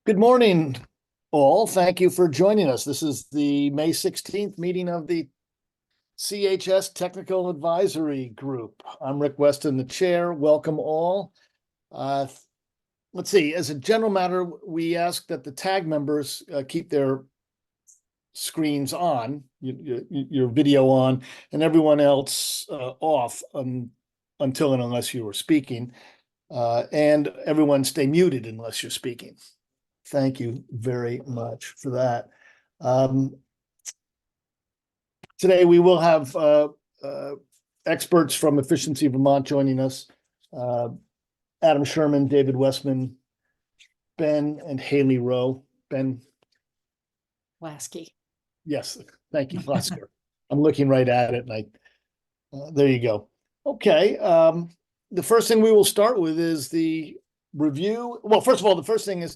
Good morning, all. Thank you for joining us. This is the May 16th meeting of the CHS Technical Advisory Group. I'm Rick Weston, the chair. Welcome all. Let's see, as a general matter, we ask that the TAG members keep their screens on, your video on, and everyone else off until and unless you are speaking, and everyone stay muted unless you're speaking. Thank you very much for that. Today we will have experts from Efficiency Vermont joining us. Adam Sherman, David Westman, Ben and Haley Rowe. Ben Lasky. Yes, thank you, Lasker. I'm looking right at it and there you go. Okay, the first thing we will start with is the review. Well, first of all, the first thing is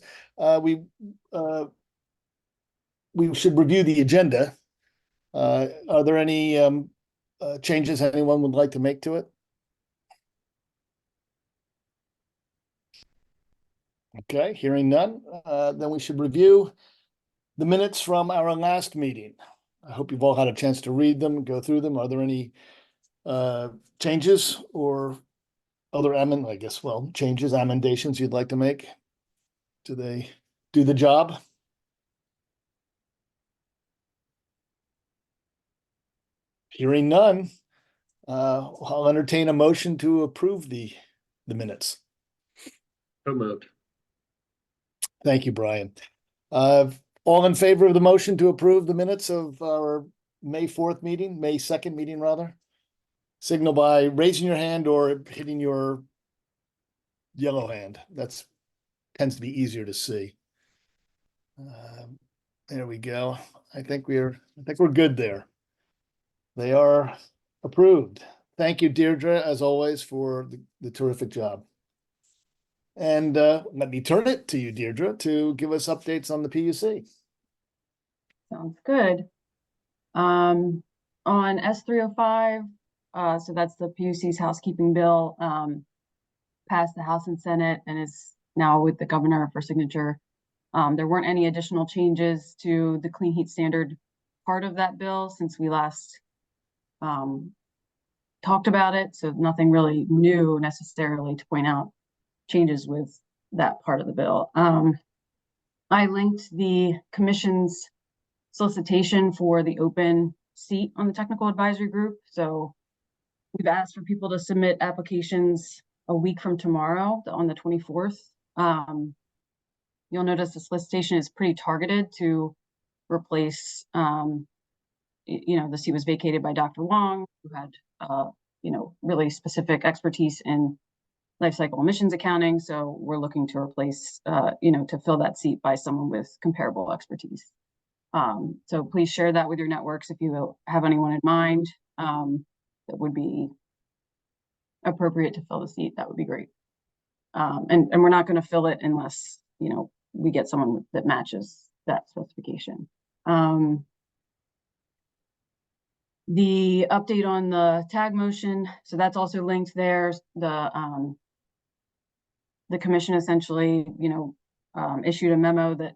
we should review the agenda. Are there any changes anyone would like to make to it? Okay, hearing none, then we should review the minutes from our last meeting. I hope you've all had a chance to read them, go through them. Are there any changes or other changes, amendations you'd like to make? Do they do the job? Hearing none, I'll entertain a motion to approve the minutes. So moved. Thank you, Brian. All in favor of the motion to approve the minutes of our May 4th meeting, May 2nd meeting rather? Signal by raising your hand or hitting your yellow hand. That's tends to be easier to see. There we go. I think we're good there. They are approved. Thank you, Deirdre, as always, for the terrific job. And let me turn it to you, Deirdre, to give us updates on the PUC. Sounds good. On S305, so that's the PUC's housekeeping bill, passed the House and Senate and is now with the governor for signature. There weren't any additional changes to the clean heat standard part of that bill since we last talked about it. So nothing really new necessarily to point out changes with that part of the bill. I linked the commission's solicitation for the open seat on the technical advisory group. So we've asked for people to submit applications a week from tomorrow on the 24th. You'll notice the solicitation is pretty targeted to replace, the seat was vacated by Dr. Wong, who had, really specific expertise in life cycle emissions accounting. So we're looking to replace, to fill that seat by someone with comparable expertise. So please share that with your networks if you have anyone in mind that would be appropriate to fill the seat. That would be great. And we're not going to fill it unless, we get someone that matches that specification. The update on the tag motion, so that's also linked there. The commission essentially, issued a memo that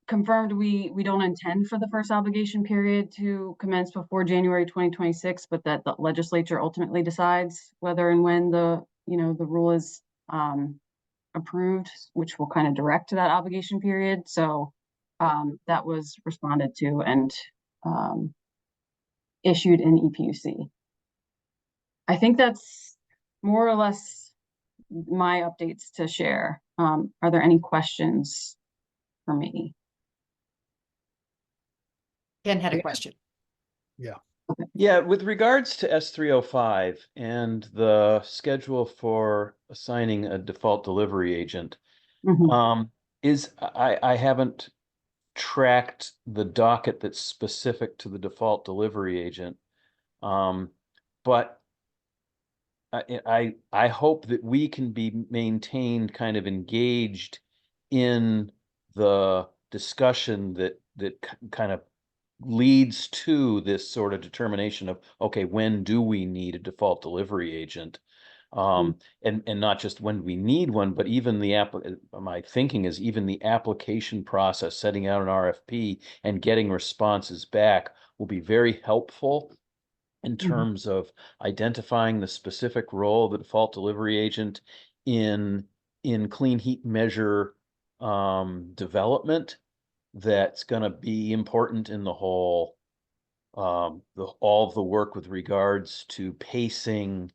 confirmed we don't intend for the first obligation period to commence before January 2026, but that the legislature ultimately decides whether and when the rule is approved, which will kind of direct to that obligation period. So that was responded to and issued in EPUC. I think that's more or less my updates to share. Are there any questions for me? Ken had a question. Yeah. Yeah, with regards to S305 and the schedule for assigning a default delivery agent, Mhm. I haven't tracked the docket that's specific to the default delivery agent, but I hope that we can be maintained kind of engaged in the discussion that kind of leads to this sort of determination of, okay, when do we need a default delivery agent? And not just when we need one, but even my thinking is even the application process, setting out an RFP and getting responses back will be very helpful in terms of identifying the specific role of the default delivery agent in clean heat measure development that's going to be important in the whole all of the work with regards to pacing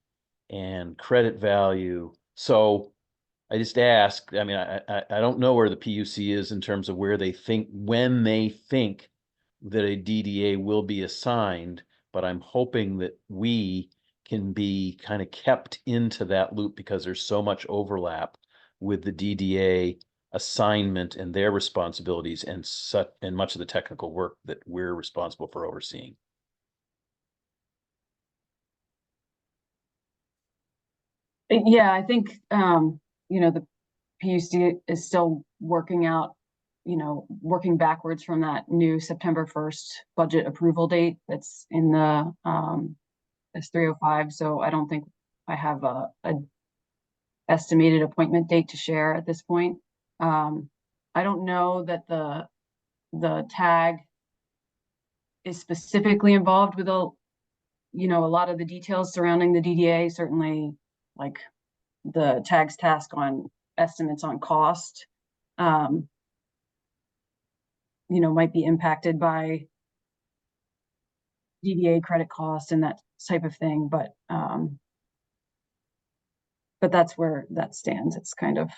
and credit value. So I just ask, I mean, I don't know where the PUC is in terms of where they think, when they think that a DDA will be assigned, but I'm hoping that we can be kind of kept into that loop because there's so much overlap with the DDA assignment and their responsibilities and much of the technical work that we're responsible for overseeing. Yeah, I think, the PUC is still working out, working backwards from that new September 1st budget approval date that's in the S305. So I don't think I have a estimated appointment date to share at this point. I don't know that the TAG is specifically involved with a lot of the details surrounding the DDA, certainly like the TAG's task on estimates on cost, might be impacted by DDA credit cost and that type of thing. But that's where that stands. It's kind of,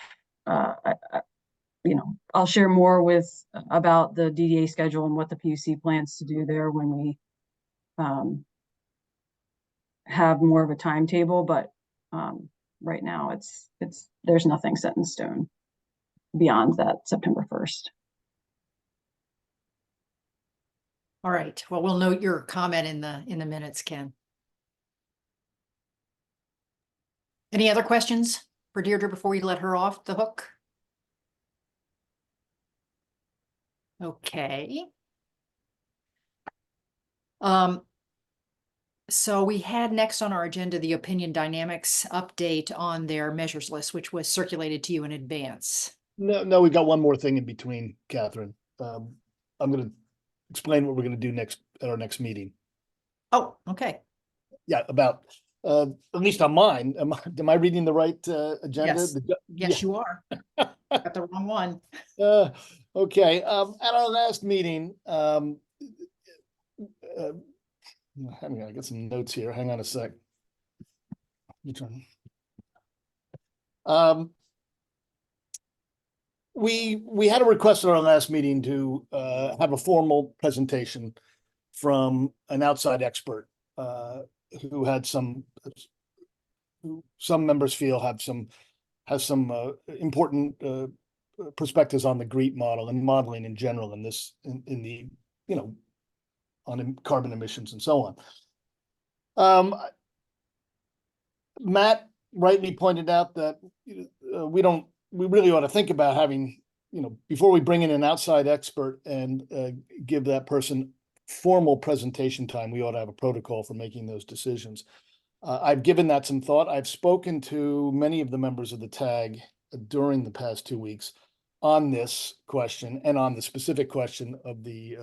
I'll share more about the DDA schedule and what the PUC plans to do there when we have more of a timetable. But right now there's nothing set in stone beyond that September 1st. All right. Well, we'll note your comment in the minutes, Ken. Any other questions for Deirdre before we let her off the hook? Okay. So we had next on our agenda the Opinion Dynamics update on their measures list, which was circulated to you in advance. No, we've got one more thing in between, Catherine. I'm going to explain what we're going to do next at our next meeting. Oh, okay. Yeah, about at least on mine. Am I reading the right agenda? Yes. Yes, you are. Got the wrong one. Okay. At our last meeting, hang on, I got some notes here. Hang on a sec. We had a request at our last meeting to have a formal presentation from an outside expert who had some members feel has some important perspectives on the GREET model and modeling in general in the on carbon emissions and so on. Matt rightly pointed out that we really ought to think about having, before we bring in an outside expert and give that person formal presentation time, we ought to have a protocol for making those decisions. I've given that some thought. I've spoken to many of the members of the TAG during the past 2 weeks on this question and on the specific question of the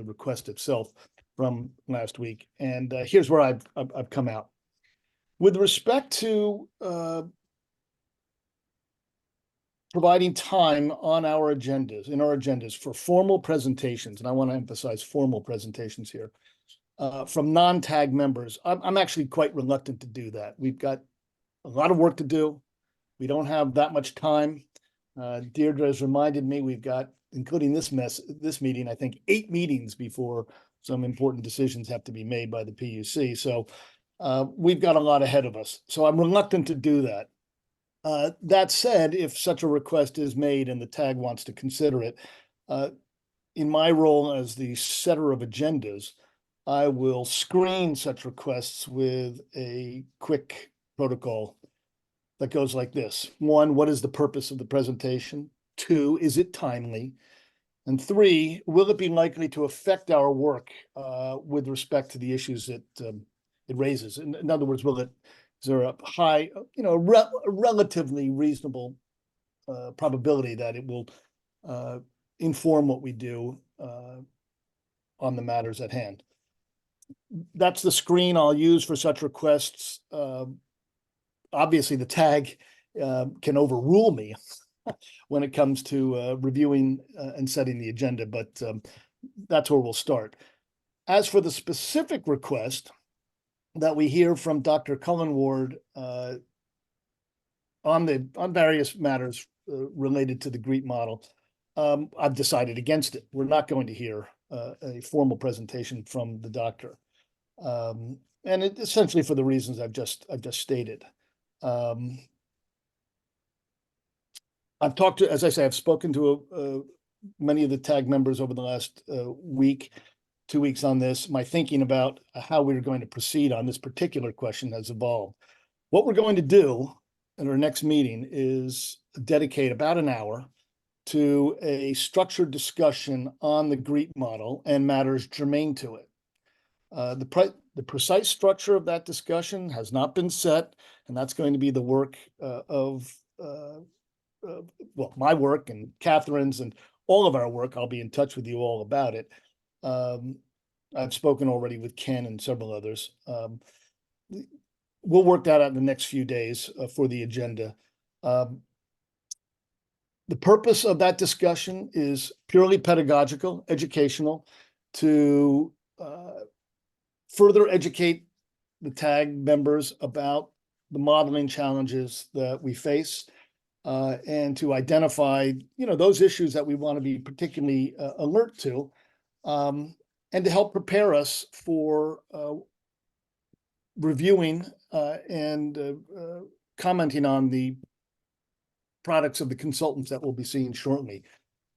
request itself from last week. And here's where I've come out. With respect to providing time on our agendas for formal presentations, and I want to emphasize formal presentations here, from non-TAG members, I'm actually quite reluctant to do that. We've got a lot of work to do. We don't have that much time. Deirdre has reminded me we've got, including this meeting, I think 8 meetings before some important decisions have to be made by the PUC. So we've got a lot ahead of us. So I'm reluctant to do that. That said, if such a request is made and the TAG wants to consider it, in my role as the setter of agendas, I will screen such requests with a quick protocol that goes like this. 1, what is the purpose of the presentation? 2, is it timely? And 3, will it be likely to affect our work with respect to the issues that it raises? In other words, will it is there a high, a relatively reasonable probability that it will inform what we do on the matters at hand. That's the screen I'll use for such requests. Obviously, the tag can overrule me when it comes to reviewing and setting the agenda, but that's where we'll start. As for the specific request that we hear from Dr. Cullen-Ward on various matters related to the GREET model, I've decided against it. We're not going to hear a formal presentation from the doctor, and it essentially for the reasons I've just stated. I've talked to, as I say, I've spoken to many of the TAG members over the last week, 2 weeks on this. My thinking about how we're going to proceed on this particular question has evolved. What we're going to do at our next meeting is dedicate about an hour to a structured discussion on the GREET model and matters germane to it. The precise structure of that discussion has not been set, and that's going to be the work of my work and Catherine's and all of our work. I'll be in touch with you all about it. I've spoken already with Ken and several others. We'll work that out in the next few days for the agenda. The purpose of that discussion is purely pedagogical, educational, to further educate the TAG members about the modeling challenges that we face, and to identify, those issues that we want to be particularly alert to, and to help prepare us for reviewing and commenting on the products of the consultants that we'll be seeing shortly.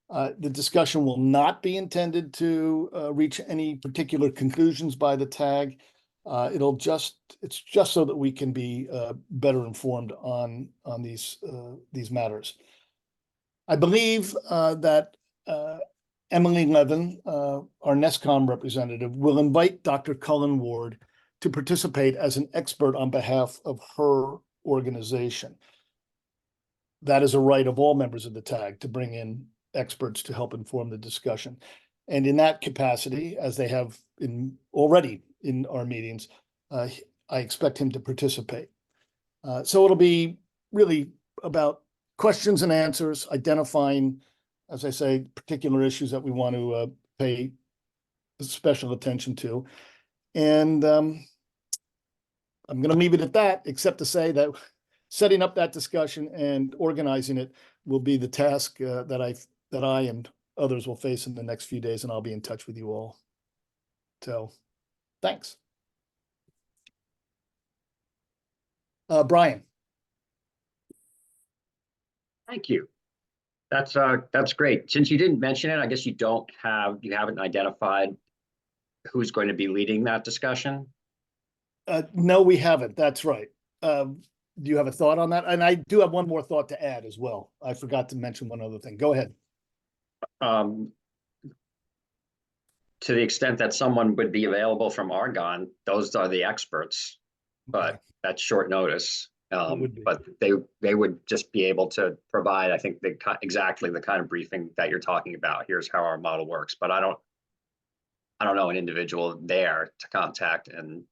The discussion will not be intended to reach any particular conclusions by the TAG. It's just so that we can be better informed on these matters. I believe that Emily Levin, our NESCOM representative, will invite Dr. Cullen-Ward to participate as an expert on behalf of her organization. That is a right of all members of the TAG to bring in experts to help inform the discussion. And in that capacity, as they have already in our meetings, I expect him to participate. So it'll be really about questions and answers, identifying, as I say, particular issues that we want to pay special attention to. And I'm going to leave it at that, except to say that setting up that discussion and organizing it will be the task that I and others will face in the next few days, and I'll be in touch with you all. So, thanks. Brian. Thank you. That's great. Since you didn't mention it, I guess you haven't identified who's going to be leading that discussion. No, we haven't. That's right. Do you have a thought on that? And I do have one more thought to add as well. I forgot to mention one other thing. Go ahead. To the extent that someone would be available from Argonne, those are the experts, but that's short notice. But they would just be able to provide, I think, exactly the kind of briefing that you're talking about. Here's how our model works, but I don't know an individual there to contact, and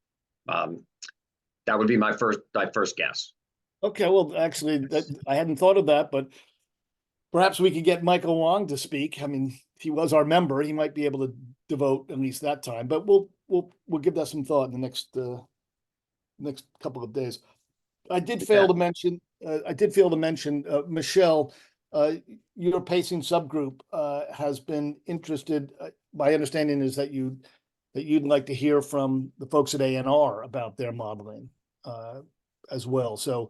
that would be my first guess. Okay, well, actually, I hadn't thought of that, but perhaps we could get Michael Wong to speak. I mean, if he was our member, he might be able to devote at least that time. But we'll give that some thought in the next couple of days. I did fail to mention. Michelle, your pacing subgroup has been interested. My understanding is that you'd like to hear from the folks at ANR about their modeling as well. So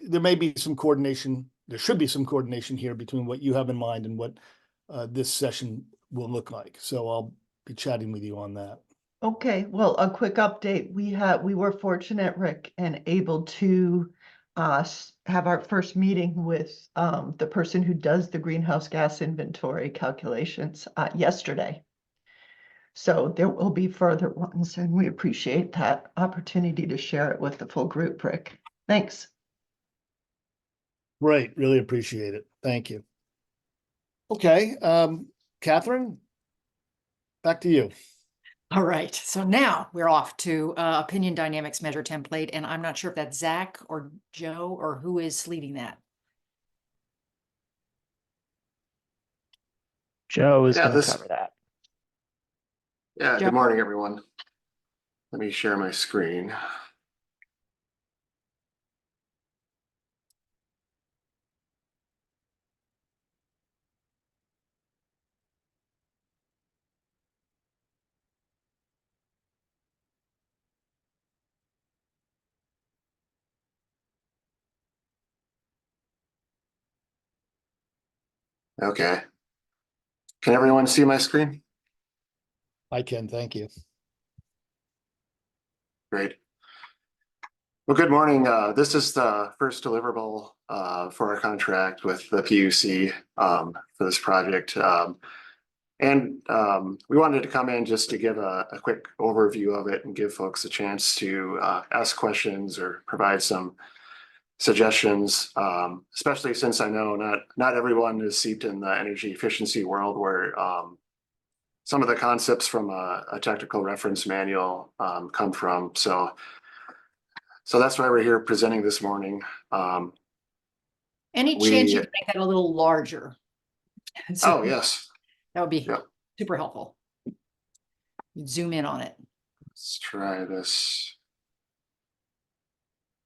there may be some coordination. There should be some coordination here between what you have in mind and what this session will look like. So I'll be chatting with you on that. Okay, well, a quick update. We were fortunate, Rick, and able to have our first meeting with the person who does the greenhouse gas inventory calculations yesterday. So there will be further ones, and we appreciate that opportunity to share it with the full group, Rick. Thanks. Great, really appreciate it. Thank you. Okay, Catherine, back to you. All right, so now we're off to opinion dynamics measure template, and I'm not sure if that's Zach or Joe or who is leading that. Joe is Yeah, going to this- cover that. Yeah, Joe? good morning, everyone. Let me share my screen. Okay. Can everyone see my screen? I can, thank you. Great. Well, good morning. This is the first deliverable for our contract with the PUC for this project. We wanted to come in just to give a quick overview of it and give folks a chance to ask questions or provide some suggestions, especially since I know not everyone is steeped in the energy efficiency world where some of the concepts from a technical reference manual come from. So that's why we're here presenting this morning. Any chance you We- could make that a little larger? So Oh, yes. that would be Yep. super helpful. Zoom in on it. Let's try this.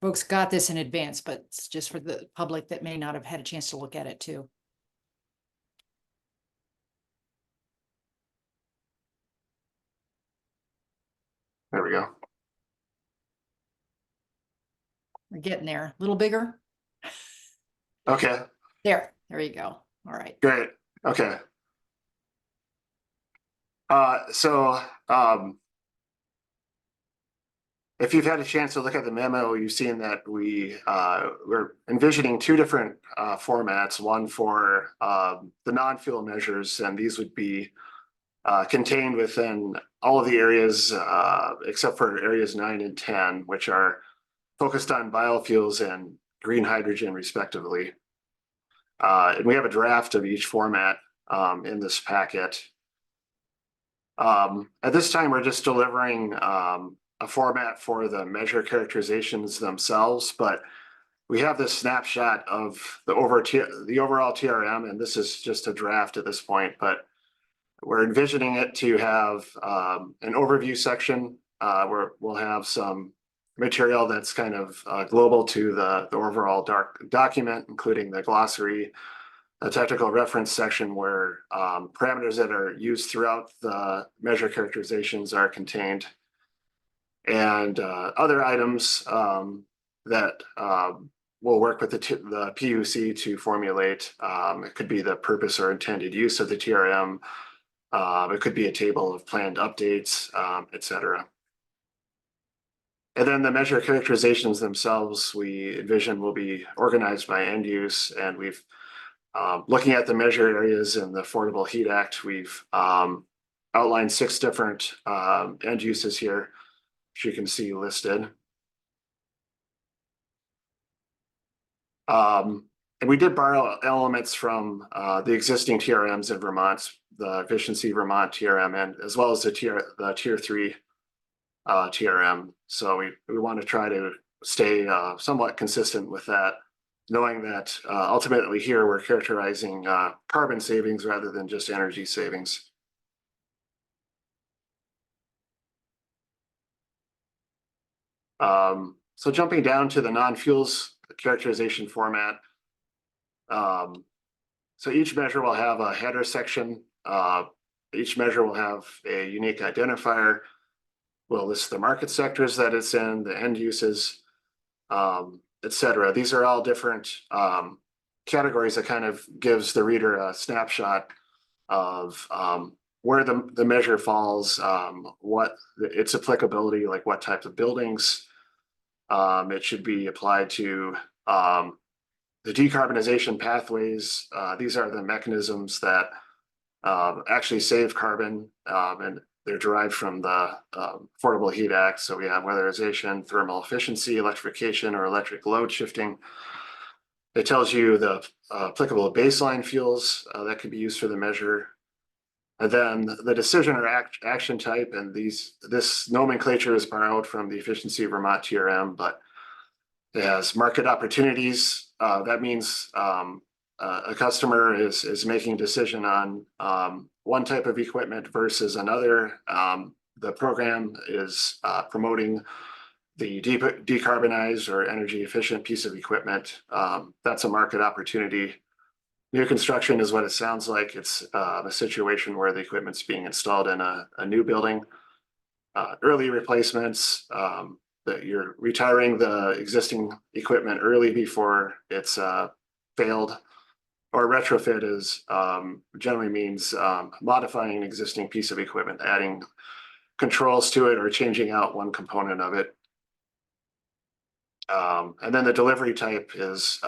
Folks got this in advance, but it's just for the public that may not have had a chance to look at it too. There we go. We're getting there. A little bigger. Okay, There you go. All right. great. Okay. If you've had a chance to look at the memo, you've seen that we're envisioning two different formats, one for the non-fuel measures, and these would be contained within all of the areas except for areas 9 and 10, which are focused on biofuels and green hydrogen respectively. And we have a draft of each format in this packet. At this time, we're just delivering a format for the measure characterizations themselves, but we have this snapshot of the overall TRM, and this is just a draft at this point, but we're envisioning it to have an overview section where we'll have some material that's kind of global to the overall document, including the glossary, a technical reference section where parameters that are used throughout the measure characterizations are contained, and other items that will work with the PUC to formulate. It could be the purpose or intended use of the TRM. It could be a table of planned updates, et cetera. And then the measure characterizations themselves, we envision will be organized by end use, and we've looking at the measure areas in the Affordable Heat Act, we've outlined 6 different end uses here, which you can see listed. And we did borrow elements from the existing TRMs in Vermont, the Efficiency Vermont TRM, and as well as the tier 3 TRM. So we want to try to stay somewhat consistent with that, knowing that ultimately here we're characterizing carbon savings rather than just energy savings. So jumping down to the non-fuels characterization format. So each measure will have a header section. Each measure will have a unique identifier. We'll list the market sectors that it's in, the end uses, et cetera. These are all different categories that kind of gives the reader a snapshot of where the measure falls, what its applicability, like what types of buildings it should be applied to, the decarbonization pathways. These are the mechanisms that actually save carbon and they're derived from the Affordable Heat Act. So we have weatherization, thermal efficiency, electrification, or electric load shifting. It tells you the applicable baseline fuels that could be used for the measure. And then the decision or action type, and this nomenclature is borrowed from the Efficiency Vermont TRM, but it has market opportunities. That means a customer is making a decision on one type of equipment versus another. The program is promoting the decarbonized or energy efficient piece of equipment. That's a market opportunity. New construction is what it sounds like. It's a situation where the equipment's being installed in a new building. Early replacements, that you're retiring the existing equipment early before it's failed. Or retrofit is generally means modifying an existing piece of equipment, adding controls to it or changing out one component of it. And then the delivery type is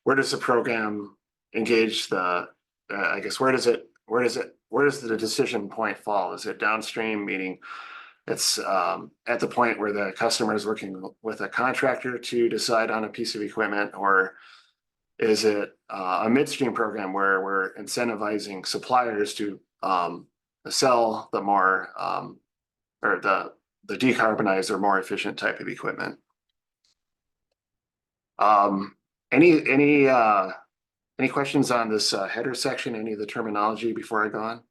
where does the program engage the I guess where does the decision point fall? Is it downstream, meaning it's at the point where the customer is working with a contractor to decide on a piece of equipment, or is it a midstream program where we're incentivizing suppliers to sell the more or the decarbonized or more efficient type of equipment? Any questions on this header section? Any of the terminology before I go on?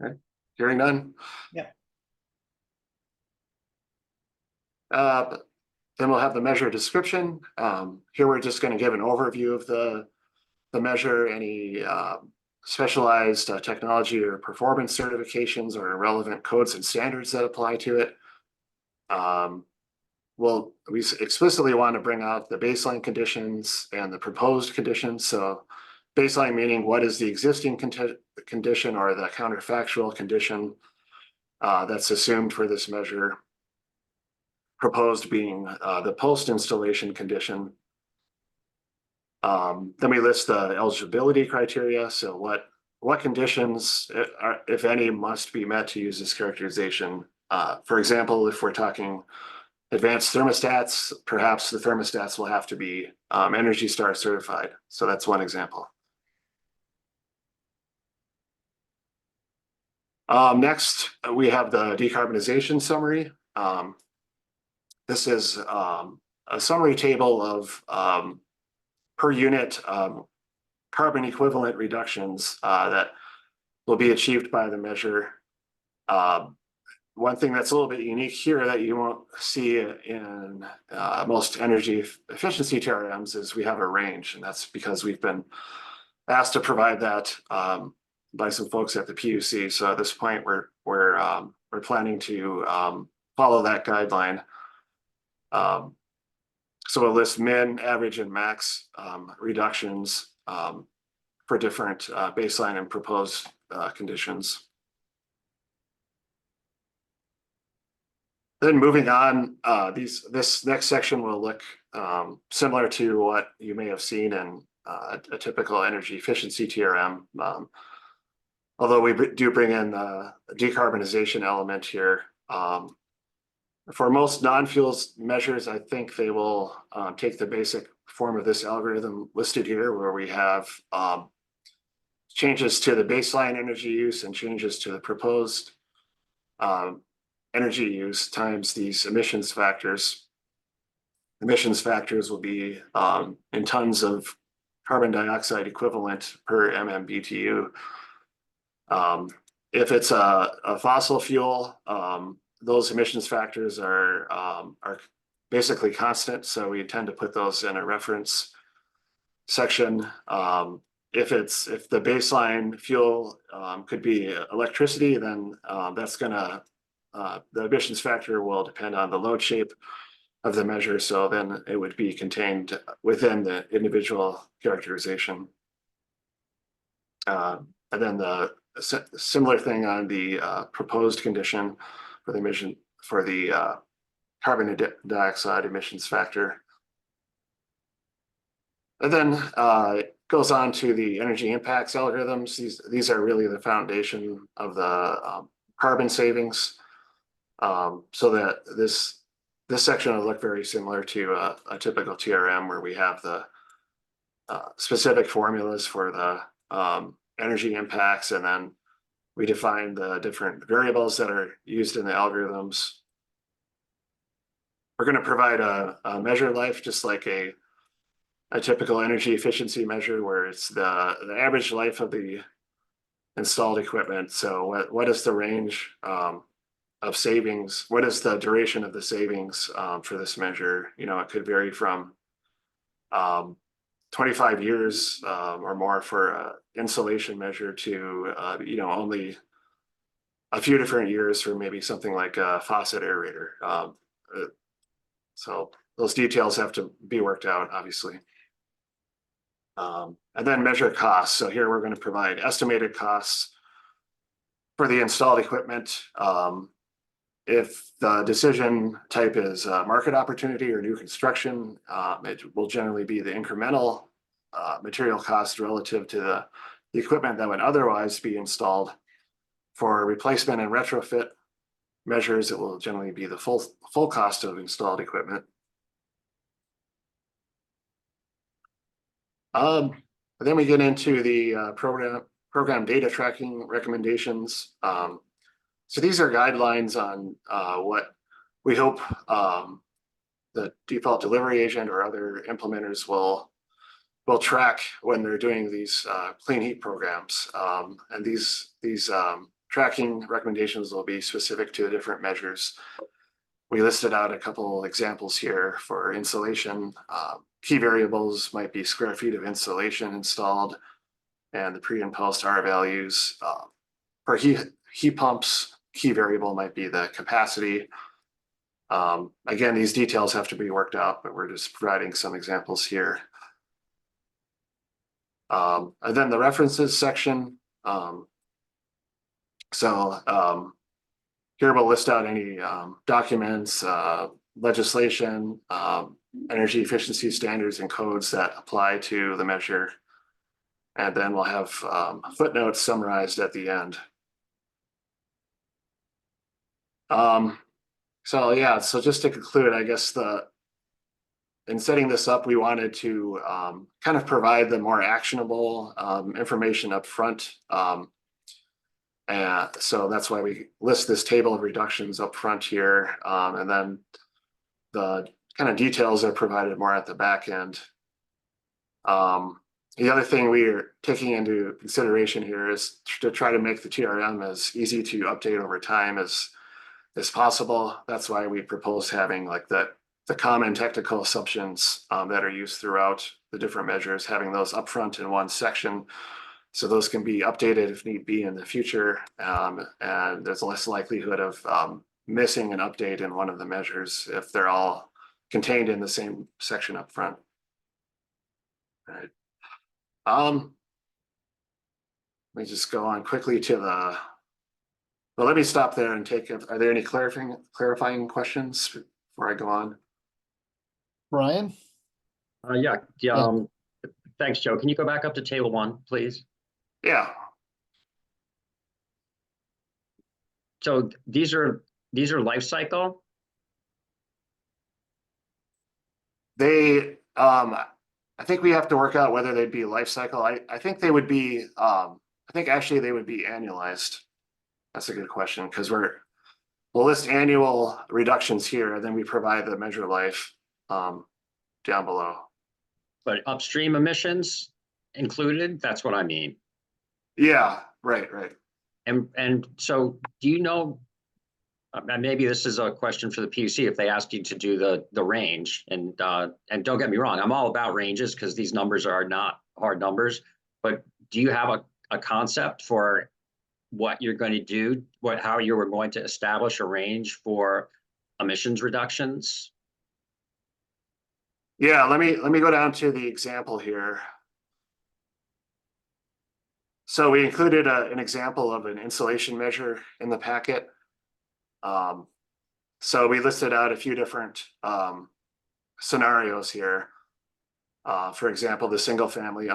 Okay, hearing none. Yeah. Then we'll have the measure description. Here we're just going to give an overview of the measure, any specialized technology or performance certifications or relevant codes and standards that apply to it. Well, we explicitly want to bring out the baseline conditions and the proposed conditions. So baseline meaning what is the existing condition or the counterfactual condition that's assumed for this measure. Proposed being the post-installation condition. Then we list the eligibility criteria. So what conditions, if any, must be met to use this characterization. For example, if we're talking advanced thermostats, perhaps the thermostats will have to be Energy Star certified. So that's one example. Next, we have the decarbonization summary. This is a summary table of per unit carbon equivalent reductions that will be achieved by the measure. One thing that's a little bit unique here that you won't see in most energy efficiency TRMs is we have a range, and that's because we've been asked to provide that by some folks at the PUC. So at this point, we're planning to follow that guideline. So we'll list min, average, and max reductions for different baseline and proposed conditions. Then moving on, this next section will look similar to what you may have seen in a typical energy efficiency TRM. Although we do bring in a decarbonization element here. For most non-fuels measures, I think they will take the basic form of this algorithm listed here, where we have changes to the baseline energy use and changes to the proposed energy use times these emissions factors. Emissions factors will be in tons of carbon dioxide equivalent per MMBTU. If it's a fossil fuel, those emissions factors are basically constant, so we tend to put those in a reference section. If the baseline fuel could be electricity, then that's gonna the emissions factor will depend on the load shape of the measure, so then it would be contained within the individual characterization. And then the similar thing on the proposed condition for the emission for the carbon dioxide emissions factor. And then it goes on to the energy impacts algorithms. These are really the foundation of the carbon savings. So that this section will look very similar to a typical TRM where we have the specific formulas for the energy impacts, and then we define the different variables that are used in the algorithms. We're going to provide a measure life, just like a typical energy efficiency measure, where it's the average life of the installed equipment. So what is the range of savings? What is the duration of the savings for this measure? You know, it could vary from 25 years or more for an insulation measure to you know, only a few different years for maybe something like a faucet aerator. So those details have to be worked out, obviously. And then measure costs. So here we're going to provide estimated costs for the installed equipment. If the decision type is market opportunity or new construction, it will generally be the incremental material cost relative to the equipment that would otherwise be installed. For replacement and retrofit measures, it will generally be the full cost of installed equipment. Then we get into the program data tracking recommendations. So these are guidelines on what we hope the default delivery agent or other implementers will track when they're doing these clean heat programs. And these tracking recommendations will be specific to the different measures. We listed out a couple examples here for insulation. Key variables might be square feet of insulation installed, and the pre and post R values. For heat pumps, key variable might be the capacity. Again, these details have to be worked out, but we're just providing some examples here. And then the references section. Here we'll list out any documents, legislation, energy efficiency standards and codes that apply to the measure. And then we'll have footnotes summarized at the end. So just to conclude, I guess in setting this up, we wanted to kind of provide the more actionable information up front. And so that's why we list this table of reductions up front here. And then the kind of details are provided more at the back end. The other thing we are taking into consideration here is to try to make the TRM as easy to update over time as possible. That's why we propose having like the common technical assumptions that are used throughout the different measures, having those upfront in one section. So those can be updated if need be in the future. And there's less likelihood of missing an update in one of the measures if they're all contained in the same section up front. All right. Let me just go on quickly to well, let me stop there and are there any clarifying questions before I go on? Brian? Yeah. Thanks, Joe. Can you go back up to table 1, please? Yeah. So these are life cycle. I think we have to work out whether they'd be life cycle. I think they would be. I think actually they would be annualized. That's a good question because we'll list annual reductions here, and then we provide the measure life down below. But upstream emissions included. That's what I mean. Yeah. Right. And so, do you know? Maybe this is a question for the PUC if they asked you to do the range, and don't get me wrong, I'm all about ranges because these numbers are not hard numbers. But do you have a concept for what you're going to do? How you were going to establish a range for emissions reductions? Yeah. Let me go down to the example here. So we included an example of an insulation measure in the packet. So we listed out a few different scenarios here. For example, the single family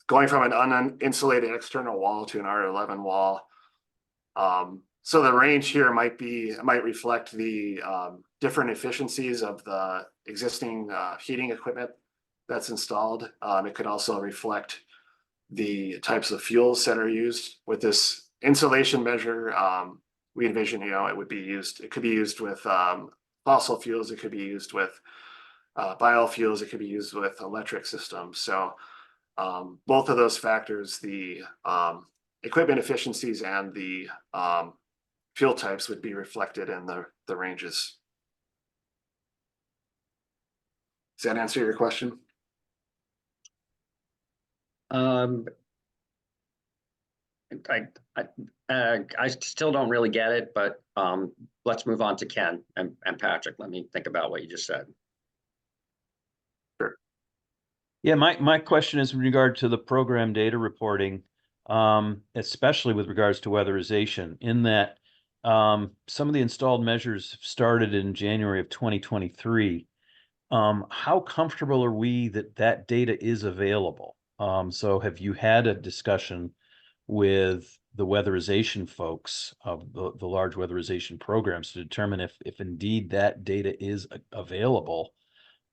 going from an uninsulated external wall to an R11 wall. So the range here might reflect the different efficiencies of the existing heating equipment that's installed. It could also reflect the types of fuels that are used with this insulation measure. We envision, it could be used with fossil fuels, it could be used with biofuels, it could be used with electric systems. So both of those factors, the equipment efficiencies and the fuel types, would be reflected in the ranges. Does that answer your question? I still don't really get it, but let's move on to Ken and Patrick. Let me think about what you just said. Yeah, my question is in regard to the program data reporting, especially with regards to weatherization, in that some of the installed measures started in January of 2023. How comfortable are we that that data is available? So have you had a discussion with the weatherization folks of the large weatherization programs to determine if indeed that data is available?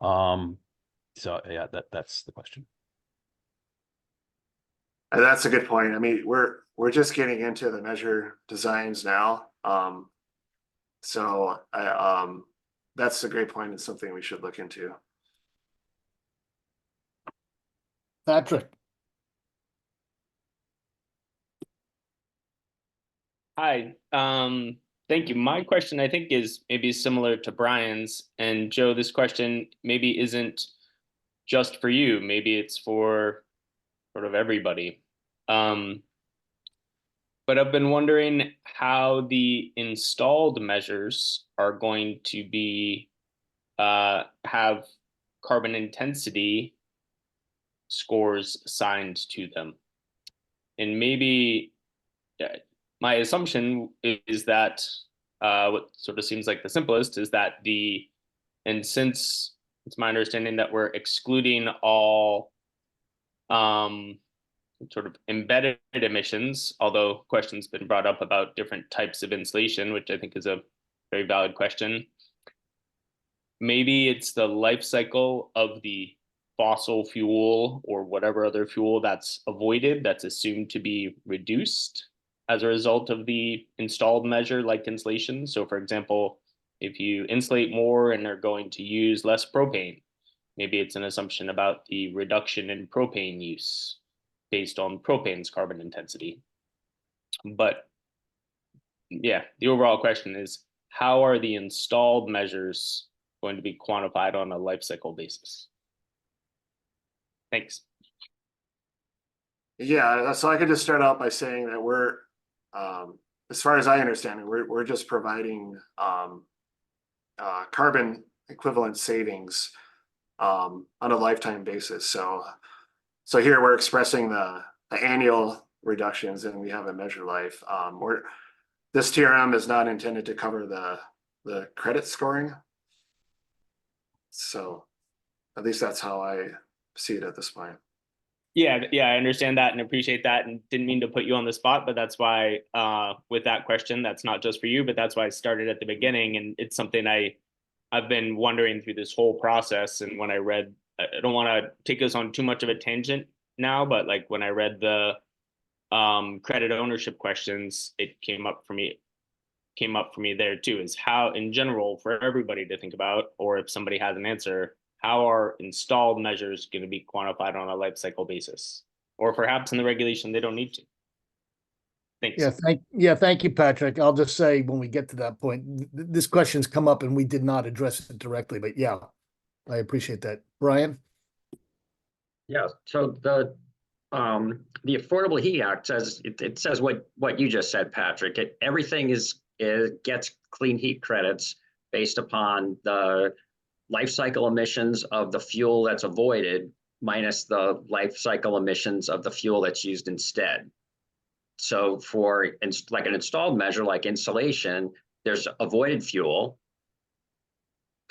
So yeah, that's the question. That's a good point. I mean, we're just getting into the measure designs now. So that's a great point. It's something we should look into. Patrick, Hi, thank you. My question, I think, is maybe similar to Brian's. And Joe, this question maybe isn't just for you. Maybe it's for sort of everybody. But I've been wondering how the installed measures are going to be have carbon intensity scores assigned to them. And maybe my assumption is that what sort of seems like the simplest is that and since it's my understanding that we're excluding all sort of embedded emissions, although questions been brought up about different types of insulation, which I think is a very valid question. Maybe it's the life cycle of the fossil fuel or whatever other fuel that's avoided, that's assumed to be reduced as a result of the installed measure, like insulation. So for example, if you insulate more and are going to use less propane, maybe it's an assumption about the reduction in propane use based on propane's carbon intensity. But yeah, the overall question is, how are the installed measures going to be quantified on a life cycle basis? Thanks. Yeah, so I could just start out by saying that we're, as far as I understand it, we're just providing carbon equivalent savings on a lifetime basis. So here we're expressing the annual reductions, and we have a measure life. This TRM is not intended to cover the credit scoring. So at least that's how I see it at this point. Yeah, I understand that and appreciate that, and didn't mean to put you on the spot, but that's why with that question, that's not just for you, but that's why I started at the beginning, and it's something I've been wondering through this whole process. And when I read, I don't want to take us on too much of a tangent now, but like when I read the credit ownership questions, it came up for me there too, is how in general for everybody to think about, or if somebody has an answer, how are installed measures going to be quantified on a life cycle basis? Or perhaps in the regulation, they don't need to. Thanks. Thank you, Patrick. I'll just say when we get to that point, this question's come up and we did not address it directly, but yeah, I appreciate that. Brian? Yeah, so the Affordable Heat Act says, it says what you just said, Patrick. Everything gets clean heat credits based upon the life cycle emissions of the fuel that's avoided minus the life cycle emissions of the fuel that's used instead. So for like an installed measure like insulation, there's avoided fuel,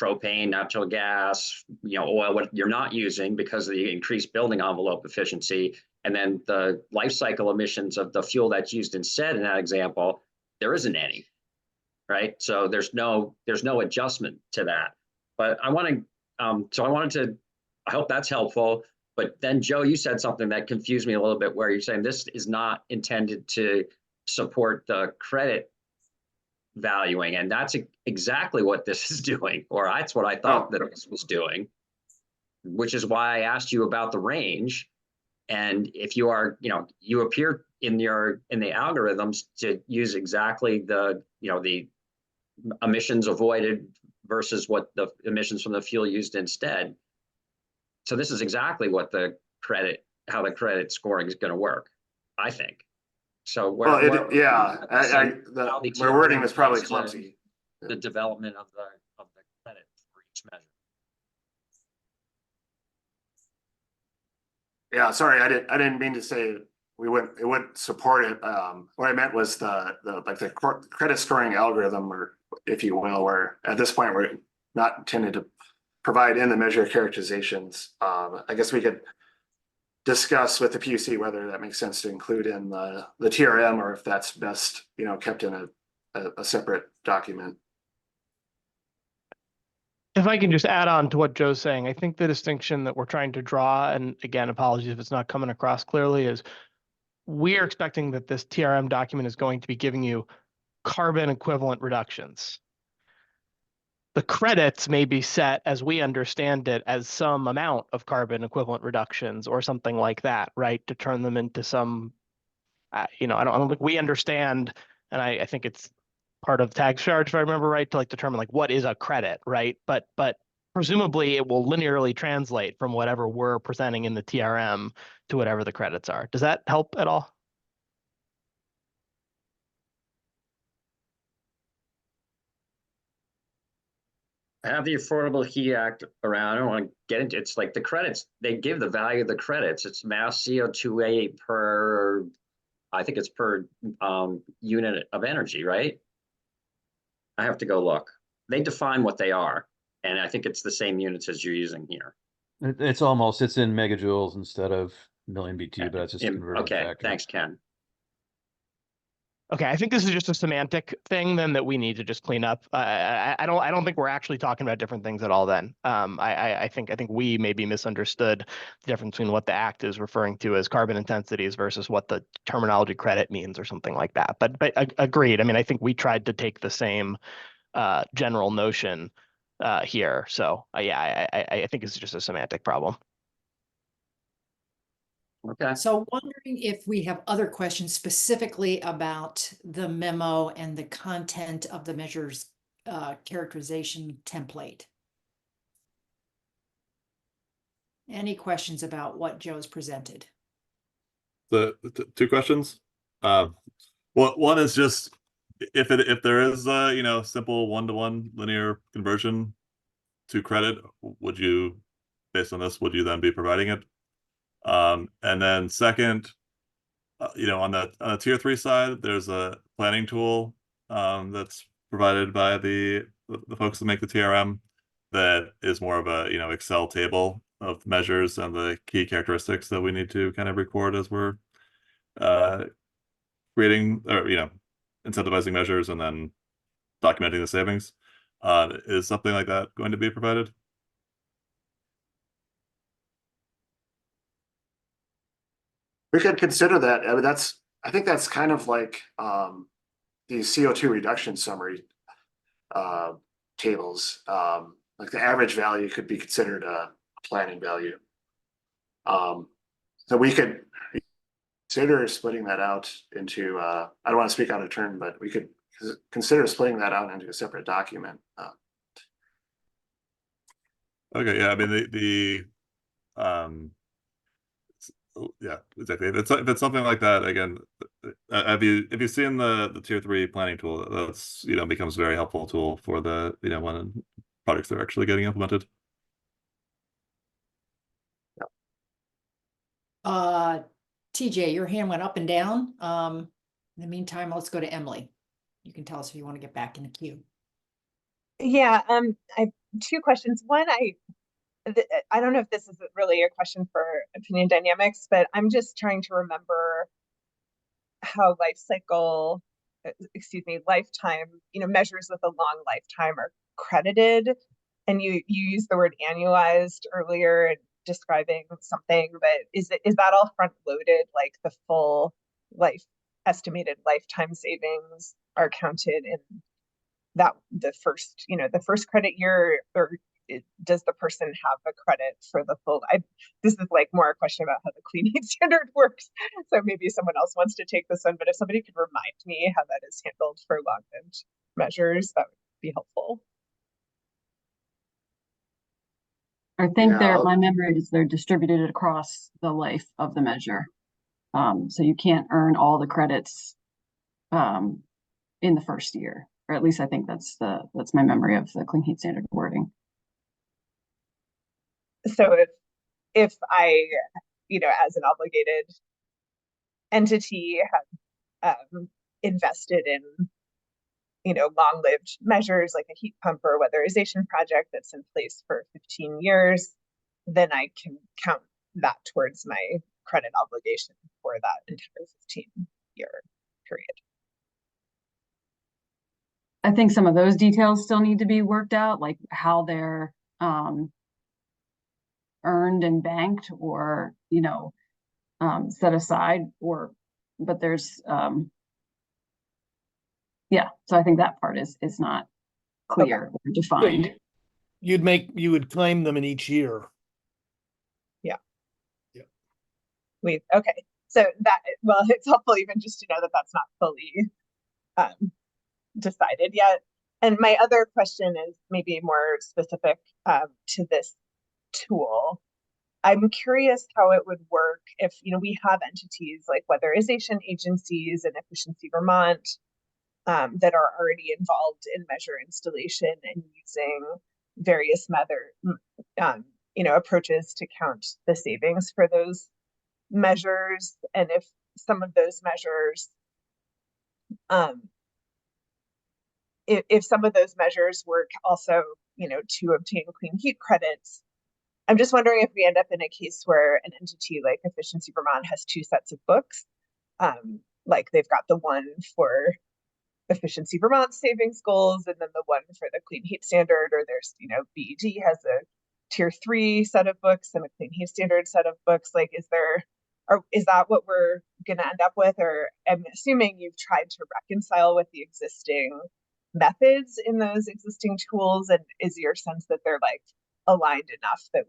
propane, natural gas, oil, what you're not using because of the increased building envelope efficiency. And then the life cycle emissions of the fuel that's used instead in that example, there isn't any, right? So there's no adjustment to that. But I hope that's helpful. But then Joe, you said something that confused me a little bit where you're saying this is not intended to support the credit valuing. And that's exactly what this is doing, or that's what I thought that this was doing, which is why I asked you about the range. And if you are, you appear in the algorithms to use exactly the emissions avoided versus what the emissions from the fuel used instead. So this is exactly what how the credit scoring is going to work, I think. So my wording was probably clumsy. The development of the credit for each measure. Yeah, sorry, I didn't mean to say it wouldn't support it. What I meant was the credit scoring algorithm, or if you will, where at this point we're not intended to provide in the measure characterizations. I guess we could discuss with the PUC whether that makes sense to include in the TRM, or if that's best, kept in a separate document. If I can just add on to what Joe's saying, I think the distinction that we're trying to draw, and again, apologies if it's not coming across clearly, is we are expecting that this TRM document is going to be giving you carbon equivalent reductions. The credits may be set, as we understand it, as some amount of carbon equivalent reductions or something like that, right? To turn them into some, I don't think we understand, and I think it's part of tag charge, if I remember right, to determine what is a credit, right? But presumably it will linearly translate from whatever we're presenting in the TRM to whatever the credits are. Does that help at all? I have the Affordable Heat Act around. I don't want to get into it. It's like the credits, they give the value of the credits. It's mass CO2 per, I think it's per unit of energy, right? I have to go look. They define what they are. And I think it's the same units as you're using here. It's in megajoules instead of million BTU, but that's just a converting okay, factor. Thanks, Ken. Okay, I think this is just a semantic thing then that we need to just clean up. I don't think we're actually talking about different things at all then. I think we maybe misunderstood the difference between what the act is referring to as carbon intensities versus what the terminology credit means or something like that. But agreed. I mean, I think we tried to take the same general notion here. So yeah, I think it's just a semantic problem. Okay. So wondering if we have other questions specifically about the memo and the content of the measures characterization template. Any questions about what Joe's presented? The two questions. One is just if there is a simple one-to-one linear conversion to credit, would you, based on this, would you then be providing it? And then second, on the tier 3 side, there's a planning tool that's provided by the folks that make the TRM that is more of a Excel table of measures and the key characteristics that we need to kind of record as we're creating or incentivizing measures and then documenting the savings. Is something like that going to be provided? We could consider that. I mean, I think that's kind of like the CO2 reduction summary tables. Like the average value could be considered a planning value. So we could consider splitting that out into, I don't want to speak out of turn, but we could consider splitting that out into a separate document. Okay, yeah, I mean yeah, exactly. If it's something like that, again, if you've seen the tier 3 planning tool, that's becomes a very helpful tool for the when projects are actually getting implemented. TJ, your hand went up and down. In the meantime, let's go to Emily. You can tell us if you want to get back in the queue. Yeah, two questions. One, I don't know if this is really a question for opinion dynamics, but I'm just trying to remember how lifetime, measures with a long lifetime are credited. And you used the word annualized earlier in describing something, but is that all front loaded, like the full estimated lifetime savings are counted in that the first credit year, or does the person have a credit for the full? This is like more a question about how the Clean Heat Standard works. So maybe someone else wants to take this one, but if somebody could remind me how that is handled for long-lived measures, that would be helpful. I think Yeah, my memory is they're distributed across the life of the measure. So you can't earn all the credits in the first year, or at least I think that's my memory of the Clean Heat Standard wording. So if I, as an obligated entity have invested in, long-lived measures like a heat pump or weatherization project that's in place for 15 years, then I can count that towards my credit obligation for that entire 15-year period. I think some of those details still need to be worked out, like how they're earned and banked, or set aside, but there's so I think that part is not clear or defined. You would claim them in each year. Okay, so it's helpful even just to know that that's not fully decided yet. And my other question is maybe more specific to this tool. I'm curious how it would work if, we have entities like weatherization agencies and Efficiency Vermont that are already involved in measure installation and using various approaches to count the savings for those measures. And if some of those measures, if some of those measures work also, to obtain clean heat credits, I'm just wondering if we end up in a case where an entity like Efficiency Vermont has two sets of books, like they've got the one for Efficiency Vermont savings goals and then the one for the Clean Heat Standard, or there's, BED has a tier 3 set of books and a Clean Heat Standard set of books. Like, is that what we're going to end up with? Or I'm assuming you've tried to reconcile with the existing methods in those existing tools, and is your sense that they're like aligned enough that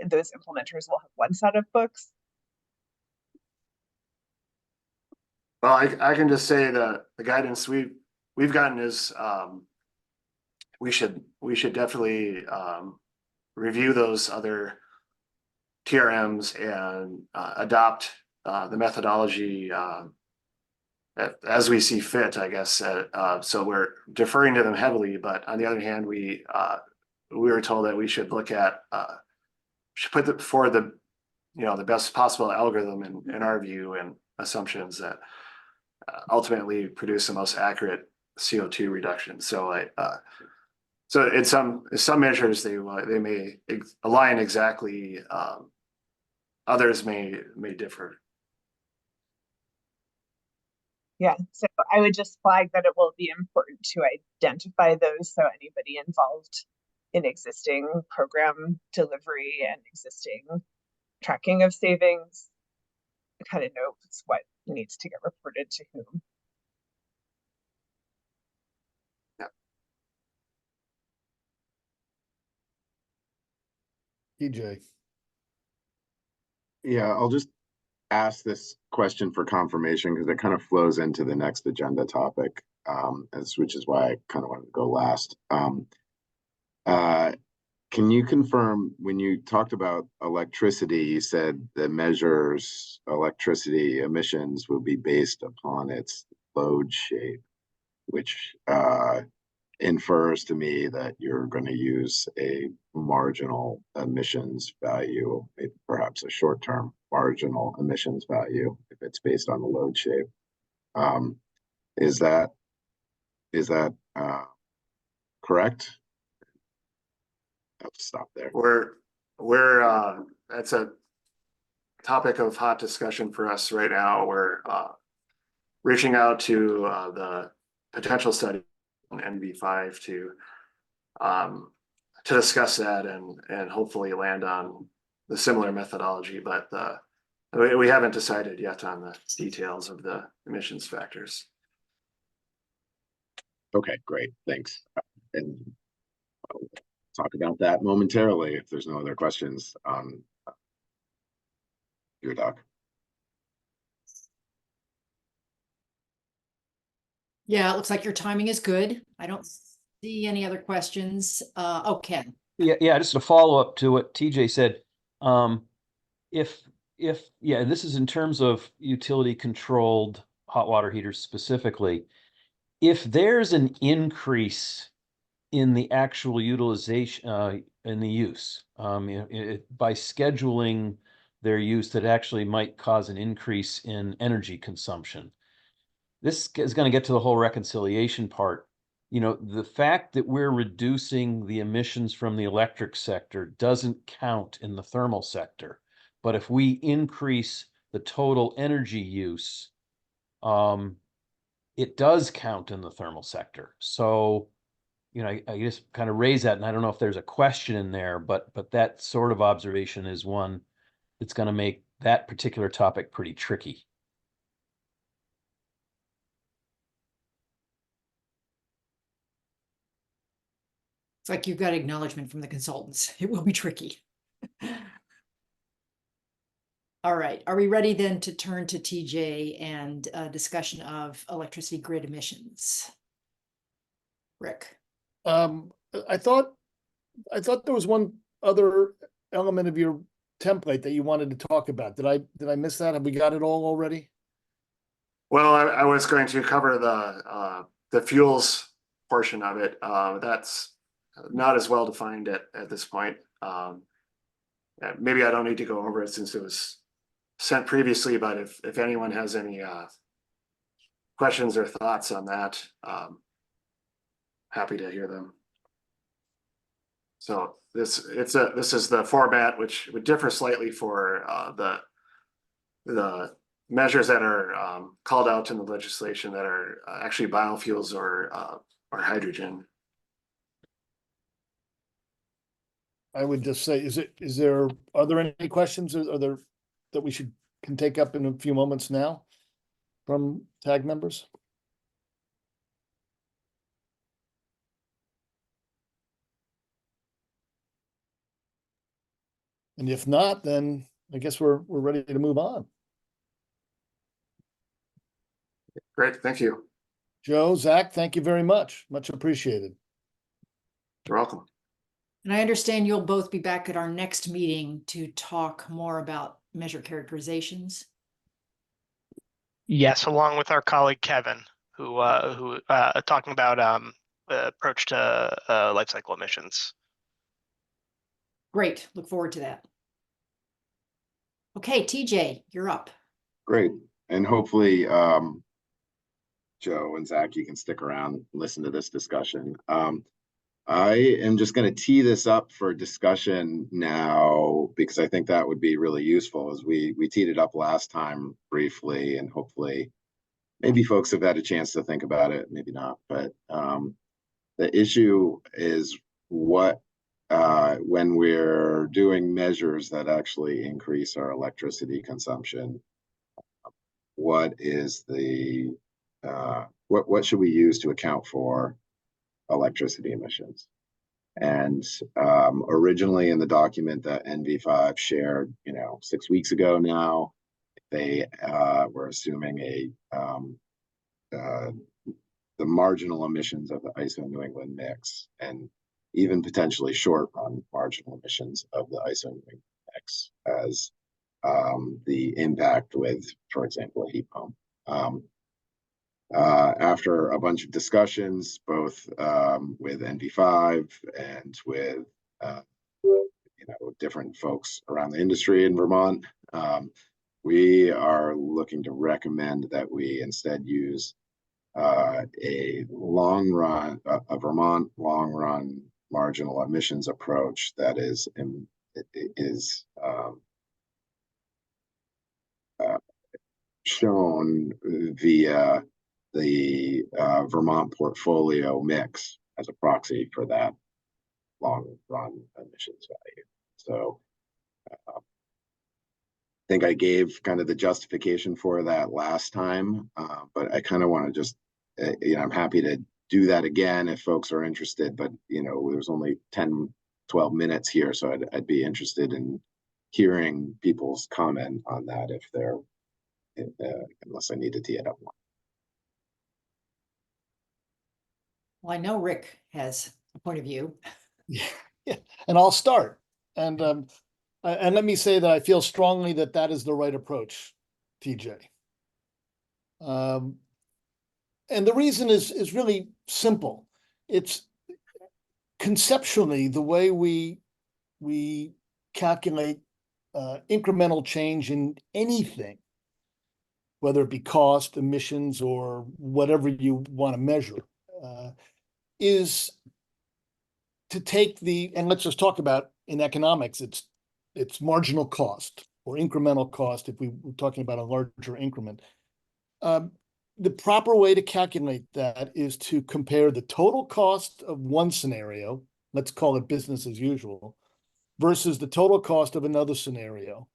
those implementers will have one set of books? well, I can just say that the guidance we've gotten is we should definitely review those other TRMs and adopt the methodology as we see fit, I guess. So we're deferring to them heavily, but on the other hand, we were told that we should look at should put forward the best possible algorithm in our view, and assumptions that ultimately produce the most accurate CO2 reduction. So so in some measures they may align exactly. Others may differ. Yeah, so I would just flag that it will be important to identify those, so anybody involved in existing program delivery and existing tracking of savings kind of knows what needs to get reported to whom. TJ. Yeah, I'll just ask this question for confirmation because it kind of flows into the next agenda topic, which is why I kind of wanted to go last. Can you confirm, when you talked about electricity, you said the measures electricity emissions will be based upon its load shape, which infers to me that you're going to use a marginal emissions value, maybe perhaps a short-term marginal emissions value if it's based on the load shape. Is that correct? I'll stop there. That's a topic of hot discussion for us right now. We're reaching out to the potential study on NV5 to discuss that and hopefully land on the similar methodology, but we haven't decided yet on the details of the emissions factors. Okay, great, thanks. And I'll talk about that momentarily if there's no other questions on your doc. Yeah, it looks like your timing is good. I don't see any other questions. Oh, Ken. Yeah, just a follow-up to what TJ said. Yeah, this is in terms of utility controlled hot water heaters specifically. If there's an increase in the actual utilization, in the use, by scheduling their use, that actually might cause an increase in energy consumption. This is going to get to the whole reconciliation part. The fact that we're reducing the emissions from the electric sector doesn't count in the thermal sector. But if we increase the total energy use, it does count in the thermal sector. So, I just kind of raise that, and I don't know if there's a question in there, but that sort of observation is one that's going to make that particular topic pretty tricky. It's like you've got acknowledgement from the consultants. It will be tricky. All right, are we ready then to turn to TJ and discussion of electricity grid emissions? Rick. I thought there was one other element of your template that you wanted to talk about. Did I miss that? Have we got it all already? Well, I was going to cover the fuels portion of it. That's not as well defined at this point. Maybe I don't need to go over it since it was sent previously, but if anyone has any questions or thoughts on that, happy to hear them. So this is the format, which would differ slightly for the measures that are called out in the legislation that are actually biofuels or hydrogen. I would just say, are there any questions that we can take up in a few moments now from TAG members? And if not, then I guess we're ready to move on. Great, thank you. Joe, Zach, thank you very much. Much appreciated. You're welcome. And I understand you'll both be back at our next meeting to talk more about measure characterizations. Yes, along with our colleague Kevin, who talking about the approach to life cycle emissions. Great, look forward to that. Okay, TJ, you're up. Great, and hopefully Joe and Zach, you can stick around and listen to this discussion. I am just going to tee this up for discussion now because I think that would be really useful, as we teed it up last time briefly, and hopefully maybe folks have had a chance to think about it, maybe not. But the issue is when we're doing measures that actually increase our electricity consumption, what is the what should we use to account for electricity emissions? And originally in the document that NV5 shared, 6 weeks ago now, they were assuming the marginal emissions of the ISO New England mix, and even potentially short run marginal emissions of the ISO New England mix as the impact with, for example, a heat pump. After a bunch of discussions, both with NV5 and with different folks around the industry in Vermont, we are looking to recommend that we instead use a Vermont long run marginal emissions approach that is shown via the Vermont portfolio mix as a proxy for that long run emissions value. So I think I gave kind of the justification for that last time, but I kind of want to just, I'm happy to do that again if folks are interested, but there's only 10, 12 minutes here, so I'd be interested in hearing people's comment on that if they're, unless I need to tee it up more. Well, I know Rick has a point of view. Yeah, and I'll start. And let me say that I feel strongly that that is the right approach, TJ. And the reason is really simple. It's conceptually the way we calculate incremental change in anything, whether it be cost, emissions, or whatever you want to measure, is to take and let's just talk about in economics, it's marginal cost or incremental cost if we were talking about a larger increment. The proper way to calculate that is to compare the total cost of one scenario, let's call it business as usual, versus the total cost of another scenario.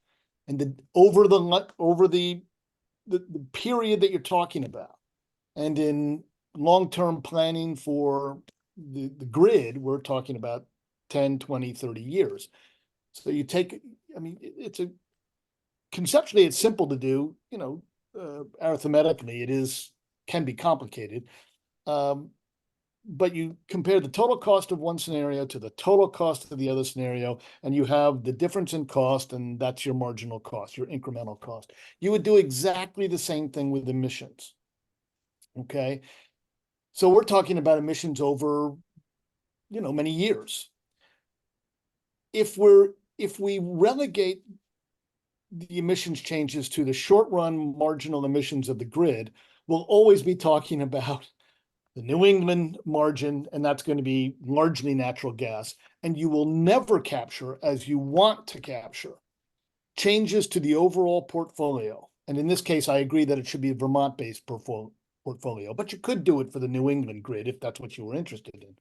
And over the period that you're talking about. And in long-term planning for the grid, we're talking about 10, 20, 30 years. So you take, conceptually, it's simple to do, arithmetically, can be complicated. But you compare the total cost of one scenario to the total cost of the other scenario, and you have the difference in cost, and that's your marginal cost, your incremental cost. You would do exactly the same thing with emissions. Okay. So we're talking about emissions over, many years. If we relegate the emissions changes to the short run marginal emissions of the grid, we'll always be talking about the New England margin, and that's going to be largely natural gas. And you will never capture, as you want to capture, changes to the overall portfolio. And in this case, I agree that it should be a Vermont-based portfolio, but you could do it for the New England grid if that's what you were interested in.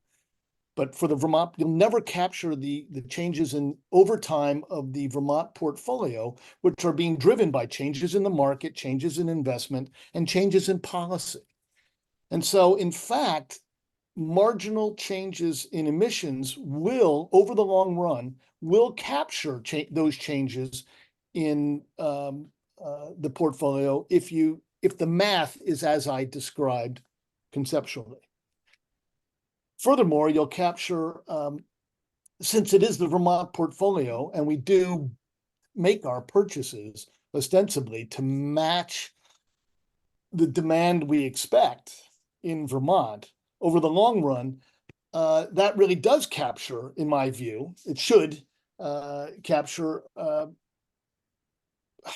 But for the Vermont, you'll never capture the changes in over time of the Vermont portfolio, which are being driven by changes in the market, changes in investment, and changes in policy. And so, in fact, marginal changes in emissions will, over the long run, will capture those changes in the portfolio if the math is as I described conceptually. Furthermore, you'll capture, since it is the Vermont portfolio, and we do make our purchases ostensibly to match the demand we expect in Vermont over the long run, that really does capture, in my view, it should capture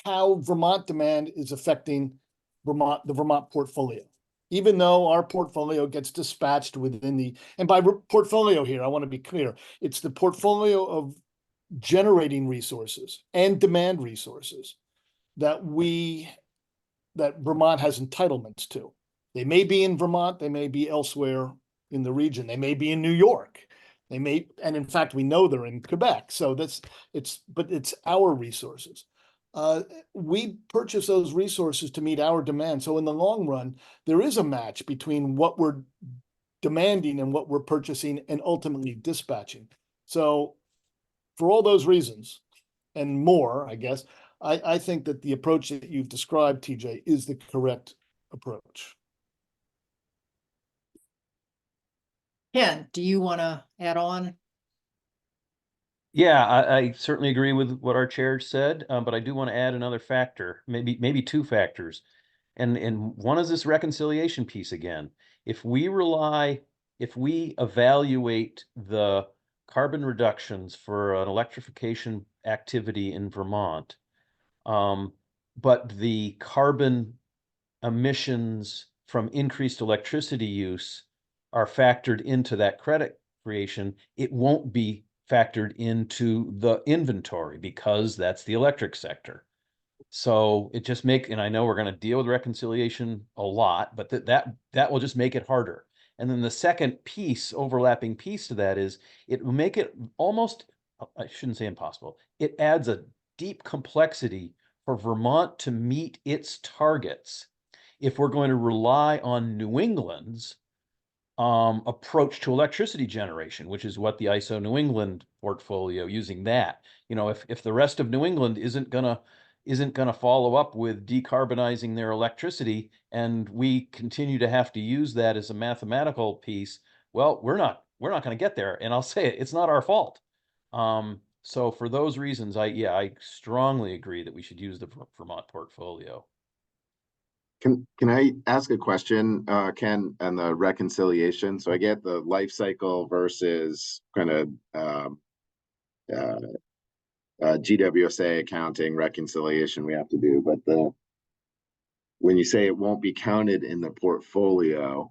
how Vermont demand is affecting the Vermont portfolio. Even though our portfolio gets dispatched within and by portfolio here, I want to be clear, it's the portfolio of generating resources and demand resources that Vermont has entitlements to. They may be in Vermont, they may be elsewhere in the region, they may be in New York, and in fact, we know they're in Quebec. So but it's our resources. We purchase those resources to meet our demand. So in the long run, there is a match between what we're demanding and what we're purchasing and ultimately dispatching. So for all those reasons and more, I guess, I think that the approach that you've described, TJ, is the correct approach. Ken, do you want to add on? Yeah, I certainly agree with what our chair said, but I do want to add another factor, maybe two factors. And one is this reconciliation piece again. If we evaluate the carbon reductions for an electrification activity in Vermont, but the carbon emissions from increased electricity use are factored into that credit creation, it won't be factored into the inventory because that's the electric sector. So it just and I know we're going to deal with reconciliation a lot, but that will just make it harder. And then the second piece, overlapping piece to that is it will make it almost, I shouldn't say impossible. It adds a deep complexity for Vermont to meet its targets if we're going to rely on New England's approach to electricity generation, which is what the ISO New England portfolio using that. If the rest of New England isn't gonna follow up with decarbonizing their electricity, and we continue to have to use that as a mathematical piece, well, we're not going to get there. And I'll say it's not our fault. So for those reasons, I strongly agree that we should use the Vermont portfolio. Can I ask a question, Ken, on the reconciliation? So I get the life cycle versus kind of GWSA accounting reconciliation we have to do, but when you say it won't be counted in the portfolio,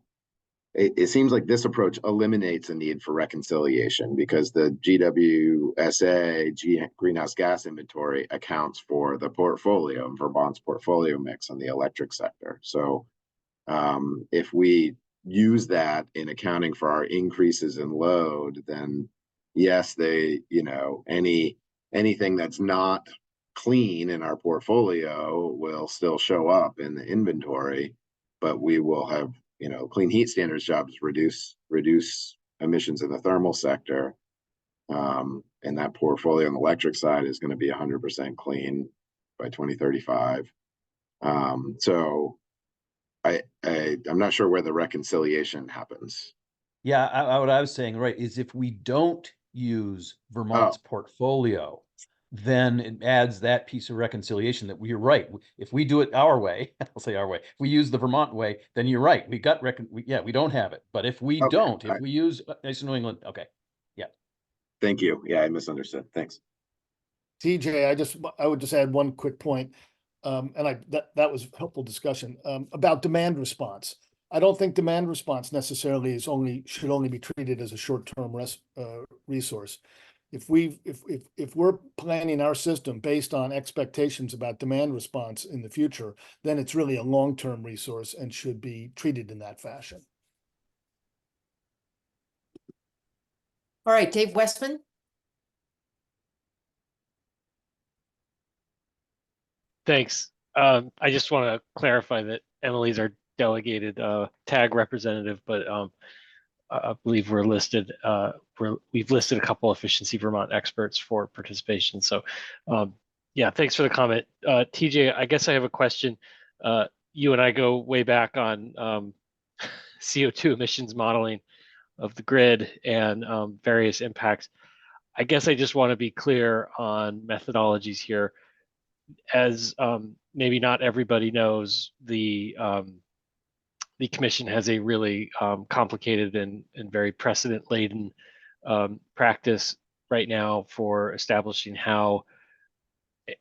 it seems like this approach eliminates a need for reconciliation because the GWSA greenhouse gas inventory accounts for the portfolio and Vermont's portfolio mix on the electric sector. So if we use that in accounting for our increases in load, then yes, anything that's not clean in our portfolio will still show up in the inventory, but we will have clean heat standards jobs reduce emissions in the thermal sector. And that portfolio on the electric side is going to be 100% clean by 2035. So I'm not sure where the reconciliation happens. Yeah, what I was saying, right, is if we don't use Vermont's portfolio, then it adds that piece of reconciliation that we're right. If we do it our way, I'll say our way, if we use the Vermont way, then you're right. We don't have it. But if we don't, if we use ISO New England, okay. Yeah. Thank you. Yeah, I misunderstood. Thanks. TJ, I would just add one quick point. That was helpful discussion about demand response. I don't think demand response necessarily should only be treated as a short-term resource. If we're planning our system based on expectations about demand response in the future, then it's really a long-term resource and should be treated in that fashion. All right, Dave Westman. Thanks. I just want to clarify that Emily's our delegated TAG representative, but I believe we've listed a couple Efficiency Vermont experts for participation. So yeah, thanks for the comment. TJ, I guess I have a question. You and I go way back on CO2 emissions modeling of the grid and various impacts. I guess I just want to be clear on methodologies here. As maybe not everybody knows, the commission has a really complicated and very precedent-laden practice right now for establishing how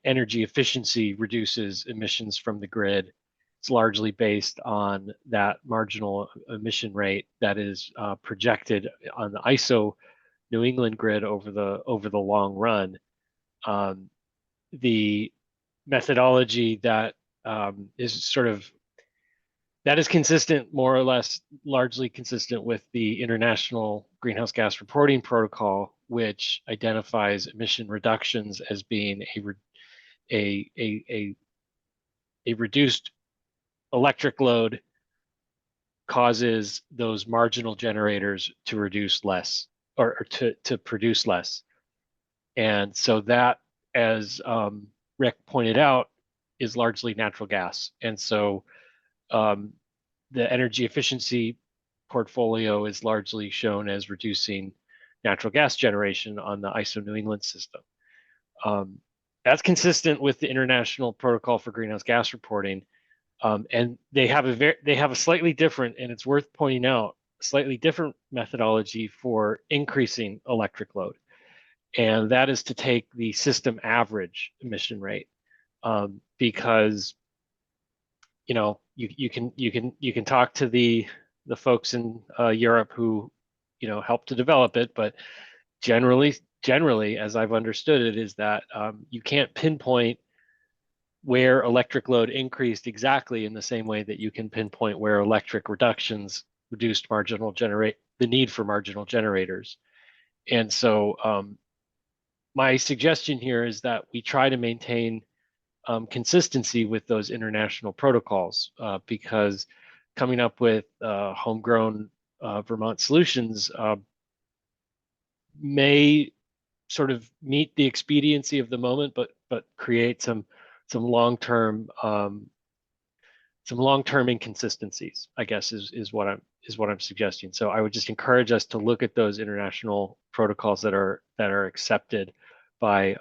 energy efficiency reduces emissions from the grid. It's largely based on that marginal emission rate that is projected on the ISO New England grid over the long run. The methodology that is consistent, more or less, largely consistent with the International Greenhouse Gas Reporting Protocol, which identifies emission reductions as being a reduced electric load causes those marginal generators to reduce less or to produce less. And so that, as Rick pointed out, is largely natural gas. And so the energy efficiency portfolio is largely shown as reducing natural gas generation on the ISO New England system. That's consistent with the International Protocol for Greenhouse Gas Reporting. And they have a slightly different, and it's worth pointing out, slightly different methodology for increasing electric load. And that is to take the system average emission rate, because you can talk to the folks in Europe who helped to develop it, but generally, as I've understood it, is that you can't pinpoint where electric load increased exactly in the same way that you can pinpoint where electric reductions reduced the need for marginal generators. And so my suggestion here is that we try to maintain consistency with those international protocols, because coming up with homegrown Vermont solutions may sort of meet the expediency of the moment, but create some long-term inconsistencies, I guess is what I'm suggesting. So I would just encourage us to look at those international protocols that are accepted by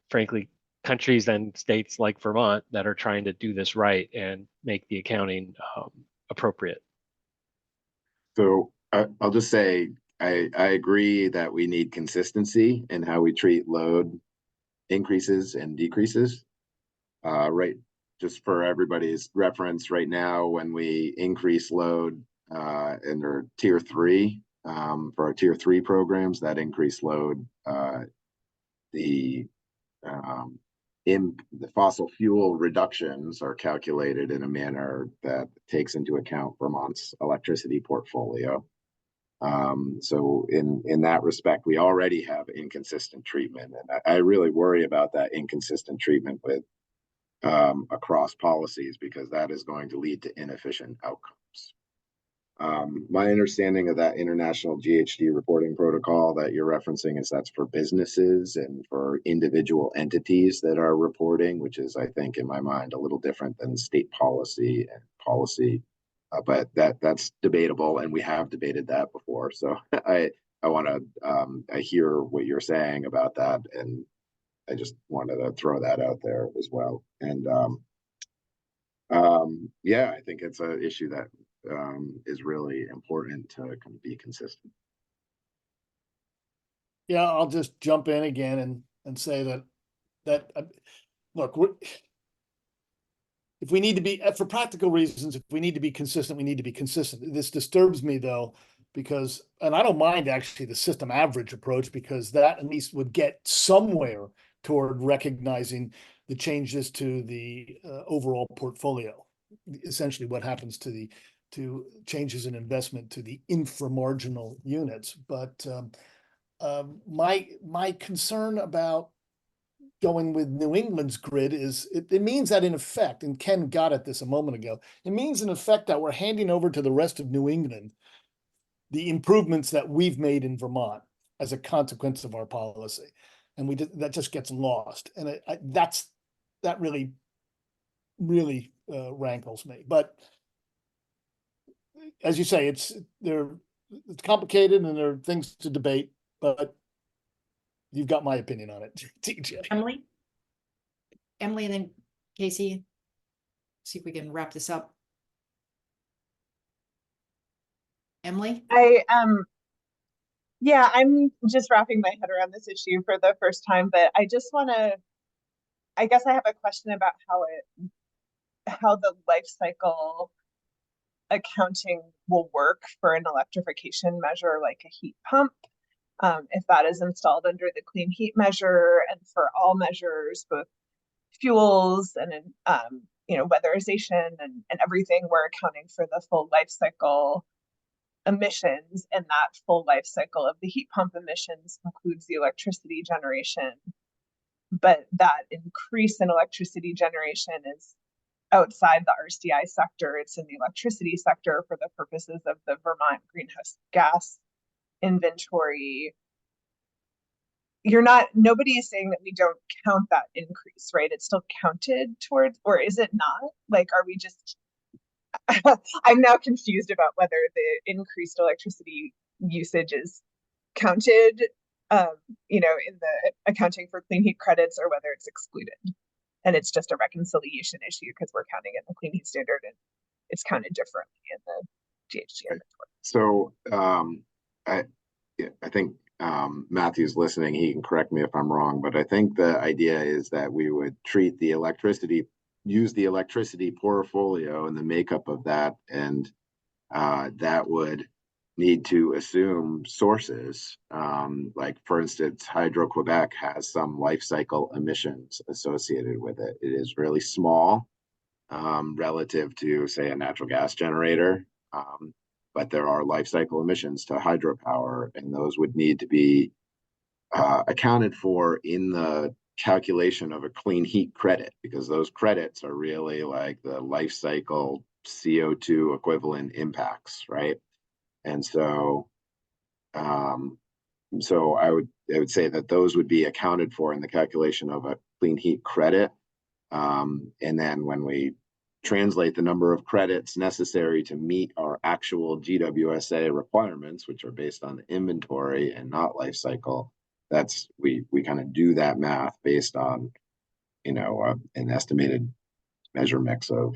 frankly, countries and states like Vermont that are trying to do this right and make the accounting appropriate. So I'll just say, I agree that we need consistency in how we treat load increases and decreases. Right, just for everybody's reference, right now, when we increase load in our tier 3, for our tier 3 programs, that increased load, the fossil fuel reductions are calculated in a manner that takes into account Vermont's electricity portfolio. So in that respect, we already have inconsistent treatment, and I really worry about that inconsistent treatment with across policies, because that is going to lead to inefficient outcomes. My understanding of that international GHG reporting protocol that you're referencing is that's for businesses and for individual entities that are reporting, which is, I think, in my mind, a little different than state policy and policy. But that's debatable, and we have debated that before. So I want to I hear what you're saying about that, and I just wanted to throw that out there as well. And yeah, I think it's an issue that is really important to kind of be consistent. Yeah, I'll just jump in again and say that look, if we need to be, for practical reasons, if we need to be consistent, we need to be consistent. This disturbs me though, because, and I don't mind actually the system average approach, because that at least would get somewhere toward recognizing the changes to the overall portfolio. Essentially what happens to changes in investment to the inframarginal units. But my concern about going with New England's grid is it means that in effect, and Ken got at this a moment ago, it means in effect that we're handing over to the rest of New England the improvements that we've made in Vermont as a consequence of our policy. And that just gets lost. And that really rankles me. But as you say, it's complicated and there are things to debate, but you've got my opinion on it, TJ. Emily, and then Casey, see if we can wrap this up. Emily? Yeah, I'm just wrapping my head around this issue for the first time, but I just want to, I guess I have a question about how the life cycle accounting will work for an electrification measure like a heat pump. If that is installed under the clean heat measure, and for all measures, both fuels and weatherization and everything, we're accounting for the full life cycle emissions, and that full life cycle of the heat pump emissions includes the electricity generation. But that increase in electricity generation is outside the RCI sector. It's in the electricity sector for the purposes of the Vermont greenhouse gas inventory. Nobody is saying that we don't count that increase, right? It's still counted towards, or is it not? Like, are we just, I'm now confused about whether the increased electricity usage is counted, in the accounting for clean heat credits, or whether it's excluded. And it's just a reconciliation issue because we're counting it in the clean heat standard and it's counted differently in the GHG inventory. So I think Matthew's listening, he can correct me if I'm wrong, but I think the idea is that we would use the electricity portfolio and the makeup of that, and that would need to assume sources. Like for instance, Hydro-Quebec has some life cycle emissions associated with it. It is really small relative to, say, a natural gas generator. But there are life cycle emissions to hydropower, and those would need to be accounted for in the calculation of a clean heat credit, because those credits are really like the life cycle CO2 equivalent impacts, right? And so, so I would say that those would be accounted for in the calculation of a clean heat credit. And then when we translate the number of credits necessary to meet our actual GWSA requirements, which are based on inventory and not life cycle, that's we kind of do that math based on, you know, an estimated measure mix of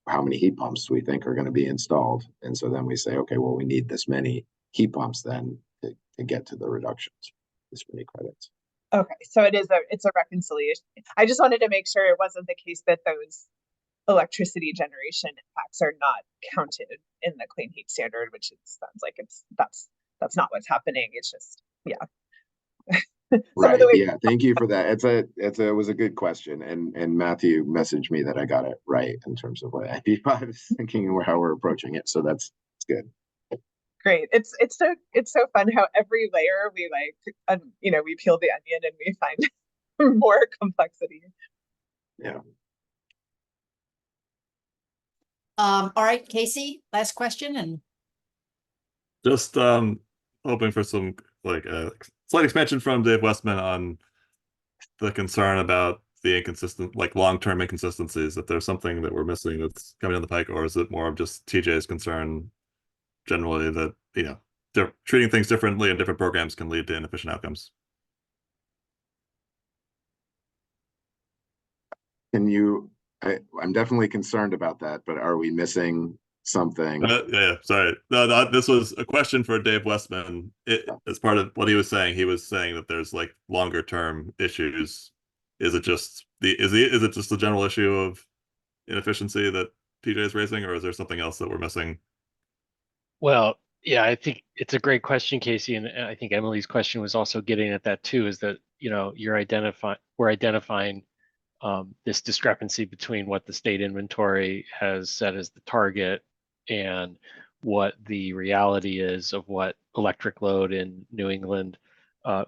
how many heat pumps we think are going to be installed. And so then we say, okay, well, we need this many heat pumps then to get to the reductions, this many credits. Okay, so it's a reconciliation. I just wanted to make sure it wasn't the case that those electricity generation impacts are not counted in the clean heat standard, which it sounds like that's not what's happening. It's just, yeah. Right. Yeah. Thank you for that. It was a good question, and Matthew messaged me that I got it right in terms of what I was thinking how we're approaching it. So that's good. Great. It's so fun how every layer we we peel the onion and we find more complexity. Yeah. All right, Casey, last question. And just hoping for some like slight expansion from Dave Westman on the concern about the inconsistent, like long-term inconsistencies, if there's something that we're missing that's coming down the pike, or is it more of just TJ's concern generally that, you know, they're treating things differently and different programs can lead to inefficient outcomes? I'm definitely concerned about that, but are we missing something? Yeah, sorry. No, this was a question for Dave Westman. As part of what he was saying that there's like longer term issues. Is it just the general issue of inefficiency that TJ is raising, or is there something else that we're missing? Well, yeah, I think it's a great question, Casey, and I think Emily's question was also getting at that too. Is that, you know, we're identifying this discrepancy between what the state inventory has set as the target and what the reality is of what electric load in New England,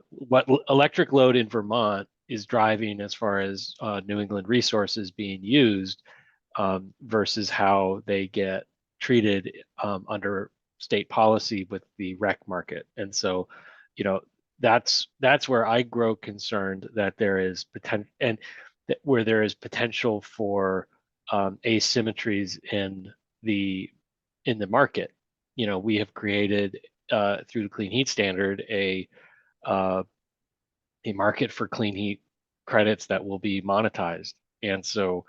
what electric load in Vermont is driving as far as New England resources being used versus how they get treated under state policy with the rec market. And so, you know, that's where I grow concerned that there is potential, and where there is potential for asymmetries in the market. You know, we have created through the Clean Heat Standard a market for clean heat credits that will be monetized, and so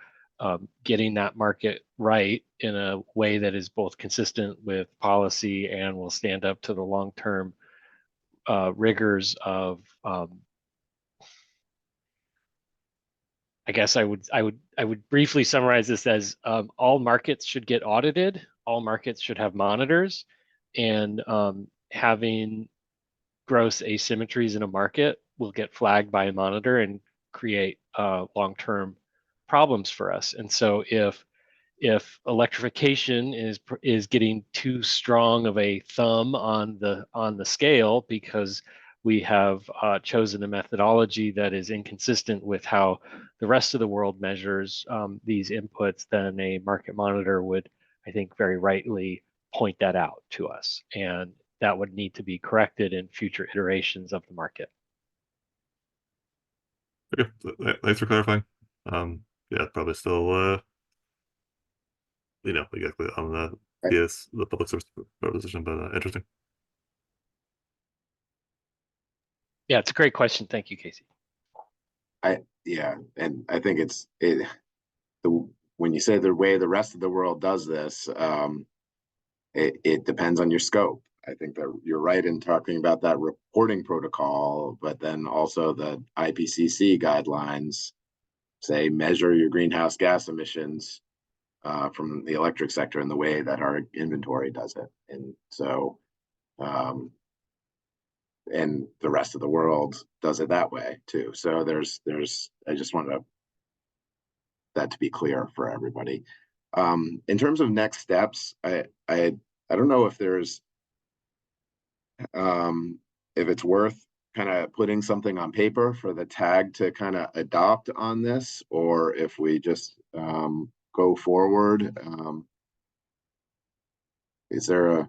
getting that market right in a way that is both consistent with policy and will stand up to the long-term rigors of I guess I would briefly summarize this as all markets should get audited, all markets should have monitors, and having gross asymmetries in a market will get flagged by a monitor and create long-term problems for us. And so if electrification is getting too strong of a thumb on the scale because we have chosen a methodology that is inconsistent with how the rest of the world measures these inputs, then a market monitor would, I think, very rightly point that out to us. And that would need to be corrected in future iterations of the market. Okay, thanks for clarifying. Yeah, probably still, you know, exactly on the public service proposition, but interesting. Yeah, it's a great question. Thank you, Casey. Yeah, and I think when you say the way the rest of the world does this, it depends on your scope. I think that you're right in talking about that reporting protocol, but then also the IPCC guidelines say measure your greenhouse gas emissions from the electric sector in the way that our inventory does it. And so, and the rest of the world does it that way too. So I just wanted that to be clear for everybody. In terms of next steps, I don't know if there's, if it's worth kind of putting something on paper for the tag to kind of adopt on this, or if we just go forward. Is there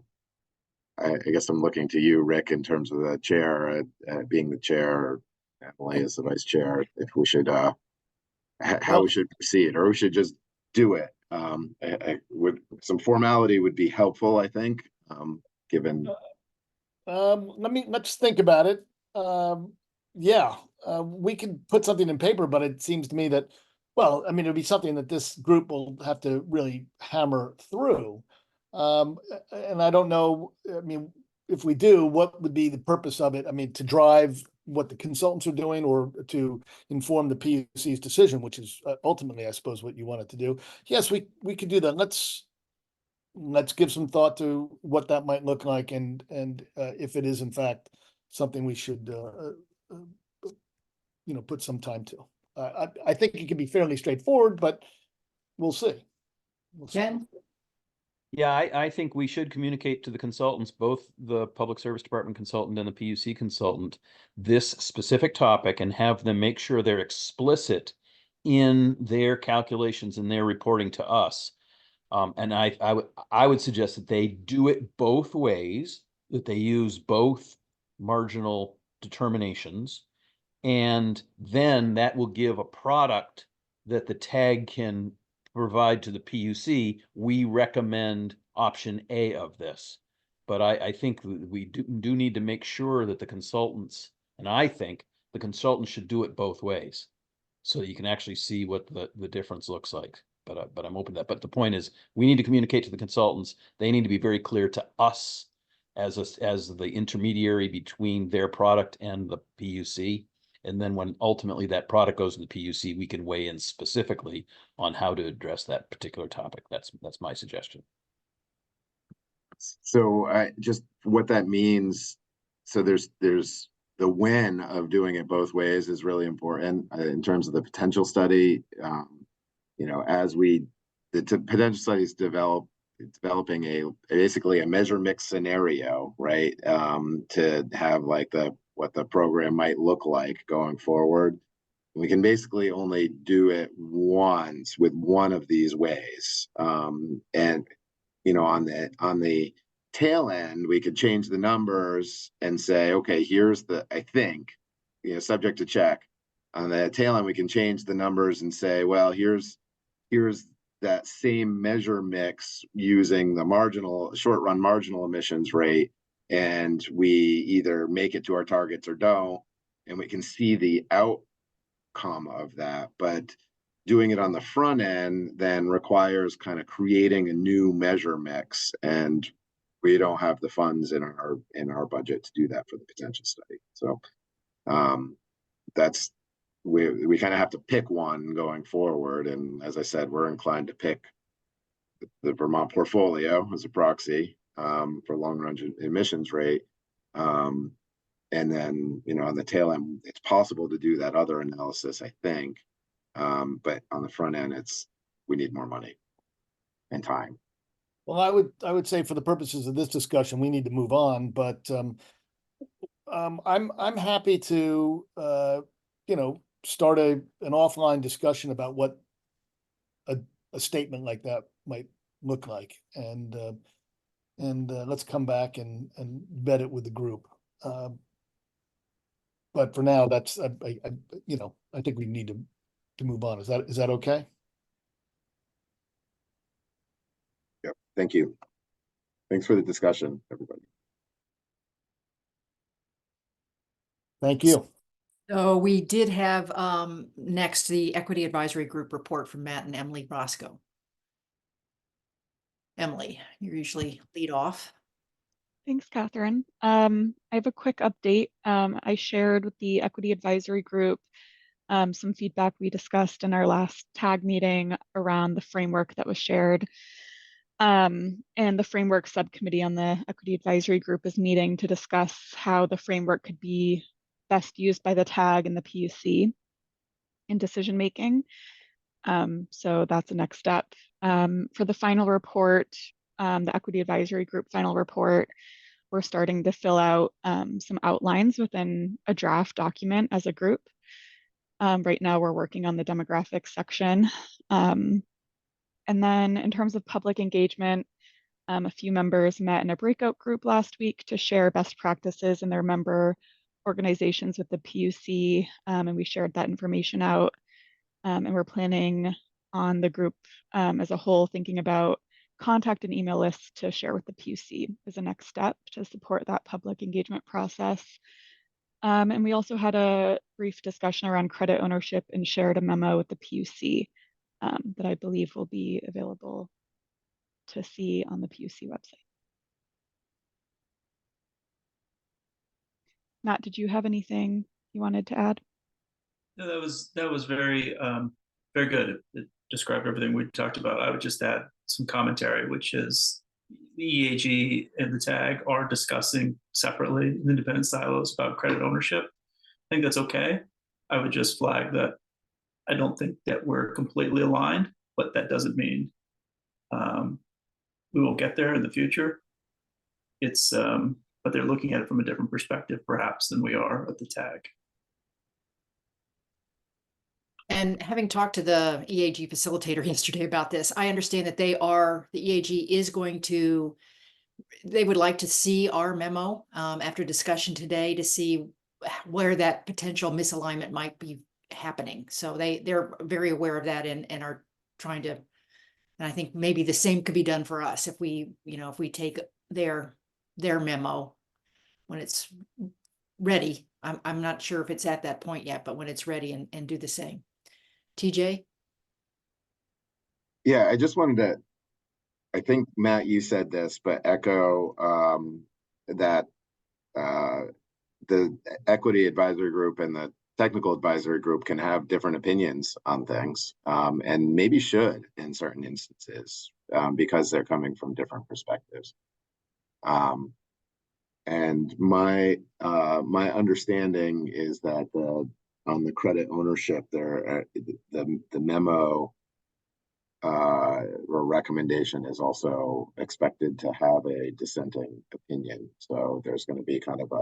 I guess I'm looking to you, Rick, in terms of the chair, being the chair, Emily as the vice chair, if we should, how we should proceed, or we should just do it. Some formality would be helpful, I think, given. Let's think about it. Yeah, we could put something in paper, but it seems to me that, well, I mean, it'll be something that this group will have to really hammer through. And I don't know, I mean, if we do, what would be the purpose of it? I mean, to drive what the consultants are doing, or to inform the PUC's decision, which is ultimately, I suppose, what you wanted to do. Yes, we could do that. Let's give some thought to what that might look like, and if it is in fact something we should put some time to. I think it can be fairly straightforward, but we'll see. Jen? Yeah, I think we should communicate to the consultants, both the Public Service Department consultant and the PUC consultant, this specific topic, and have them make sure they're explicit in their calculations and their reporting to us. And I would suggest that they do it both ways, that they use both marginal determinations, and then that will give a product that the tag can provide to the PUC. We recommend option A of this. But I think we do need to make sure that the consultants, and I think the consultants should do it both ways, so that you can actually see what the difference looks like. But I'm open to that. But the point is, we need to communicate to the consultants. They need to be very clear to us as the intermediary between their product and the PUC. And then when ultimately that product goes to the PUC, we can weigh in specifically on how to address that particular topic. That's my suggestion. So just what that means. So there's the when of doing it both ways is really important in terms of the potential study. As the potential studies developing basically a measure mix scenario, right? To have like what the program might look like going forward. We can basically only do it once with one of these ways. And on the tail end, we could change the numbers and say, okay, here's I think, subject to check. On the tail end, we can change the numbers and say, well, here's that same measure mix using the short run marginal emissions rate, and we either make it to our targets or don't, and we can see the outcome of that. But doing it on the front end then requires kind of creating a new measure mix, and we don't have the funds in our budget to do that for the potential study. So that's we kind of have to pick one going forward. And as I said, we're inclined to pick the Vermont portfolio as a proxy for long run emissions rate. And then, on the tail end, it's possible to do that other analysis, I think. But on the front end, we need more money and time. Well, I would say for the purposes of this discussion, we need to move on, but I'm happy to start an offline discussion about what a statement like that might look like, and let's come back and vet it with the group. But for now, that's I think we need to move on. Is that okay? Yep. Thank you. Thanks for the discussion, everybody. Thank you. So we did have next the Equity Advisory Group report from Matt and Emily Bosco. Emily, you usually lead off. Thanks, Catherine. I have a quick update. I shared with the Equity Advisory Group some feedback we discussed in our last TAG meeting around the framework that was shared. And the framework subcommittee on the Equity Advisory Group is meeting to discuss how the framework could be best used by the TAG and the PUC in decision making. So that's the next step. For the final report, the Equity Advisory Group final report, we're starting to fill out some outlines within a draft document as a group. Right now, we're working on the demographics section. And then in terms of public engagement, a few members met in a breakout group last week to share best practices in their member organizations with the PUC, and we shared that information out. And we're planning on the group as a whole thinking about contact and email lists to share with the PUC as a next step to support that public engagement process. And we also had a brief discussion around credit ownership and shared a memo with the PUC that I believe will be available to see on the PUC website. Matt, did you have anything you wanted to add? No, that was very very good. It described everything we talked about. I would just add some commentary, which is the EAG and the TAG are discussing separately in independent silos about credit ownership. I think that's okay. I would just flag that I don't think that we're completely aligned, but that doesn't mean we won't get there in the future. It's but they're looking at it from a different perspective, perhaps, than we are at the TAG. And having talked to the EAG facilitator yesterday about this, I understand that the EAG is going to, they would like to see our memo after discussion today to see where that potential misalignment might be happening. So they're very aware of that and are trying to, and I think maybe the same could be done for us if we, if we take their memo when it's ready. I'm not sure if it's at that point yet, but when it's ready and do the same. TJ? Yeah, I just wanted to, I think, Matt, you said this, but echo that the Equity Advisory Group and the Technical Advisory Group can have different opinions on things, and maybe should in certain instances, because they're coming from different perspectives. And my understanding is that on the credit ownership, the memo or recommendation is also expected to have a dissenting opinion. So there's going to be kind of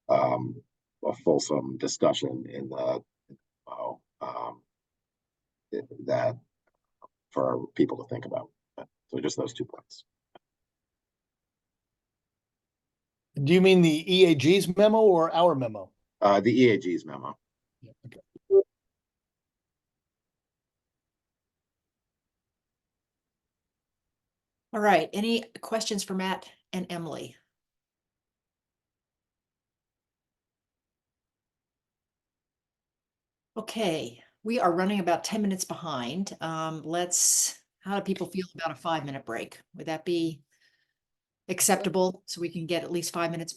a fulsome discussion in the memo that for people to think about. So just those 2 points. Do you mean the EAG's memo or our memo? The EAG's memo. Yeah, okay. All right. Any questions for Matt and Emily? Okay, we are running about 10 minutes behind. How do people feel about a 5-minute break? Would that be acceptable so we can get at least 5 minutes?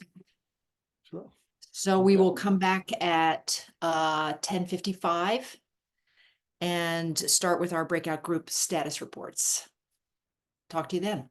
Sure. So we will come back at 10:55 and start with our breakout group status reports. Talk to you then.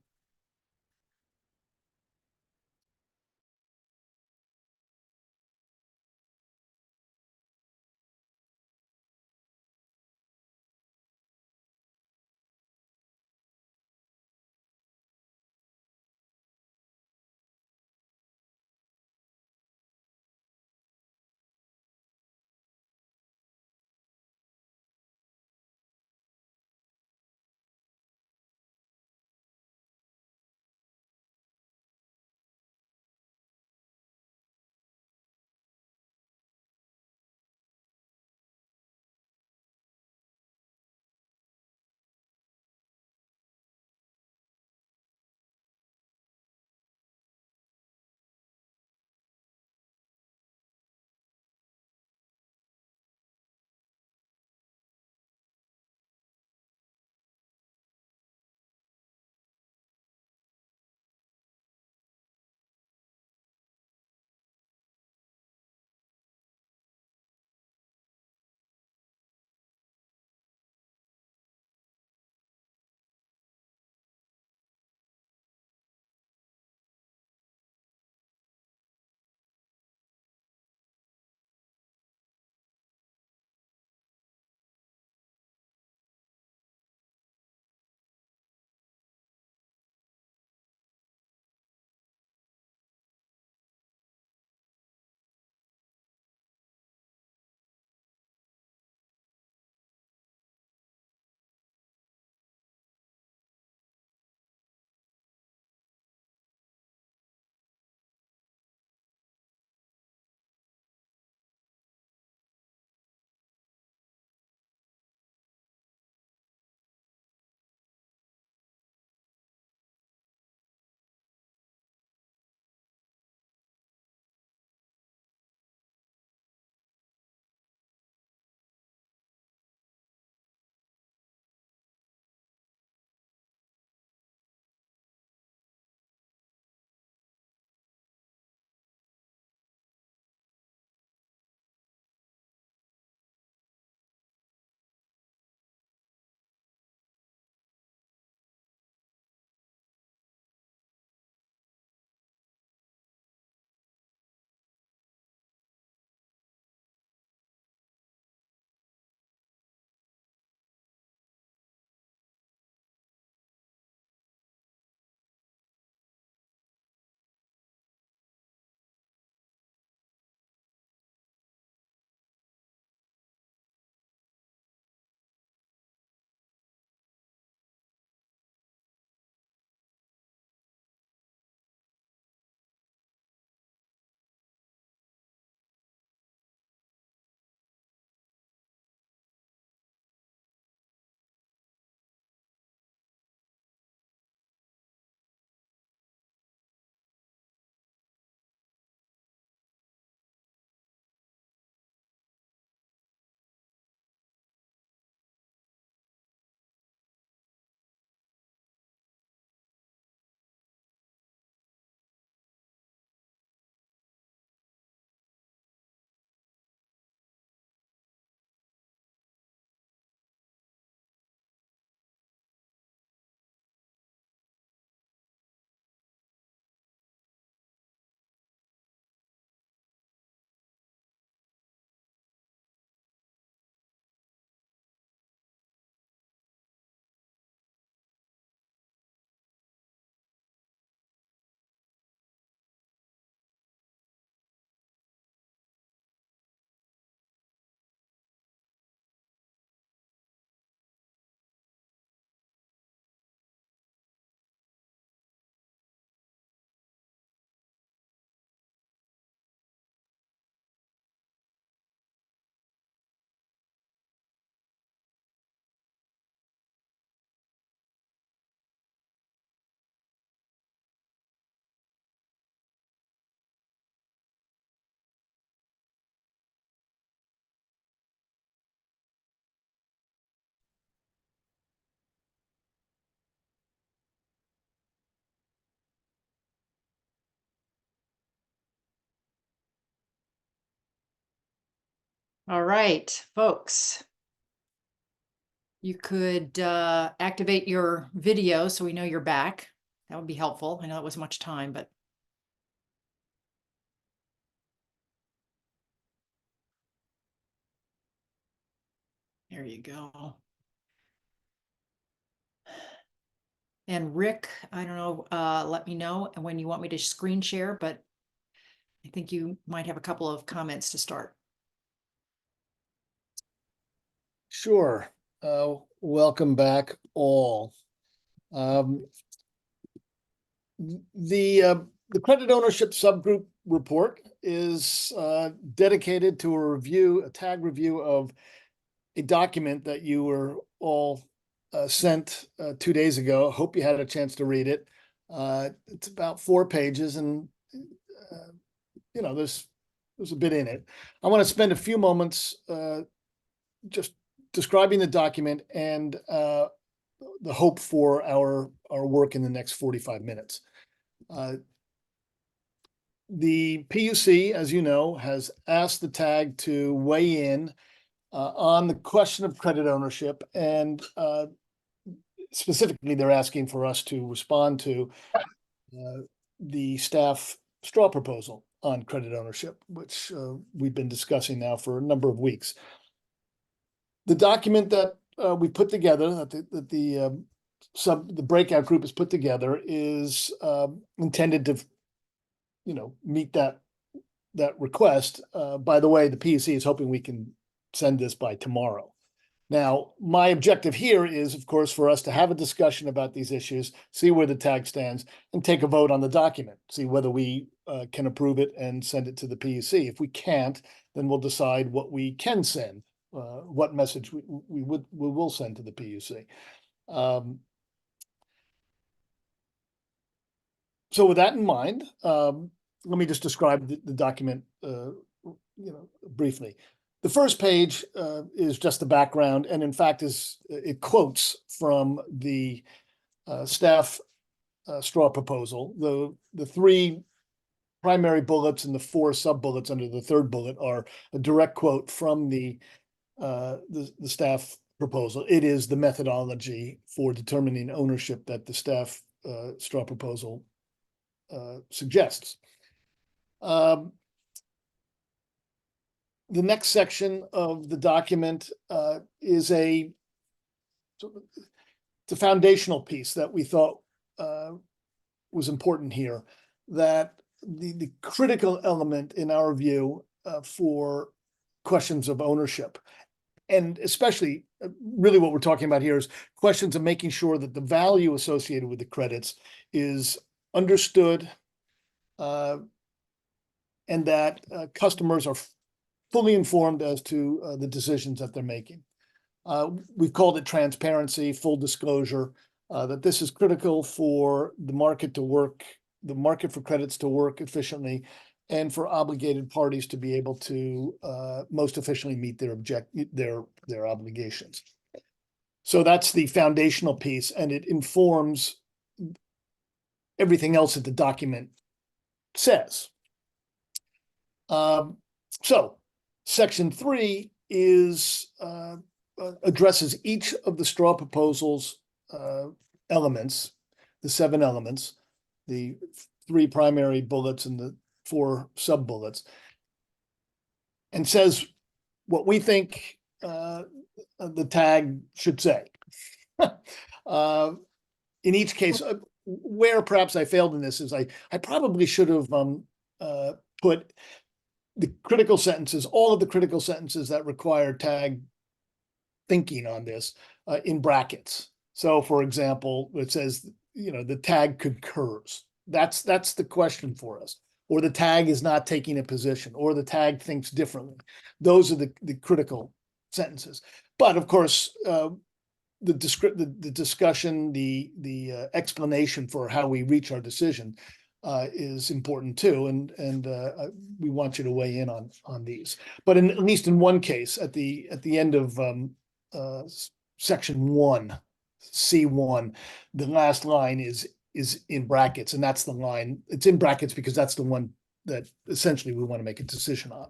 All right, folks. You could activate your video so we know you're back. That would be helpful. I know that was much time, but. There you go. And Rick, I don't know, let me know when you want me to screen share, but I think you might have a couple of comments to start. Sure. Welcome back all. The credit ownership subgroup report is dedicated to a tag review of a document that you were all sent 2 days ago. Hope you had a chance to read it. It's about 4 pages, and there's a bit in it. I want to spend a few moments just describing the document and the hope for our work in the next 45 minutes. The PUC, as you know, has asked the TAG to weigh in on the question of credit ownership, and specifically, they're asking for us to respond to the staff straw proposal on credit ownership, which we've been discussing now for a number of weeks. The document that we put together, that the breakout group has put together, is intended to, meet that request. By the way, the PUC is hoping we can send this by tomorrow. Now, my objective here is, of course, for us to have a discussion about these issues, see where the TAG stands, and take a vote on the document, see whether we can approve it and send it to the PUC. If we can't, then we'll decide what we can send, what message we will send to the PUC. So with that in mind, let me just describe the document, briefly. The first page is just the background, and in fact, it quotes from the staff straw proposal. The 3 primary bullets and the 4 sub bullets under the 3rd bullet are a direct quote from the staff proposal. It is the methodology for determining ownership that the staff straw proposal suggests. The next section of the document is it's a foundational piece that we thought was important here, that the critical element in our view for questions of ownership, and especially really what we're talking about here is questions of making sure that the value associated with the credits is understood, and that customers are fully informed as to the decisions that they're making. We've called it transparency, full disclosure, that this is critical for the market to work, the market for credits to work efficiently, and for obligated parties to be able to most efficiently meet their obligations. So that's the foundational piece, and it informs everything else that the document says. So Section 3 addresses each of the straw proposals elements, the 7 elements, the 3 primary bullets and the 4 sub bullets, and says what we think the TAG should say. In each case, where perhaps I failed in this is I probably should have put the critical sentences, all of the critical sentences that require TAG thinking on this in brackets. So for example, it says, the TAG concurs. That's the question for us. Or the TAG is not taking a position, or the TAG thinks differently. Those are the critical sentences. But of course, the discussion, the explanation for how we reach our decision is important too, and we want you to weigh in on these. But at least in one case, at the end of Section 1, C1, the last line is in brackets, and that's the line. It's in brackets because that's the one that essentially we want to make a decision on.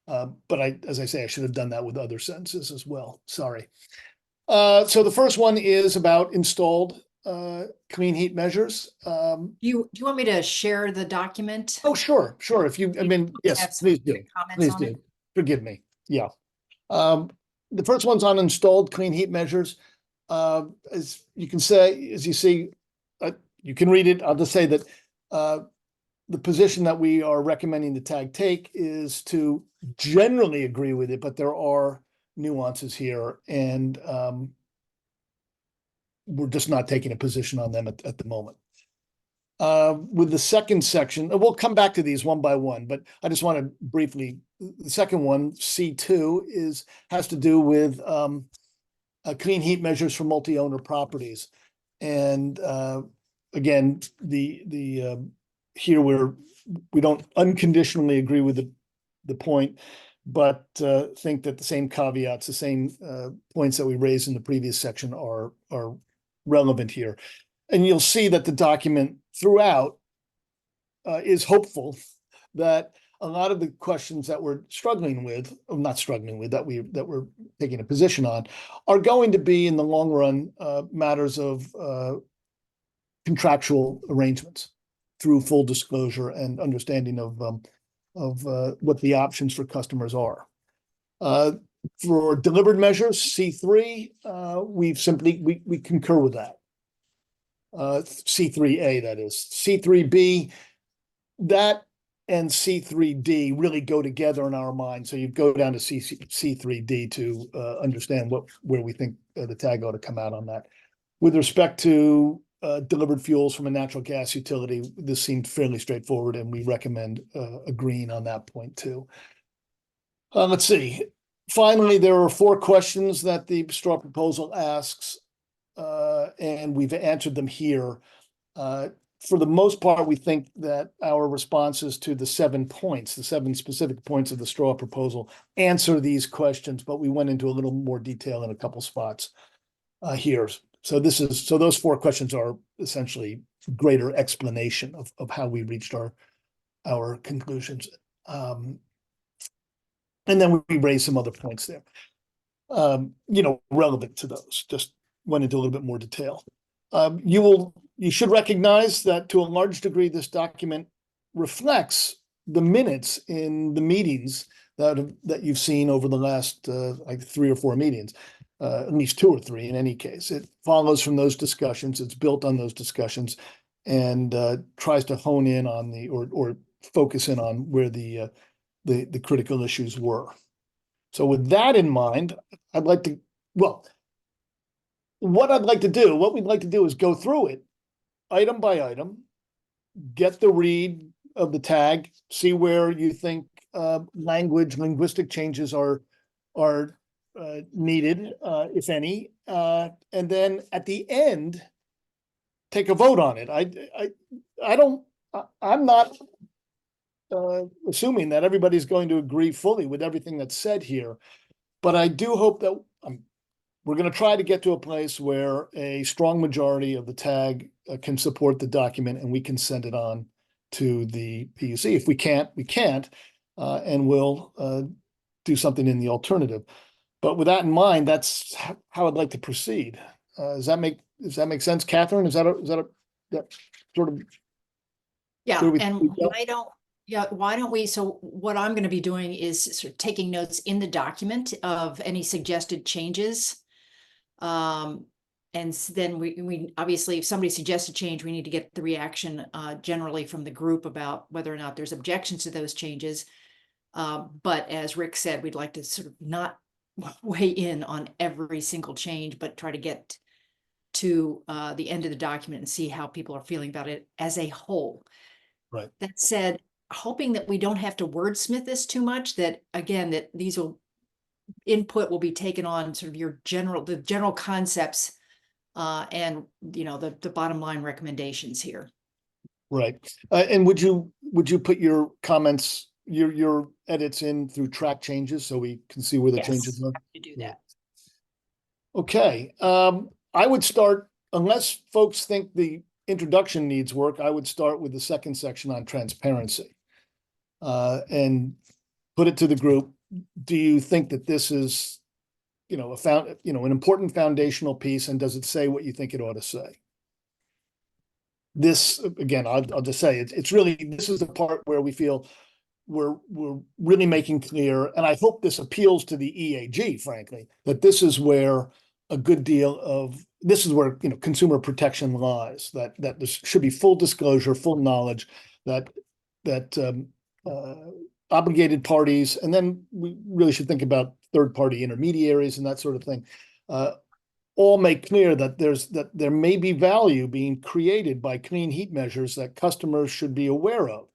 But as I say, I should have done that with other sentences as well. Sorry. So the first one is about installed clean heat measures. Do you want me to share the document? Oh, sure. If you, I mean, Have yes, some please do. comments Please on do. it? Forgive me. Yeah. The first one's on installed clean heat measures. As you can say, as you see, you can read it. I'll just say that the position that we are recommending the TAG take is to generally agree with it, but there are nuances here, and we're just not taking a position on them at the moment. With the second section, and we'll come back to these one by one, but I just want to briefly, the second one, C2, has to do with clean heat measures for multi-owner properties. And again, here we don't unconditionally agree with the point, but think that the same caveats, the same points that we raised in the previous section are relevant here. And you'll see that the document throughout is hopeful that a lot of the questions that we're struggling with, or not struggling with, that we're taking a position on, are going to be in the long run matters of contractual arrangements through full disclosure and understanding of what the options for customers are. For delivered measures, C3, we concur with that. C3A, that is. C3B, that and C3D really go together in our mind. So you go down to C3D to understand where we think the TAG ought to come out on that. With respect to delivered fuels from a natural gas utility, this seemed fairly straightforward, and we recommend agreeing on that point too. Let's see. Finally, there are 4 questions that the straw proposal asks, and we've answered them here. For the most part, we think that our responses to the 7 points, the 7 specific points of the straw proposal, answer these questions, but we went into a little more detail in a couple spots here. So those 4 questions are essentially greater explanation of how we reached our conclusions. And then we raised some other points there, relevant to those, just went into a little bit more detail. You should recognize that to a large degree, this document reflects the minutes in the meetings that you've seen over the last like 3 or 4 meetings, at least 2 or 3 in any case. It follows from those discussions. It's built on those discussions and tries to hone in on or focus in on where the critical issues were. So with that in mind, what we'd like to do is go through it item by item, get the read of the TAG, see where you think linguistic changes are needed, if any, and then at the end, take a vote on it. I'm not assuming that everybody's going to agree fully with everything that's said here, but I do hope that we're going to try to get to a place where a strong majority of the TAG can support the document, and we can send it on to the PUC. If we can't, we can't, and we'll do something in the alternative. But with that in mind, that's how I'd like to proceed. Does that make sense, Catherine? Is that that sort of? Yeah, and Yeah. why don't we, so what I'm going to be doing is sort of taking notes in the document of any suggested changes. And then we obviously, if somebody suggests a change, we need to get the reaction generally from the group about whether or not there's objections to those changes. But as Rick said, we'd like to sort of not weigh in on every single change, but try to get to the end of the document and see how people are feeling about it as a whole. Right. That said, hoping that we don't have to wordsmith this too much, that again, that these input will be taken on sort of the general concepts and the bottom line recommendations here. Right. And would you put your comments, your edits in through track changes so we can see where the changes are? To do that. Okay. I would start, unless folks think the introduction needs work, I would start with the second section on transparency. And put it to the group. Do you think that this is, you know, an important foundational piece, and does it say what you think it ought to say? This, again, I'll just say, it's really, this is the part where we feel we're really making clear, and I hope this appeals to the EAG, frankly, that this is where a good deal of, this is where, you know, consumer protection lies, that there should be full disclosure, full knowledge, that obligated parties, and then we really should think about third-party intermediaries and that sort of thing, all make clear that there may be value being created by clean heat measures that customers should be aware of.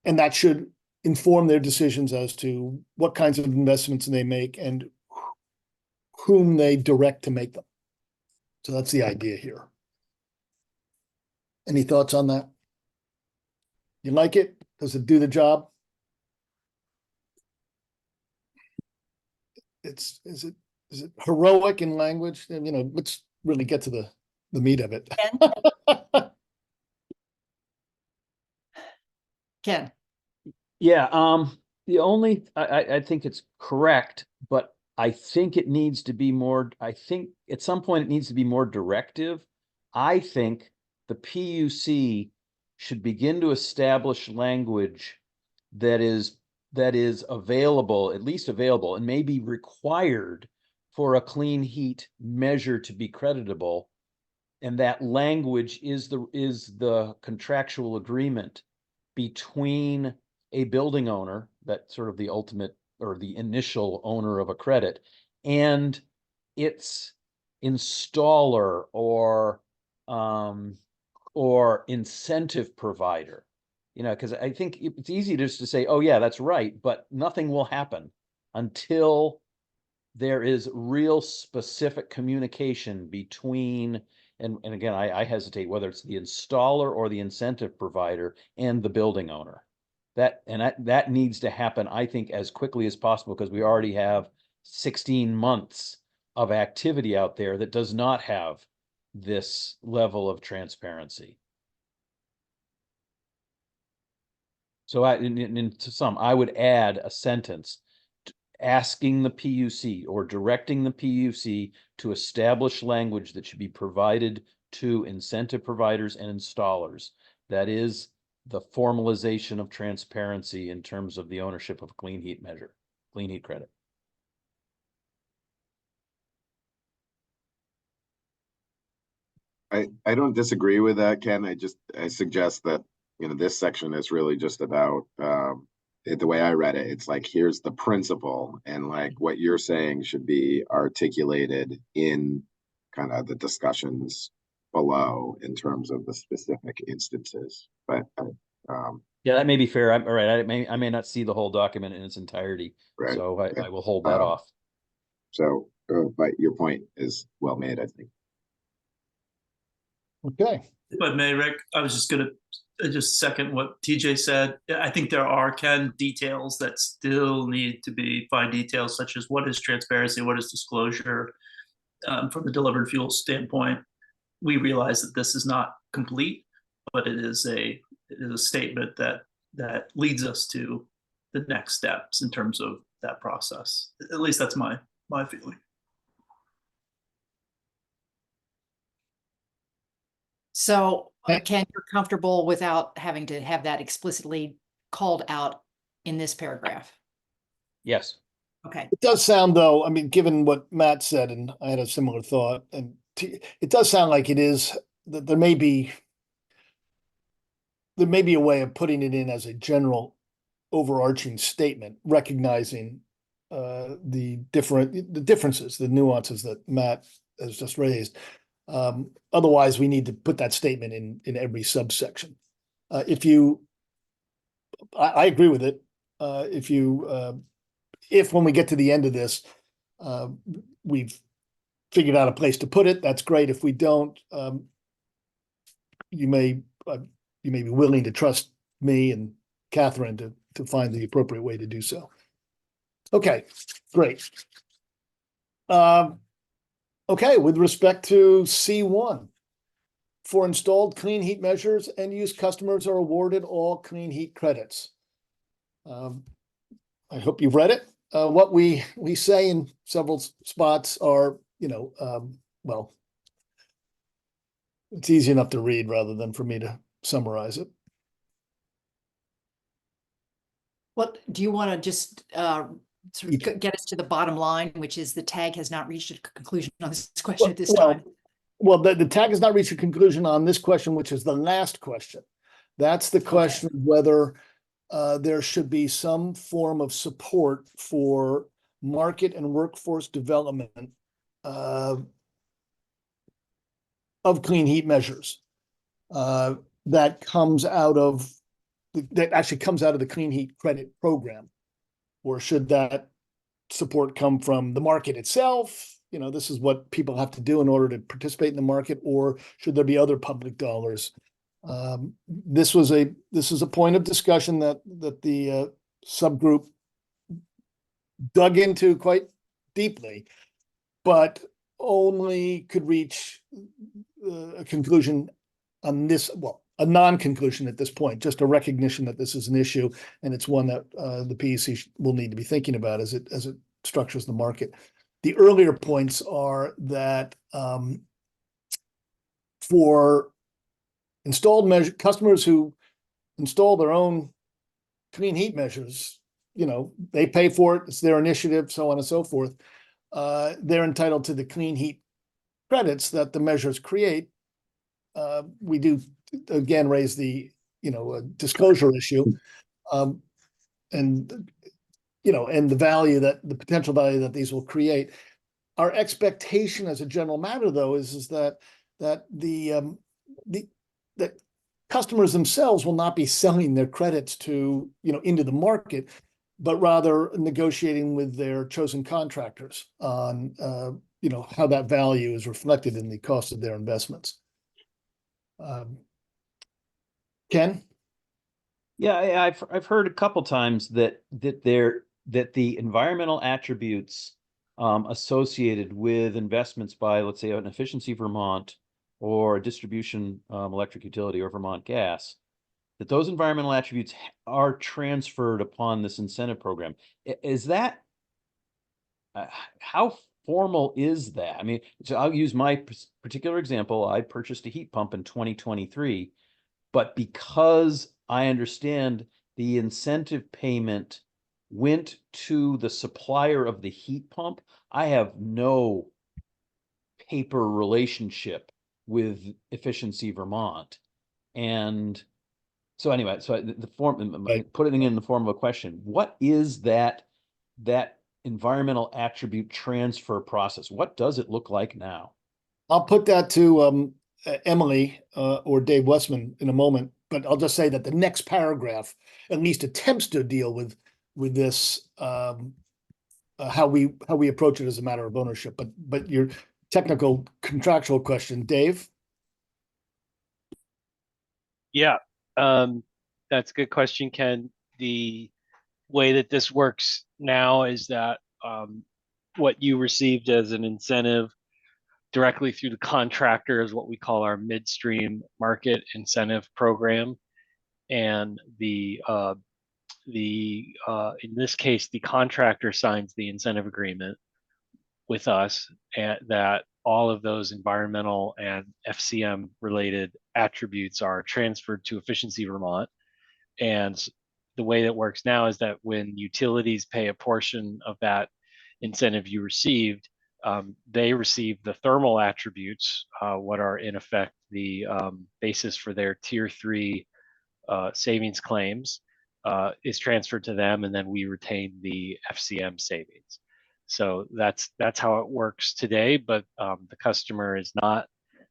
And that should inform their decisions as to what kinds of investments they make and whom they direct to make them. So that's the idea here. Any thoughts on that? You like it? Does it do the job? Is it heroic in language? And, you know, let's really get to the meat of it. Ken. Yeah, I think it's correct, but I think it needs to be more, I think at some point it needs to be more directive. I think the PUC should begin to establish language that is available, at least available, and may be required for a clean heat measure to be creditable. And that language is the contractual agreement between a building owner, that sort of the ultimate or the initial owner of a credit, and its installer or incentive provider. You know, because I think it's easy just to say, oh yeah, that's right, but nothing will happen until there is real specific communication between, and again, I hesitate whether it's the installer or the incentive provider and the building owner. That needs to happen, I think, as quickly as possible, because we already have 16 months of activity out there that does not have this level of transparency. So to some, I would add a sentence asking the PUC or directing the PUC to establish language that should be provided to incentive providers and installers. That is the formalization of transparency in terms of the ownership of a clean heat measure, clean heat credit. I don't disagree with that, Ken. I suggest that, you know, this section is really just about, the way I read it, it's like, here's the principle, and like what you're saying should be articulated in kind of the discussions below in terms of the specific instances. But yeah, that may be fair. I'm all right. I may not see the whole document in its entirety, right. So I will hold that off. So, but your point is well made, I think. Okay. But May, Rick, I was just gonna just second what TJ said. I think there are, Ken, details that still need to be fine details, such as what is transparency, what is disclosure. From the delivered fuel standpoint, we realize that this is not complete, but it is a statement that leads us to the next steps in terms of that process. At least that's my feeling. So Ken, you're comfortable without having to have that explicitly called out in this paragraph? Yes. Okay. It does sound, though, I mean, given what Matt said, and I had a similar thought, and it does sound like it is, that there may be a way of putting it in as a general overarching statement, recognizing the differences, the nuances that Matt has just raised. Otherwise, we need to put that statement in every subsection. I agree with it. If when we get to the end of this, we've figured out a place to put it, that's great. If we don't, you may be willing to trust me and Catherine to find the appropriate way to do so. Okay, great. Okay, with respect to C1, for installed clean heat measures, end-use customers are awarded all clean heat credits. I hope you've read it. What we say in several spots are, well, it's easy enough to read rather than for me to summarize it. What, do you want to just sort of get us to the bottom line, which is the TAG has not reached a conclusion on this question at this time? Well, the TAG has not reached a conclusion on this question, which is the last question. That's the question of whether there should be some form of support for market and workforce development of clean heat measures that comes out of the clean heat credit program, or should that support come from the market itself? This is what people have to do in order to participate in the market, or should there be other public dollars? This is a point of discussion that the subgroup dug into quite deeply, but only could reach a conclusion on this, a non-conclusion at this point, just a recognition that this is an issue, and it's one that the PUC will need to be thinking about as it structures the market. The earlier points are that for installed customers who install their own clean heat measures, they pay for it, it's their initiative, so on and so forth. They're entitled to the clean heat credits that the measures create. We do again raise the disclosure issue, and the potential value that these will create. Our expectation as a general matter, though, is that the customers themselves will not be selling their credits to into the market, but rather negotiating with their chosen contractors on how that value is reflected in the cost of their investments. Ken? Yeah, I've heard a couple times that the environmental attributes associated with investments by, let's say, an Efficiency Vermont or a distribution electric utility or Vermont Gas, that those environmental attributes are transferred upon this incentive program. Is that how formal is that? I mean, so I'll use my particular example. I purchased a heat pump in 2023, but because I understand the incentive payment went to the supplier of the heat pump, I have no paper relationship with Efficiency Vermont. And so anyway, so the form, putting it in the form of a question, what is that environmental attribute transfer process? What does it look like now? I'll put that to Emily or Dave Westman in a moment, but I'll just say that the next paragraph at least attempts to deal with this, how we approach it as a matter of ownership. But your technical contractual question, Dave? Yeah, that's a good question, Ken. The way that this works now is that what you received as an incentive directly through the contractor is what we call our midstream market incentive program. And in this case, the contractor signs the incentive agreement with us, and that all of those environmental and FCM related attributes are transferred to Efficiency Vermont. And the way that works now is that when utilities pay a portion of that incentive you received, they receive the thermal attributes, what are in effect the basis for their tier 3 savings claims, is transferred to them, and then we retain the FCM savings. So that's how it works today, but the customer is not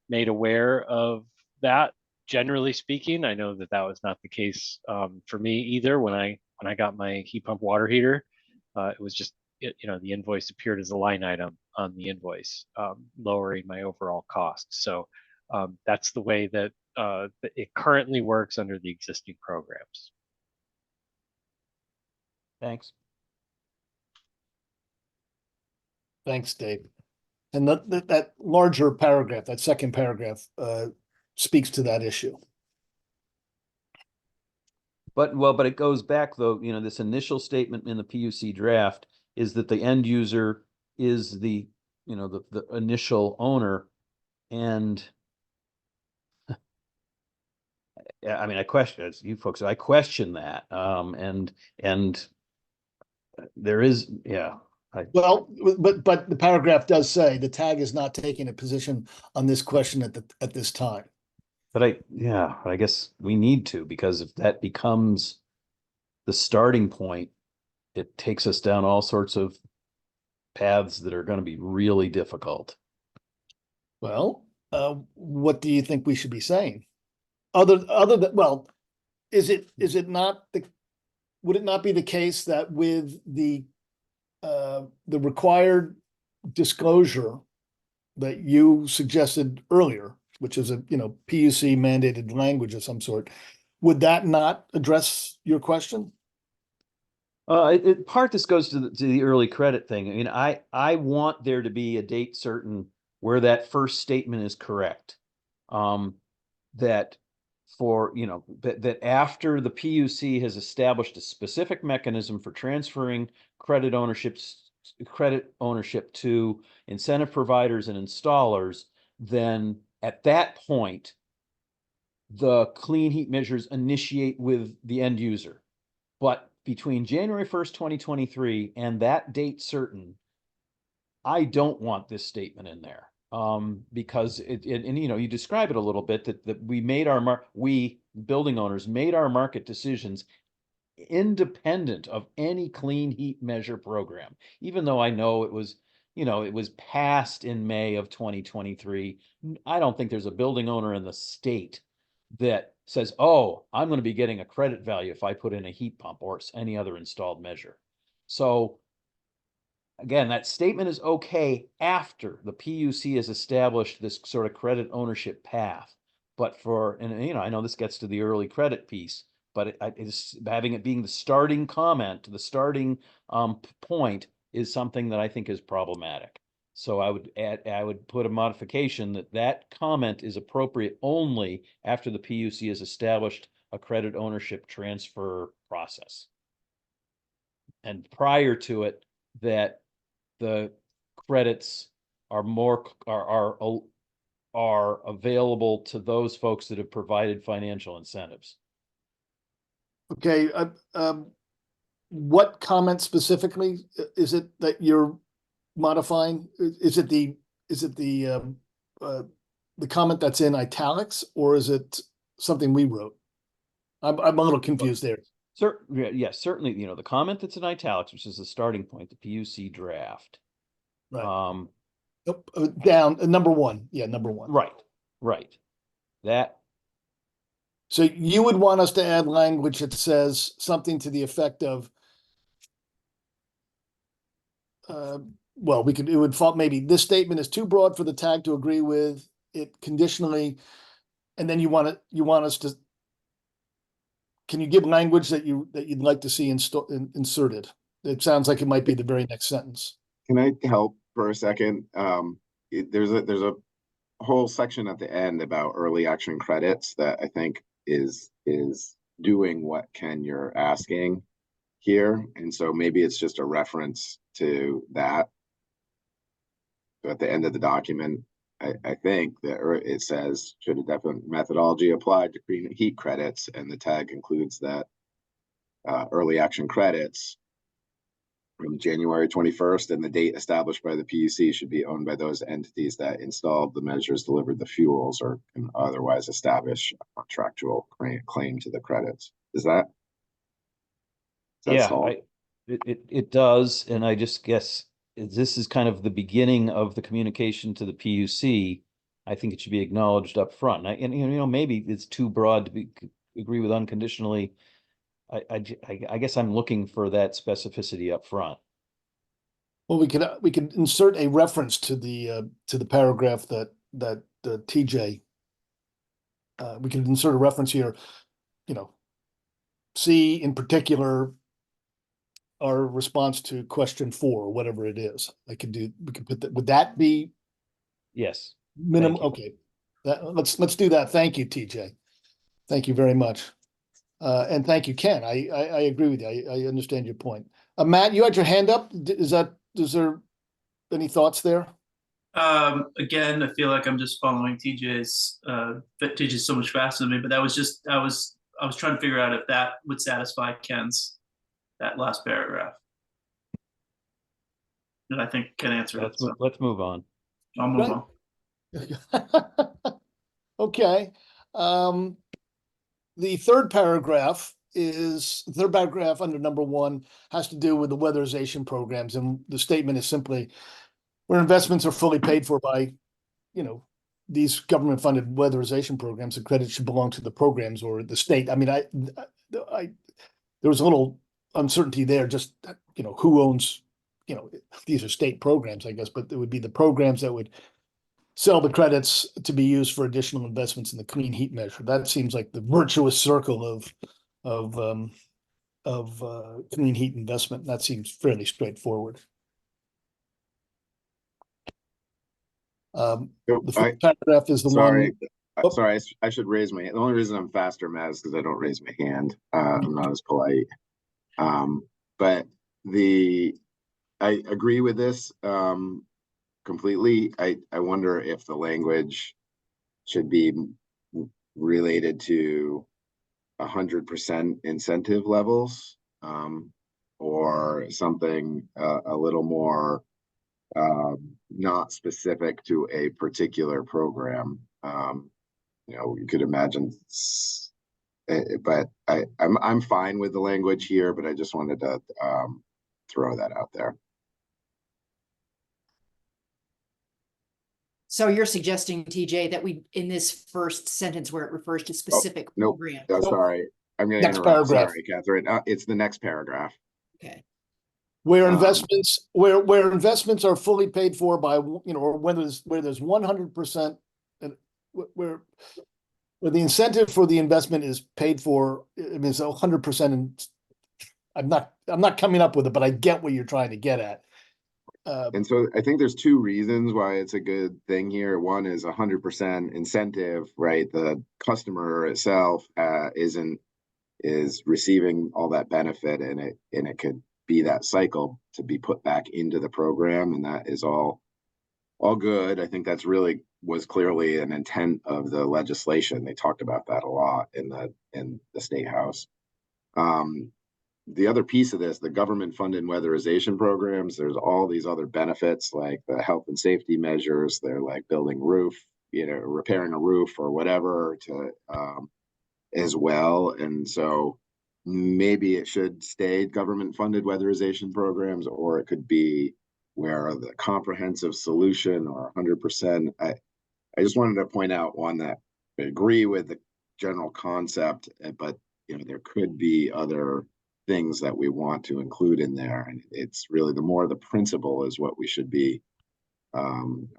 made aware of that. Generally speaking, I know that was not the case for me either. When I got my heat pump water heater, it was just the invoice appeared as a line item on the invoice, lowering my overall cost. So that's the way that it currently works under the existing programs. Thanks. Thanks, Dave. And that larger paragraph, that second paragraph, speaks to that issue. But it goes back though, you know, this initial statement in the PUC draft is that the end user is the, you know, the initial owner. And I mean, I question, as you folks, I question that. And there is, yeah. Well, but the paragraph does say the tag is not taking a position on this question at this time. But I guess we need to, because if that becomes the starting point, it takes us down all sorts of paths that are going to be really difficult. Well, what do you think we should be saying? Other than, well, is it not would it not be the case that with the required disclosure that you suggested earlier, which is a, you know, PUC mandated language of some sort, would that not address your question? This goes to the early credit thing. I mean, I want there to be a date certain where that first statement is correct. That for, you know, that after the PUC has established a specific mechanism for transferring credit ownership to incentive providers and installers, then at that point, the clean heat measures initiate with the end user. But between January 1st, 2023 and that date certain, I don't want this statement in there. Because and you know, you describe it a little bit that we made we building owners made our market decisions independent of any clean heat measure program, even though I know it was, you know, it was passed in May of 2023. I don't think there's a building owner in the state that says, oh, I'm going to be getting a credit value if I put in a heat pump or any other installed measure. So again, that statement is okay after the PUC has established this sort of credit ownership path. But and you know, I know this gets to the early credit piece, but it's having it being the starting comment, the starting point is something that I think is problematic. So I would put a modification that comment is appropriate only after the PUC has established a credit ownership transfer process. And prior to it, that the credits are available to those folks that have provided financial incentives. Okay, what comment specifically is it that you're modifying? Is it the comment that's in italics, or is it something we wrote? I'm a little confused there. Yes, certainly, you know, the comment that's in italics, which is the starting point, the PUC draft. Right. Down number one. Yeah, number one. Right. That. So you would want us to add language that says something to the effect of, well, it would fall, maybe this statement is too broad for the tag to agree with it conditionally. And then you want us to, can you give language that you'd like to see inserted? It sounds like it might be the very next sentence. Can I help for a second? There's a whole section at the end about early action credits that I think is doing what Ken you're asking here. And so maybe it's just a reference to that. So at the end of the document, I think that it says, should a definite methodology applied to clean heat credits, and the tag includes that early action credits from January 21st and the date established by the PUC should be owned by those entities that installed the measures, delivered the fuels, or can otherwise establish a contractual claim to the credits. Is that? It does. And I just guess this is kind of the beginning of the communication to the PUC. I think it should be acknowledged up front. And you know, maybe it's too broad to agree with unconditionally. I guess I'm looking for that specificity up front. Well, we could insert a reference to the paragraph that TJ. We could insert a reference here. You know, see in particular our response to question 4 or whatever it is. We could put that. Would that be? Yes. Minimum. Okay. Let's do that. Thank you, TJ. Thank you very much. And thank you, Ken. I agree with you. I understand your point. Matt, you had your hand up. Is there any thoughts there? Again, I feel like I'm just following TJ's. TJ's so much faster than me, but that was just I was trying to figure out if that would satisfy Ken's that last paragraph. And I think Ken answered it. So Let's move on. I'll move on. Okay. The third paragraph under number 1 has to do with the weatherization programs, and the statement is simply where investments are fully paid for by, these government-funded weatherization programs, the credit should belong to the programs or the state. I mean, there was a little uncertainty there, just, who owns, these are state programs, I guess, but it would be the programs that would sell the credits to be used for additional investments in the clean heat measure. That seems like the virtuous circle of clean heat investment. That seems fairly straightforward. The first paragraph is the Sorry. one. Sorry, I should raise my hand. The only reason I'm faster, Matt, is because I don't raise my hand. I'm not as polite. But I agree with this completely. I wonder if the language should be related to 100% incentive levels, or something a little more not specific to a particular program. You could imagine, but I'm fine with the language here, but I just wanted to throw that out there. So you're suggesting, TJ, that we, in this first sentence where it refers to specific Nope. program. Sorry, I'm going to Next interrupt. paragraph. Sorry, Catherine. It's the next paragraph. Okay. Where investments are fully paid for by, or where there's 100%, and where the incentive for the investment is paid for, it is 100%. And I'm not coming up with it, but I get what you're trying to get at. And so I think there's 2 reasons why it's a good thing here. One is 100% incentive, right? The customer itself is receiving all that benefit, and it could be that cycle to be put back into the program, and that is all good. I think that's really was clearly an intent of the legislation. They talked about that a lot in the State House. The other piece of this, the government funded weatherization programs, there's all these other benefits like the health and safety measures. They're like building roof, repairing a roof or whatever to as well. And so maybe it should stay government funded weatherization programs, or it could be where the comprehensive solution or 100%. I just wanted to point out one that I agree with the general concept, but there could be other things that we want to include in there, and it's really the more the principle is what we should be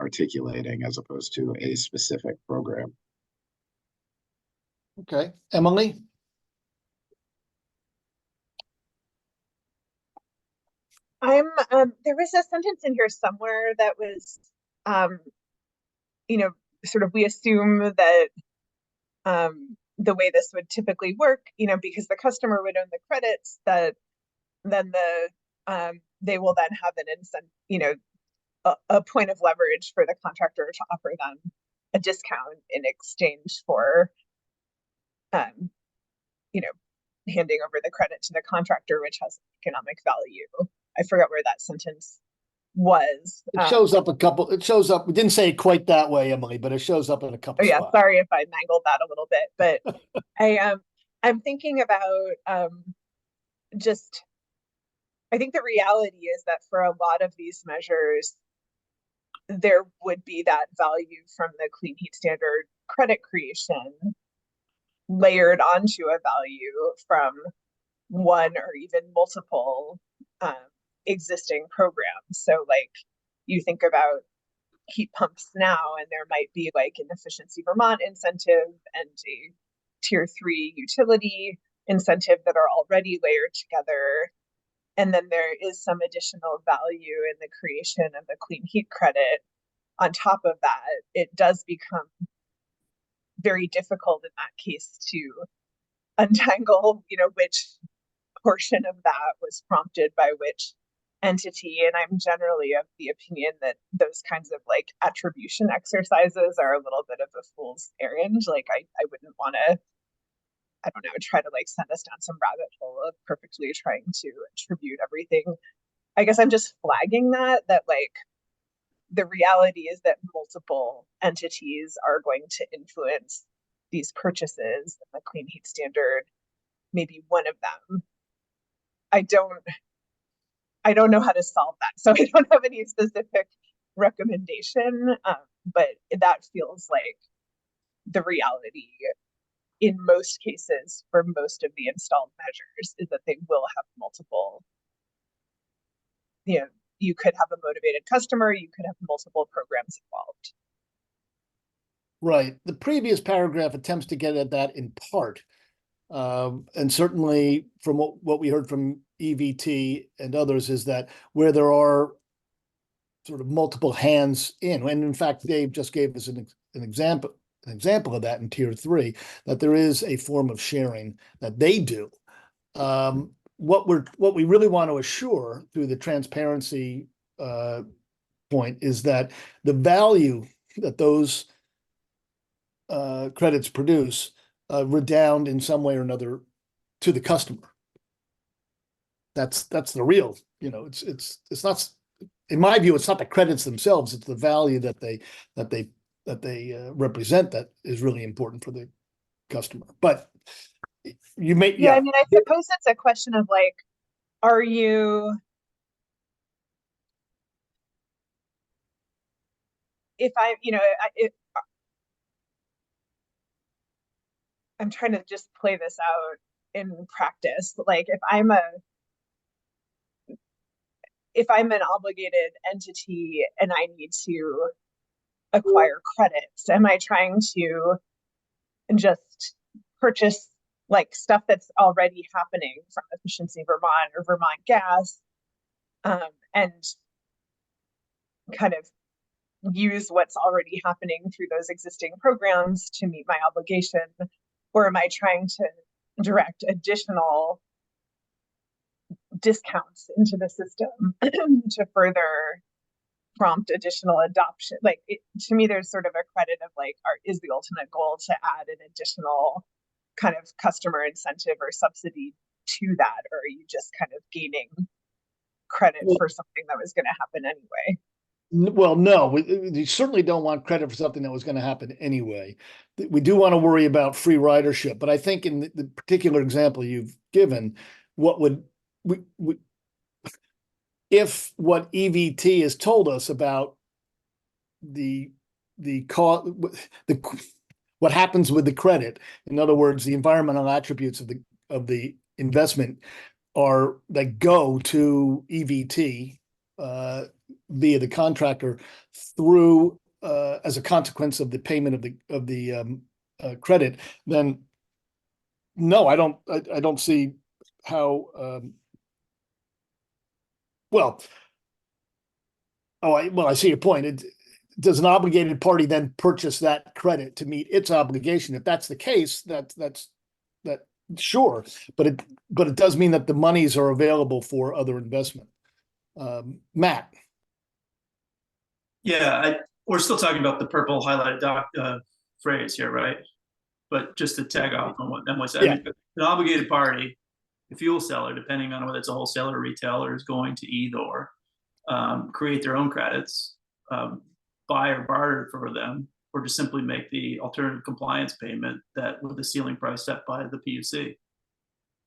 articulating as opposed to a specific program. Okay, Emily. There was a sentence in here somewhere that was sort of, we assume that the way this would typically work, because the customer would own the credits, that then they will then have an incentive, a point of leverage for the contractor to offer them a discount in exchange for, handing over the credit to the contractor, which has economic value. I forgot where that sentence was. It shows up we didn't say it quite that way, Emily, but it shows up in a couple spots. Sorry if I mangled that a little bit, but I'm thinking about I think the reality is that for a lot of these measures, there would be that value from the Clean Heat Standard credit creation layered onto a value from one or even multiple existing programs. So like you think about heat pumps now, and there might be like an Efficiency Vermont incentive and a Tier 3 utility incentive that are already layered together. And then there is some additional value in the creation of the clean heat credit. On top of that, it does become very difficult in that case to untangle, which portion of that was prompted by which entity. And I'm generally of the opinion that those kinds of like attribution exercises are a little bit of a fool's errand. Like I wouldn't want to, I don't know, try to like send us down some rabbit hole of perfectly trying to attribute everything. I guess I'm just flagging that like the reality is that multiple entities are going to influence these purchases, and the Clean Heat Standard may be one of them. I don't know how to solve that, so I don't have any specific recommendation, but that feels like the reality in most cases for most of the installed measures, is that they will have multiple, you could have a motivated customer, you could have multiple programs involved. Right. The previous paragraph attempts to get at that in part. And certainly from what we heard from EVT and others is that where there are sort of multiple hands in, and in fact, Dave just gave us an example of that in tier 3, that there is a form of sharing that they do. What we really want to assure through the transparency point is that the value that those credits produce redound in some way or another to the customer. That's the real, it's not, in my view, it's not the credits themselves, it's the value that they represent that is really important for the customer. But you may, yeah, I mean, I suppose it's a question of like, are you, if I, I'm trying to just play this out in practice. Like if I'm an obligated entity and I need to acquire credits, am I trying to just purchase like stuff that's already happening from Efficiency Vermont or Vermont Gas, and kind of use what's already happening through those existing programs to meet my obligation? Or am I trying to direct additional discounts into the system to further prompt additional adoption? Like to me, there's sort of a credit of like, is the ultimate goal to add an additional kind of customer incentive or subsidy to that? Or are you just kind of gaining credit for something that was going to happen anyway? Well, no, we certainly don't want credit for something that was going to happen anyway. We do want to worry about free ridership, but I think in the particular example you've given, if what EVT has told us about what happens with the credit, in other words, the environmental attributes of the investment are that go to EVT via the contractor through as a consequence of the payment of the credit, then no, I don't see how. I see your point. Does an obligated party then purchase that credit to meet its obligation? If that's the case, that's sure, but it does mean that the monies are available for other investment. Matt. Yeah, we're still talking about the purple highlighted phrase here, right? But just to tag off on what Emily said, an obligated party, the fuel seller, depending on whether it's a wholesaler or retailer, is going to either create their own credits, buy or barter for them, or to simply make the alternative compliance payment that with the ceiling price set by the PUC,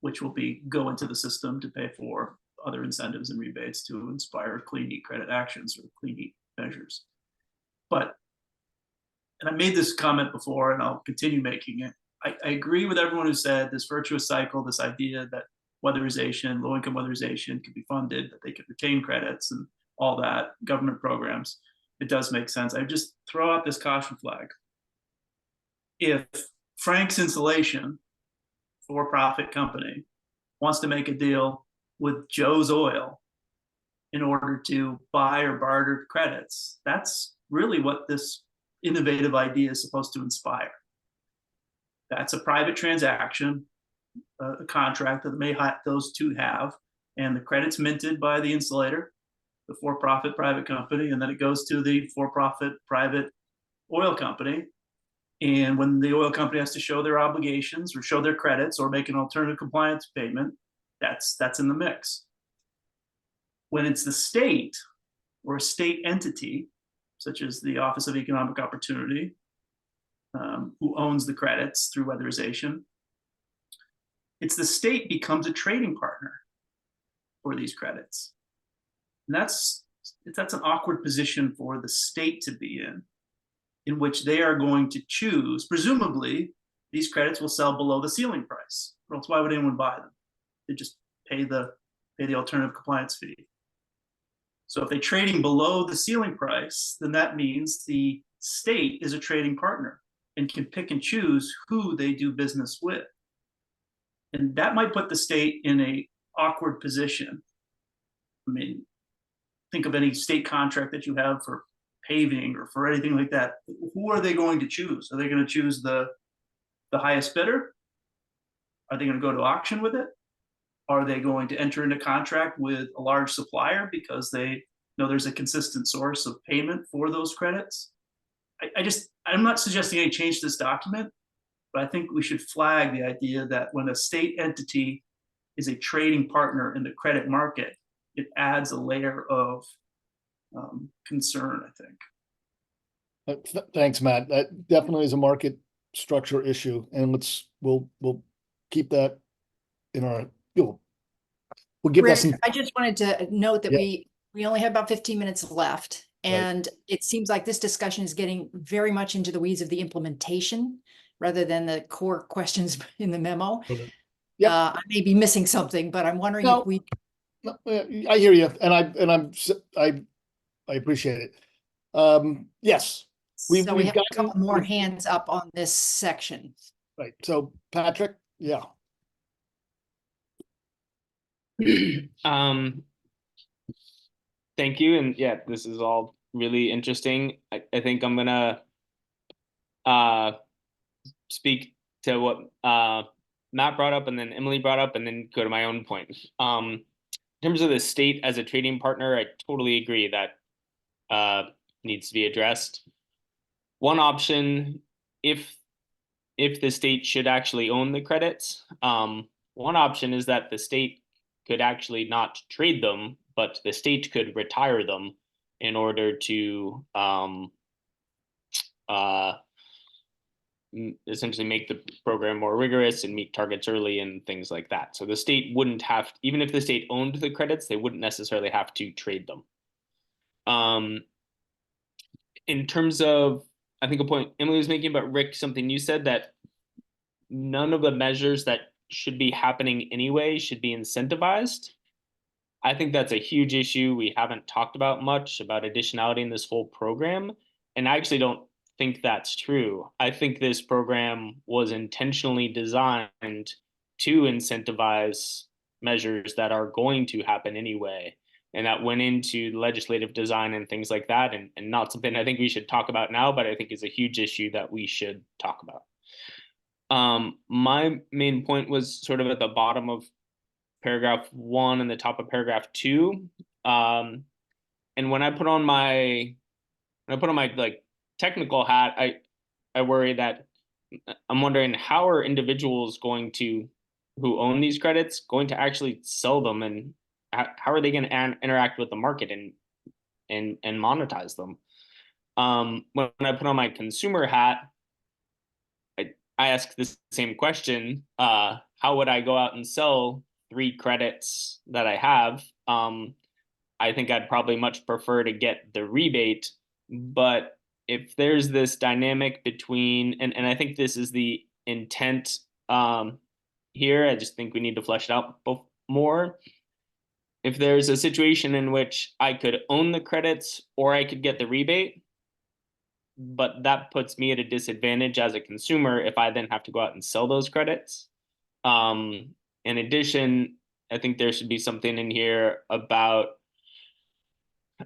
which will go into the system to pay for other incentives and rebates to inspire clean heat credit actions or clean heat measures. But, and I made this comment before and I'll continue making it, I agree with everyone who said this virtuous cycle, this idea that weatherization, low-income weatherization could be funded, that they could retain credits and all that, government programs. It does make sense. I just throw out this caution flag. If Frank's Insulation, for-profit company, wants to make a deal with Joe's Oil in order to buy or barter credits, that's really what this innovative idea is supposed to inspire. That's a private transaction, a contract that those two have, and the credit's minted by the insulator, the for-profit private company, and then it goes to the for-profit private oil company. And when the oil company has to show their obligations or show their credits or make an alternative compliance payment, that's in the mix. When it's the state or a state entity, such as the Office of Economic Opportunity, who owns the credits through weatherization, it's the state becomes a trading partner for these credits. And that's an awkward position for the state to be in which they are going to choose, presumably, these credits will sell below the ceiling price, or else why would anyone buy them? They just pay the alternative compliance fee. So if they're trading below the ceiling price, then that means the state is a trading partner and can pick and choose who they do business with. And that might put the state in a awkward position. I mean, think of any state contract that you have for paving or for anything like that. Who are they going to choose? Are they going to choose the highest bidder? Are they going to go to auction with it? Are they going to enter into contract with a large supplier because they know there's a consistent source of payment for those credits? I'm not suggesting any change to this document, but I think we should flag the idea that when a state entity is a trading partner in the credit market, it adds a layer of concern, I think. Thanks, Matt. That definitely is a market structure issue, and we'll keep that in our. We'll give that Rick, some. I just wanted to note that Yeah. we only have about 15 minutes left, and it seems like this discussion is getting very much into the weeds of the implementation rather than the core questions in the memo. Yep. I may be missing something, but I'm wondering No. if we. No, I hear you, and I appreciate it. Yes, So we have a gotten- couple more hands up on this section. Right. So Patrick, yeah. Thank you. And yeah, this is all really interesting. I think I'm gonna speak to what Matt brought up and then Emily brought up and then go to my own point. In terms of the state as a trading partner, I totally agree that needs to be addressed. One option, if the state should actually own the credits, one option is that the state could actually not trade them, but the state could retire them in order to essentially make the program more rigorous and meet targets early and things like that. So the state wouldn't have, even if the state owned the credits, they wouldn't necessarily have to trade them. In terms of, I think a point Emily was making about Rick, something you said, that none of the measures that should be happening anyway should be incentivized. I think that's a huge issue. We haven't talked about much about additionality in this whole program. And I actually don't think that's true. I think this program was intentionally designed to incentivize measures that are going to happen anyway. And that went into legislative design and things like that, and not something I think we should talk about now, but I think is a huge issue that we should talk about. My main point was sort of at the bottom of paragraph 1 and the top of paragraph 2. And when I put on my like technical hat, I worry that I'm wondering, how are individuals going to, who own these credits, going to actually sell them, and how are they going to interact with the market and monetize them? When I put on my consumer hat, I ask the same question. How would I go out and sell 3 credits that I have? I think I'd probably much prefer to get the rebate, but if there's this dynamic between, and I think this is the intent here, I just think we need to flesh it out more. If there's a situation in which I could own the credits or I could get the rebate, but that puts me at a disadvantage as a consumer if I then have to go out and sell those credits. In addition, I think there should be something in here about,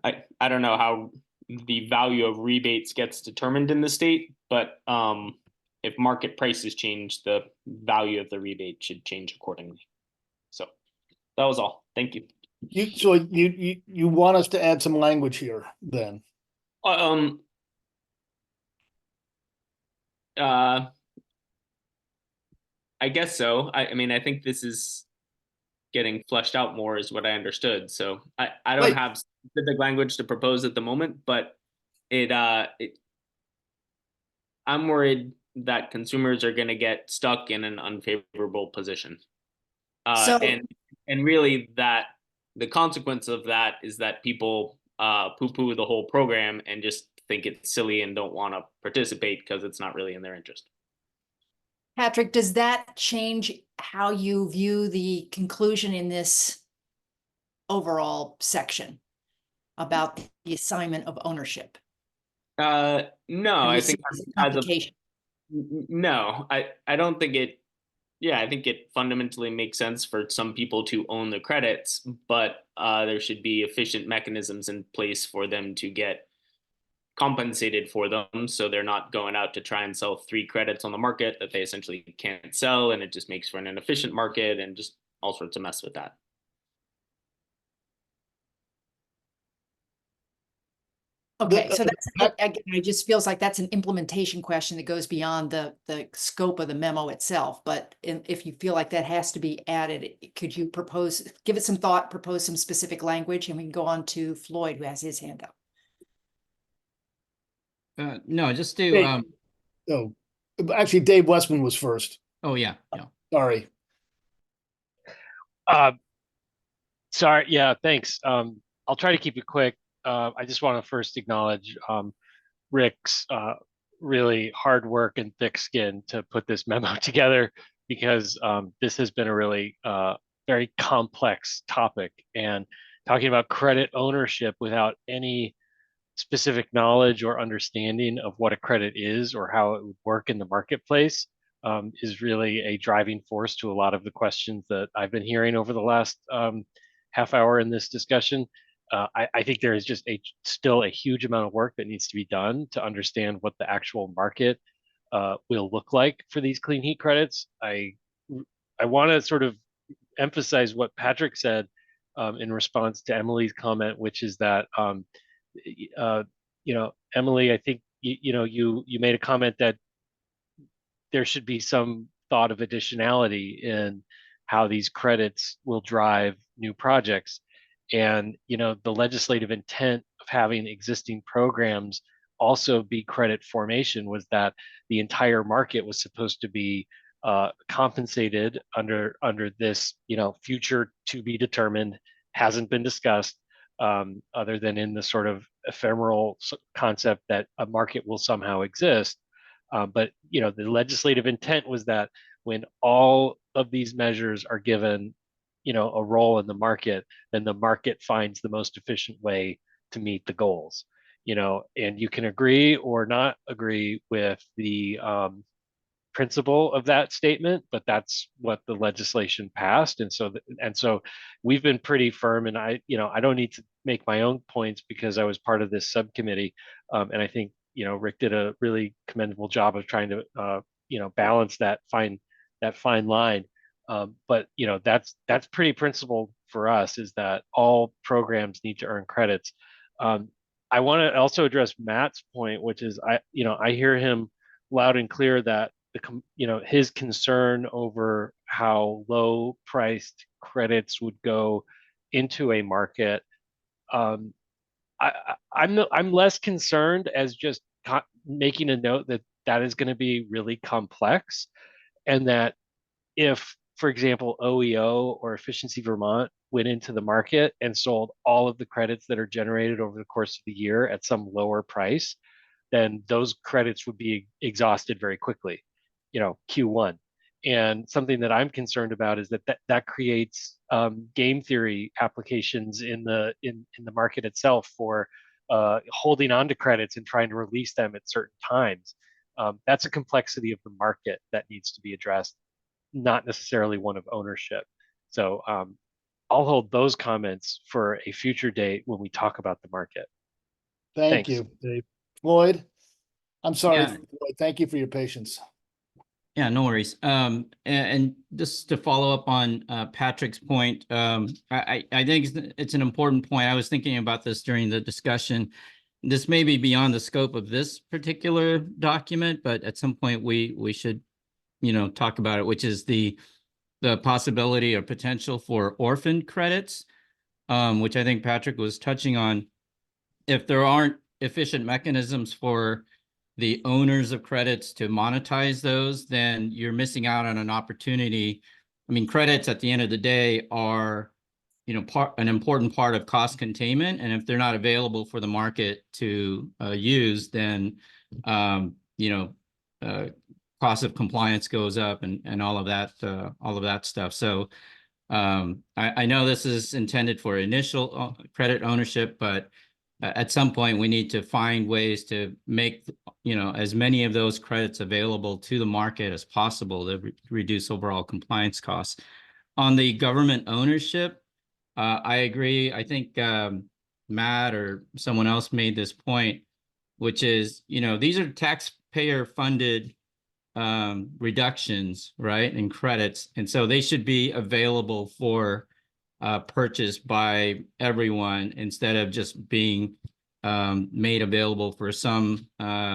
I don't know how the value of rebates gets determined in the state, but if market prices change, the value of the rebate should change accordingly. So that was all. Thank you. You want us to add some language here then? I guess so. I mean, I think this is getting fleshed out more is what I understood. So I don't Right. have specific language to propose at the moment, but I'm worried that consumers are going to get stuck in an unfavorable position. So- And really that the consequence of that is that people poo-poo the whole program and just think it's silly and don't want to participate because it's not really in their interest. Patrick, does that change how you view the conclusion in this overall section about the assignment of ownership? No, I think As a as of complication. no, I don't think it. Yeah, I think it fundamentally makes sense for some people to own the credits, but there should be efficient mechanisms in place for them to get compensated for them, so they're not going out to try and sell 3 credits on the market that they essentially can't sell, and it just makes for an inefficient market and just all sorts of mess with that. Okay, so that's, again, it just feels like that's an implementation question that goes beyond the scope of the memo itself. But if you feel like that has to be added, could you give it some thought, propose some specific language, and we can go on to Floyd, who has his hand up. No, just to, Dave, no, actually, Dave Westman was first. oh, yeah. Sorry. Sorry. Yeah, thanks. I'll try to keep it quick. I just want to first acknowledge Rick's really hard work and thick skin to put this memo together, because this has been a really very complex topic, and talking about credit ownership without any specific knowledge or understanding of what a credit is or how it would work in the marketplace is really a driving force to a lot of the questions that I've been hearing over the last half hour in this discussion. I think there is just still a huge amount of work that needs to be done to understand what the actual market will look like for these clean heat credits. I want to sort of emphasize what Patrick said in response to Emily's comment, which is that Emily, I think you made a comment that there should be some thought of additionality in how these credits will drive new projects. And, the legislative intent of having existing programs also be credit formation was that the entire market was supposed to be compensated under this, future to be determined, hasn't been discussed, other than in the sort of ephemeral concept that a market will somehow exist. But, the legislative intent was that when all of these measures are given a role in the market, then the market finds the most efficient way to meet the goals. And you can agree or not agree with the principle of that statement, but that's what the legislation passed. And so we've been pretty firm, and I don't need to make my own points because I was part of this subcommittee. And I think, Rick did a really commendable job of trying to, balance that fine line. But that's pretty principled for us, is that all programs need to earn credits. I want to also address Matt's point, which is I hear him loud and clear that his concern over how low priced credits would go into a market. I'm less concerned, as just making a note that is going to be really complex, and that if, for example, OEO or Efficiency Vermont went into the market and sold all of the credits that are generated over the course of the year at some lower price, then those credits would be exhausted very quickly, Q1. And something that I'm concerned about is that creates game theory applications in the market itself for holding on to credits and trying to release them at certain times. That's a complexity of the market that needs to be addressed, not necessarily one of ownership. So I'll hold those comments for a future date when we talk about the market. Thank Thanks. you, Dave. Floyd, I'm sorry, Yeah. Floyd, thank you for your patience. Yeah, no worries. And just to follow up on Patrick's point, I think it's an important point. I was thinking about this during the discussion. This may be beyond the scope of this particular document, but at some point we should, talk about it, which is the possibility or potential for orphan credits, which I think Patrick was touching on. If there aren't efficient mechanisms for the owners of credits to monetize those, then you're missing out on an opportunity. I mean, credits at the end of the day are, an important part of cost containment. And if they're not available for the market to use, then, cost of compliance goes up and all of that stuff. So I know this is intended for initial credit ownership, but at some point we need to find ways to make as many of those credits available to the market as possible to reduce overall compliance costs. On the government ownership, I agree. I think Matt or someone else made this point, which is these are taxpayer funded reductions, right, and credits, and so they should be available for purchased by everyone instead of just being made available for some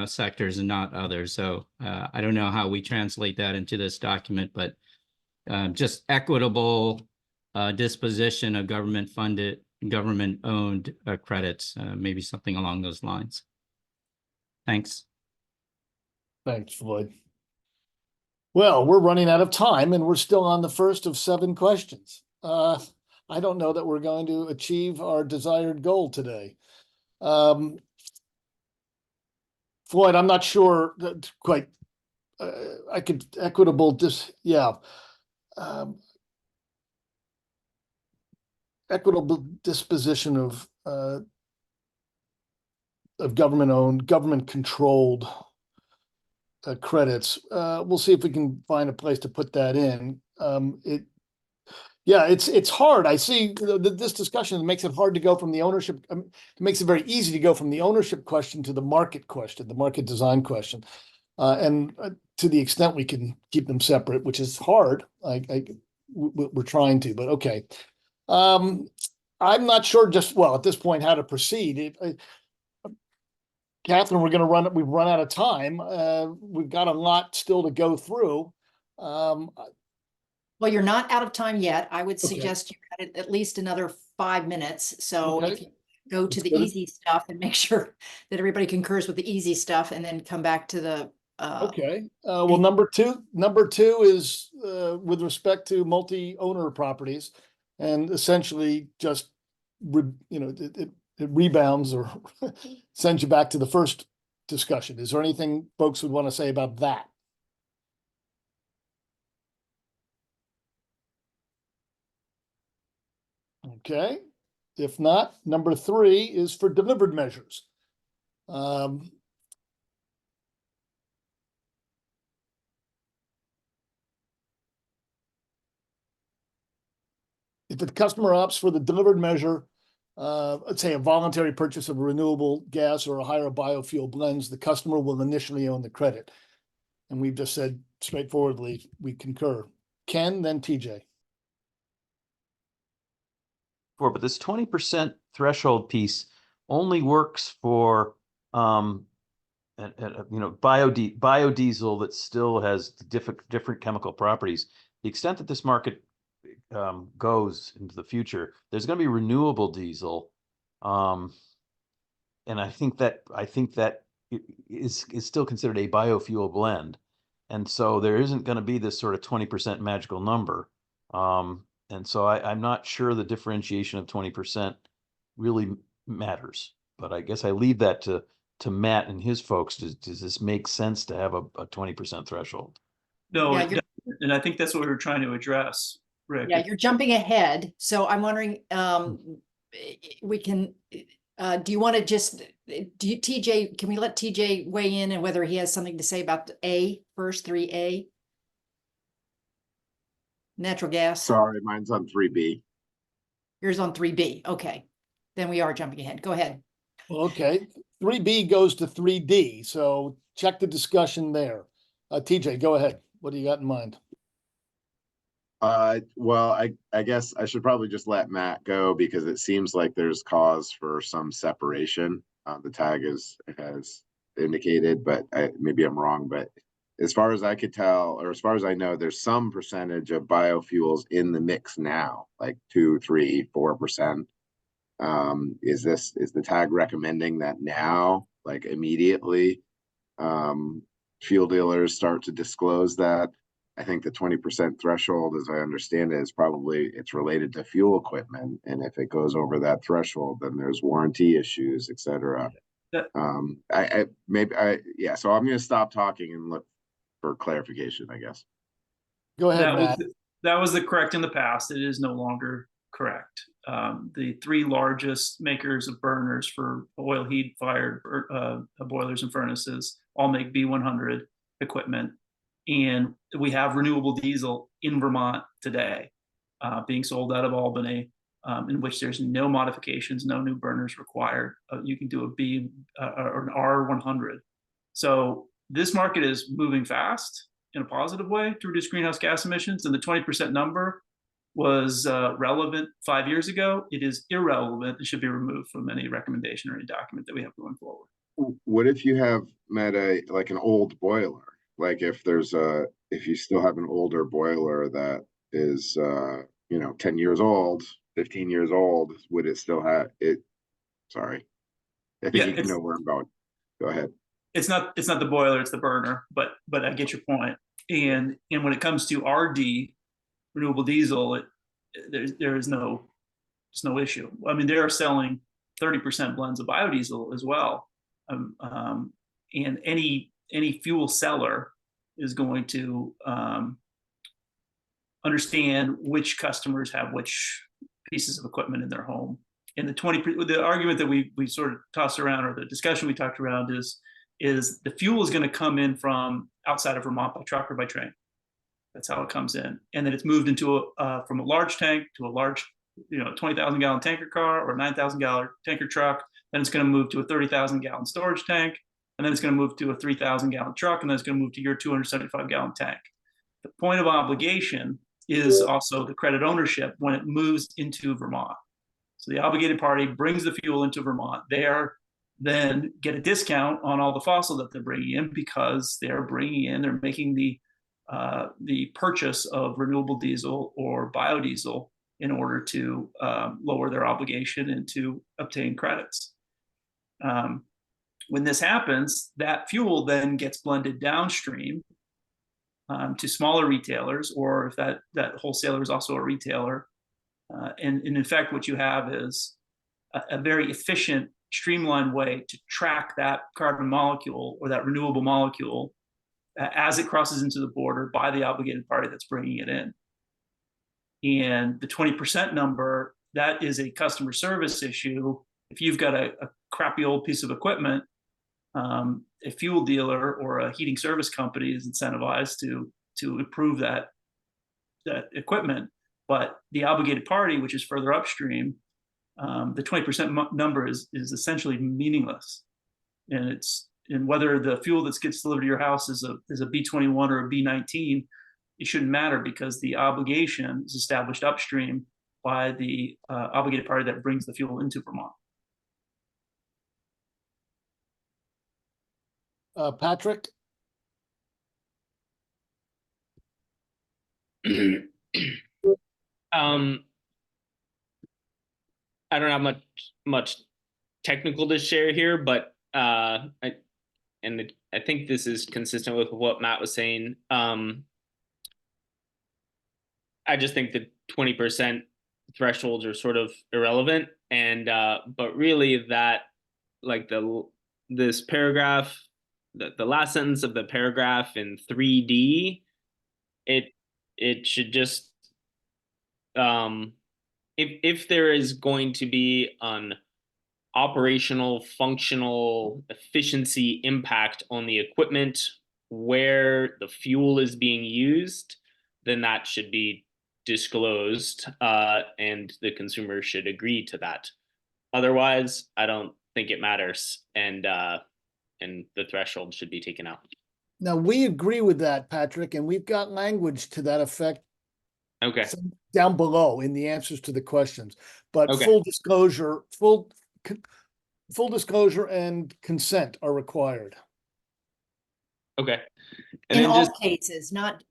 sectors and not others. So I don't know how we translate that into this document, but just equitable disposition of government-funded, government-owned credits, maybe something along those lines. Thanks. Thanks, Floyd. Well, we're running out of time and we're still on the first of 7 questions. I don't know that we're going to achieve our desired goal today. Floyd, I'm not sure that quite, I could equitable equitable disposition of government-owned, government-controlled credits. We'll see if we can find a place to put that in. It's hard. I see this discussion makes it hard to go from the ownership. It makes it very easy to go from the ownership question to the market question, the market design question. And to the extent we can keep them separate, which is hard, we're trying to, but okay. I'm not sure at this point how to proceed. Catherine, we've run out of time. We've got a lot still to go through. Well, you're not out of time yet. I would suggest you had at least another 5 minutes. So if you go to the easy stuff and make sure that everybody concurs with the easy stuff and then come back to the well, number two is with respect to multi-owner properties, and essentially just it rebounds or sends you back to the first discussion. Is there anything folks would want to say about that? Okay, if not, number 3 is for delivered measures. If the customer opts for the delivered measure, let's say a voluntary purchase of renewable gas or a higher biofuel blends, the customer will initially own the credit. And we've just said straightforwardly, we concur. Ken, then TJ. But this 20% threshold piece only works for biodiesel that still has different chemical properties. The extent that this market goes into the future, there's going to be renewable diesel, and I think that is still considered a biofuel blend, and so there isn't going to be this sort of 20% magical number. And so I'm not sure the differentiation of 20% really matters, but I guess I leave that to Matt and his folks. Does this make sense to have a 20% threshold? No, and I think that's what we're trying to address, Rick. Yeah, you're jumping ahead. So I'm wondering, we can, do you want to TJ, can we let TJ weigh in and whether he has something to say about A first, 3A? Natural gas. Sorry, mine's on 3B. Yours on 3B. Okay. Then we are jumping ahead. Go ahead. Okay. 3B goes to 3D. So check the discussion there. TJ, go ahead. What do you got in mind? Well, I guess I should probably just let Matt go because it seems like there's cause for some separation. The tag has indicated, but maybe I'm wrong. But as far as I could tell, or as far as I know, there's some percentage of biofuels in the mix now, like 2, 3, 4%. Is the tag recommending that now, like immediately, fuel dealers start to disclose that? I think the 20% threshold, as I understand it, is probably it's related to fuel equipment, and if it goes over that threshold, then there's warranty issues, etc. Yeah. Yeah. So I'm going to stop talking and look for clarification, I guess. Go ahead, That Matt. that was the correct in the past. It is no longer correct. The 3 largest makers of burners for oil heat fired boilers and furnaces all make B100 equipment. And we have renewable diesel in Vermont today, being sold out of Albany, in which there's no modifications, no new burners required. You can do a B or an R100. So this market is moving fast in a positive way to reduce greenhouse gas emissions. And the 20% number was relevant 5 years ago. It is irrelevant. It should be removed from any recommendation or any document that we have going forward. What if you have like an old boiler? Like if you still have an older boiler that is 10 years old, 15 years old, would it still have it? Sorry. I think you know where I'm going. Go ahead. It's not the boiler, it's the burner, but I get your point. And when it comes to RD, renewable diesel, there's no issue. I mean, they are selling 30% blends of biodiesel as well. And any fuel seller is going to understand which customers have which pieces of equipment in their home. And the argument that we sort of tossed around, or the discussion we talked around, is the fuel is going to come in from outside of Vermont by truck or by train. That's how it comes in, and then it's moved into from a large tank to a large, 20,000 gallon tanker car or a 9,000 gallon tanker truck. Then it's going to move to a 30,000 gallon storage tank, and then it's going to move to a 3,000 gallon truck, and then it's going to move to your 275 gallon tank. The point of obligation is also the credit ownership when it moves into Vermont. So the obligated party brings the fuel into Vermont. They then get a discount on all the fossil that they're bringing in because they're making the purchase of renewable diesel or biodiesel in order to lower their obligation and to obtain credits. When this happens, that fuel then gets blended downstream to smaller retailers, or if that wholesaler is also a retailer. And in fact, what you have is a very efficient, streamlined way to track that carbon molecule or that renewable molecule as it crosses into the border by the obligated party that's bringing it in. And the 20% number, that is a customer service issue. If you've got a crappy old piece of equipment, a fuel dealer or a heating service company is incentivized to improve that equipment. But the obligated party, which is further upstream, the 20% number is essentially meaningless. And whether the fuel that gets delivered to your house is a B21 or a B19, it shouldn't matter because the obligation is established upstream by the obligated party that brings the fuel into Vermont. Patrick? I don't have much technical to share here, but I think this is consistent with what Matt was saying. I just think the 20% thresholds are sort of irrelevant, and but really that, like, this paragraph, the last sentence of the paragraph in 3D, it should just if there is going to be an operational, functional, efficiency impact on the equipment where the fuel is being used, then that should be disclosed, and the consumer should agree to that. Otherwise, I don't think it matters, and the threshold should be taken out. Now, we agree with that, Patrick, and we've got language to that effect Okay, down below in the answers to the questions. But Okay. full disclosure, full disclosure and consent are required. okay. And In then all just, cases, not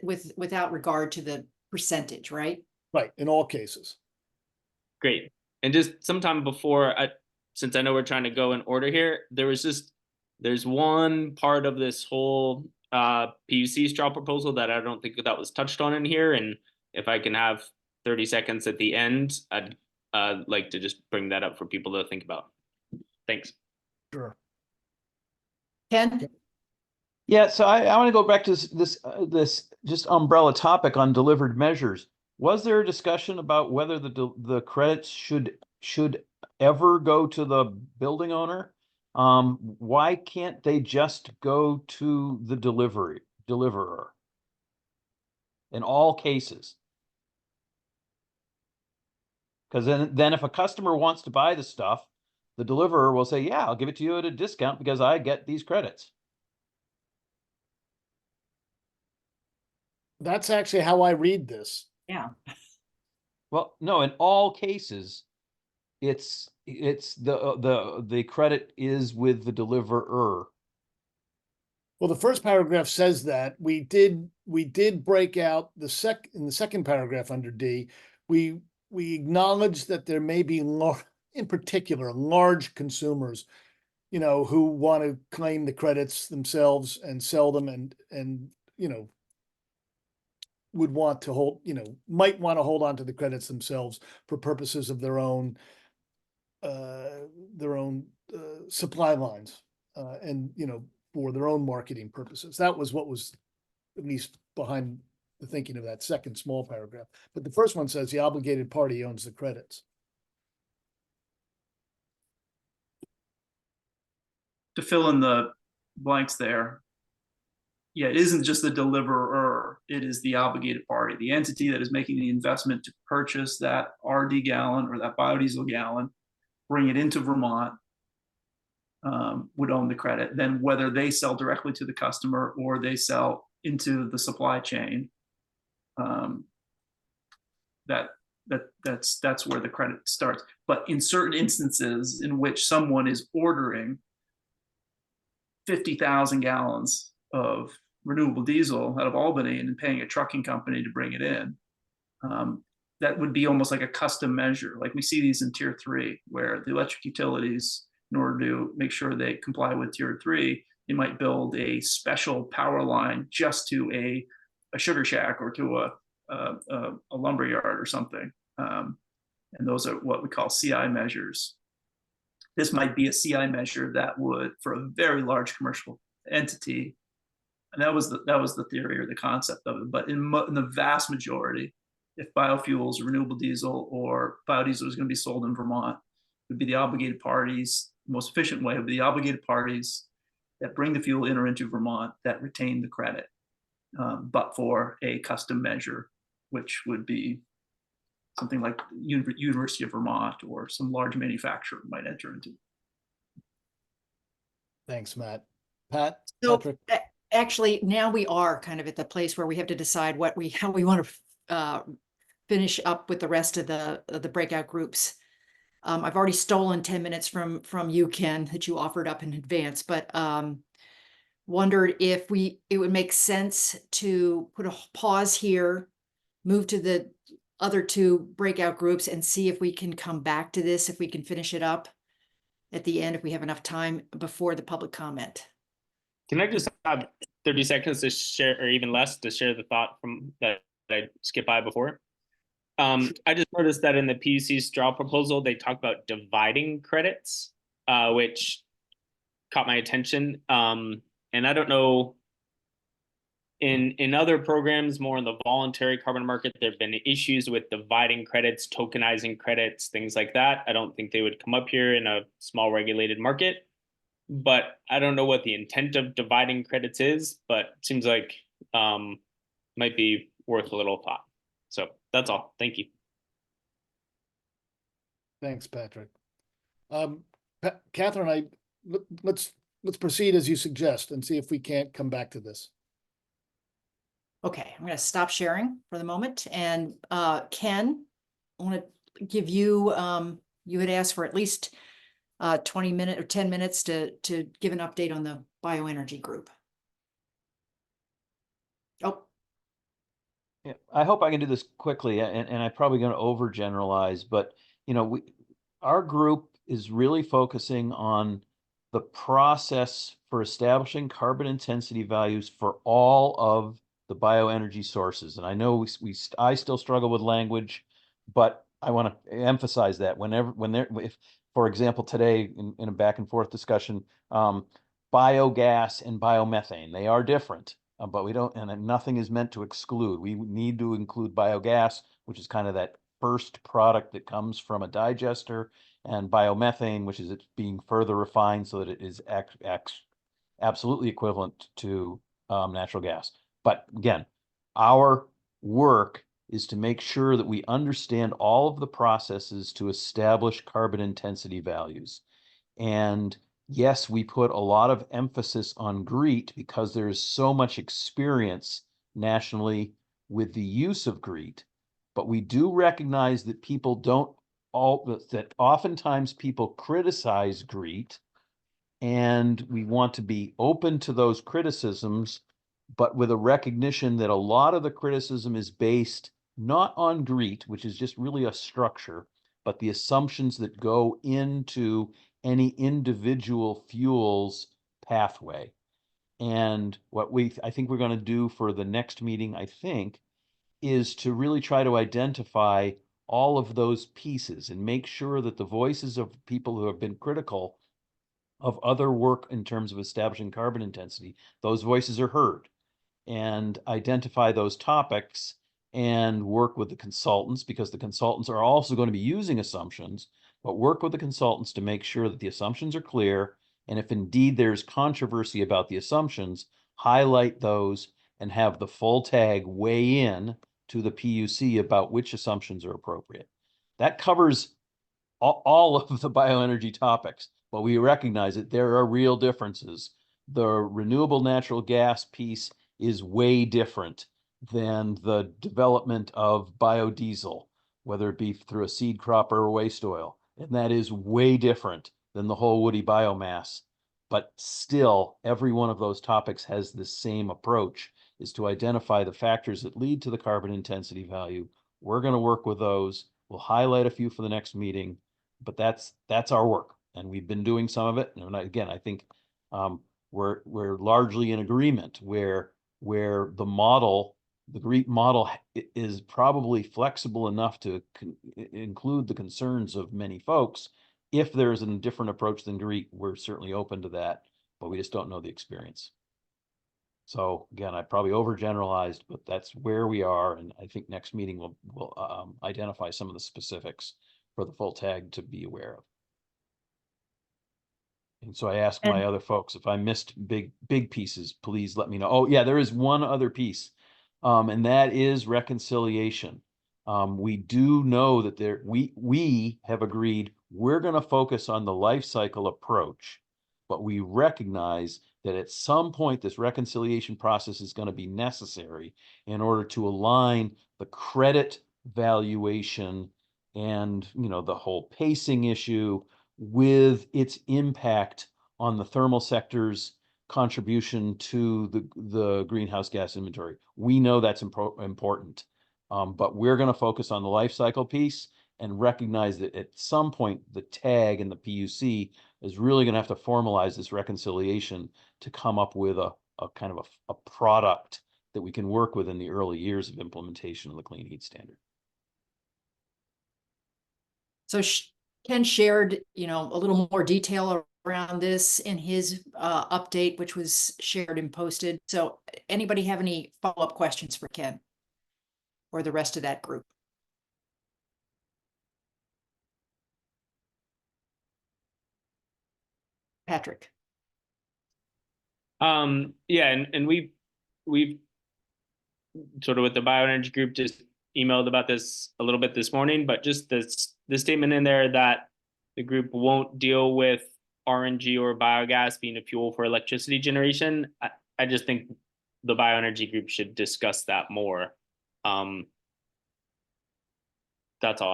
without regard to the percentage, right? Right, in all cases. great. And just sometime before, since I know we're trying to go in order here, there's one part of this whole PUC straw proposal that I don't think that was touched on in here. And if I can have 30 seconds at the end, I'd like to just bring that up for people to think about. Thanks. Sure. Ken? Yeah, so I want to go back to this just umbrella topic on delivered measures. Was there a discussion about whether the credits should ever go to the building owner? Why can't they just go to the deliverer in all cases? Because then if a customer wants to buy the stuff, the deliverer will say, yeah, I'll give it to you at a discount because I get these credits. That's actually how I read this. Yeah. Well, no, in all cases, it's the credit is with the deliverer. Well, the first paragraph says that we did break out in the second paragraph under D, we acknowledge that there may be in particular large consumers, who want to claim the credits themselves and sell them and would want to hold, might want to hold on to the credits themselves for purposes of their own supply lines, and for their own marketing purposes. That was what was at least behind the thinking of that second small paragraph. But the first one says the obligated party owns the credits. To fill in the blanks there, yeah, it isn't just the deliverer, it is the obligated party, the entity that is making the investment to purchase that RD gallon or that biodiesel gallon, bring it into Vermont, would own the credit. Then whether they sell directly to the customer or they sell into the supply chain, that's where the credit starts. But in certain instances in which someone is ordering 50,000 gallons of renewable diesel out of Albany and paying a trucking company to bring it in, that would be almost like a custom measure. Like we see these in tier 3, where the electric utilities, in order to make sure they comply with tier 3, they might build a special power line just to a sugar shack or to a lumber yard or something. And those are what we call CI measures. This might be a CI measure that would, for a very large commercial entity, and that was the theory or the concept of it. But in the vast majority, if biofuels, renewable diesel, or biodiesel is going to be sold in Vermont, it would be the obligated parties. The most efficient way would be the obligated parties that bring the fuel in or into Vermont that retain the credit, but for a custom measure, which would be something like University of Vermont or some large manufacturer might enter into. Thanks, Matt. Pat? So Patrick? actually, now we are kind of at the place where we have to decide how we want to finish up with the rest of the breakout groups. I've already stolen 10 minutes from you, Ken, that you offered up in advance, but wondered if it would make sense to put a pause here, move to the other 2 breakout groups and see if we can come back to this, if we can finish it up at the end, if we have enough time before the public comment. Can I just have 30 seconds to share, or even less, to share the thought from that I skipped by before? I just noticed that in the PUC straw proposal, they talk about dividing credits, which caught my attention. And I don't know, in other programs, more in the voluntary carbon market, there have been issues with dividing credits, tokenizing credits, things like that. I don't think they would come up here in a small regulated market, but I don't know what the intent of dividing credits is, but it seems like might be worth a little thought. So that's all. Thank you. Thanks, Patrick. Catherine, let's let's proceed as you suggest and see if we can't come back to this. Okay, I'm gonna stop sharing for the moment, and Ken, I want to give you, you had asked for at least 20 minutes or 10 minutes to give an update on the bioenergy group. Oh, Yeah, I hope I can do this quickly, and I'm probably going to overgeneralize, but you know, our group is really focusing on the process for establishing carbon intensity values for all of the bioenergy sources. And I know I still struggle with language, but I want to emphasize that if, for example, today in a back and forth discussion, biogas and biomethane, they are different. But we don't, and nothing is meant to exclude. We need to include biogas, which is kind of that first product that comes from a digester, and biomethane, which is it's being further refined so that it is absolutely equivalent to natural gas. But again, our work is to make sure that we understand all of the processes to establish carbon intensity values. And yes, we put a lot of emphasis on GREET because there is so much experience nationally with the use of GREET, but we do recognize that people that oftentimes people criticize GREET, and we want to be open to those criticisms, but with a recognition that a lot of the criticism is based not on GREET, which is just really a structure, but the assumptions that go into any individual fuel's pathway. And what I think we're going to do for the next meeting, I think, is to really try to identify all of those pieces and make sure that the voices of people who have been critical of other work in terms of establishing carbon intensity, those voices are heard, and identify those topics and work with the consultants, because the consultants are also going to be using assumptions, but work with the consultants to make sure that the assumptions are clear. And if indeed there's controversy about the assumptions, highlight those and have the full tag weigh in to the PUC about which assumptions are appropriate. That covers all of the bioenergy topics, but we recognize that there are real differences. The renewable natural gas piece is way different than the development of biodiesel, whether it be through a seed crop or waste oil. And that is way different than the whole woody biomass. But still, every one of those topics has the same approach, is to identify the factors that lead to the carbon intensity value. We're going to work with those. We'll highlight a few for the next meeting, but that's our work. And we've been doing some of it. And again, I think we're largely in agreement where the model, the GREET model, is probably flexible enough to include the concerns of many folks. If there's a different approach than GREET, we're certainly open to that, but we just don't know the experience. So again, I probably overgeneralized, but that's where we are. And I think next meeting we'll identify some of the specifics for the full tag to be aware of. And so I asked my other folks, if I missed big pieces, please let me know. Oh yeah, there is one other piece, and that is reconciliation. We do know that we have agreed we're going to focus on the life cycle approach, but we recognize that at some point this reconciliation process is going to be necessary in order to align the credit valuation and the whole pacing issue with its impact on the thermal sector's contribution to the greenhouse gas inventory. We know that's important, but we're going to focus on the life cycle piece and recognize that at some point the TAG and the PUC is really going to have to formalize this reconciliation to come up with a kind of a product that we can work with in the early years of implementation of the Clean Heat Standard. so Ken shared, a little more detail around this in his update, which was shared and posted. So anybody have any follow-up questions for Ken or the rest of that group? Patrick. Yeah, and we've sort of with the bioenergy group just emailed about this a little bit this morning, but just the statement in there that the group won't deal with RNG or biogas being a fuel for electricity generation. I just think the bioenergy group should discuss that more. That's all.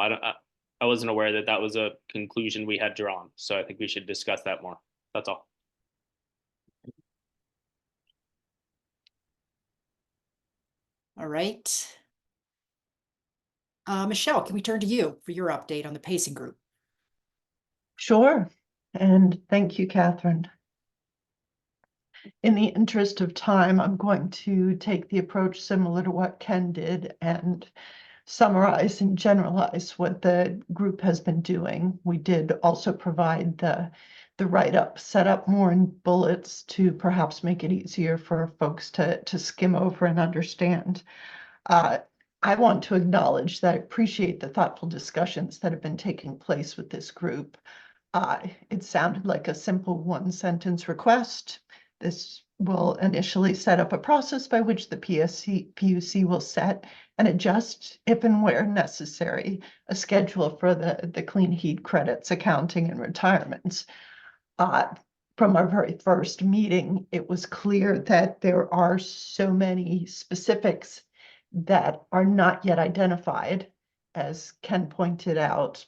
I wasn't aware that that was a conclusion we had drawn, so I think we should discuss that more. That's all. All right. Michelle, can we turn to you for your update on the pacing group? Sure, and thank you, Catherine. In the interest of time, I'm going to take the approach similar to what Ken did and summarize and generalize what the group has been doing. We did also provide the write-up, set up more in bullets to perhaps make it easier for folks to skim over and understand. I want to acknowledge that I appreciate the thoughtful discussions that have been taking place with this group. It sounded like a simple one-sentence request. This will initially set up a process by which the PUC will set and adjust, if and where necessary, a schedule for the clean heat credits, accounting, and retirements. From our very first meeting, it was clear that there are so many specifics that are not yet identified, as Ken pointed out.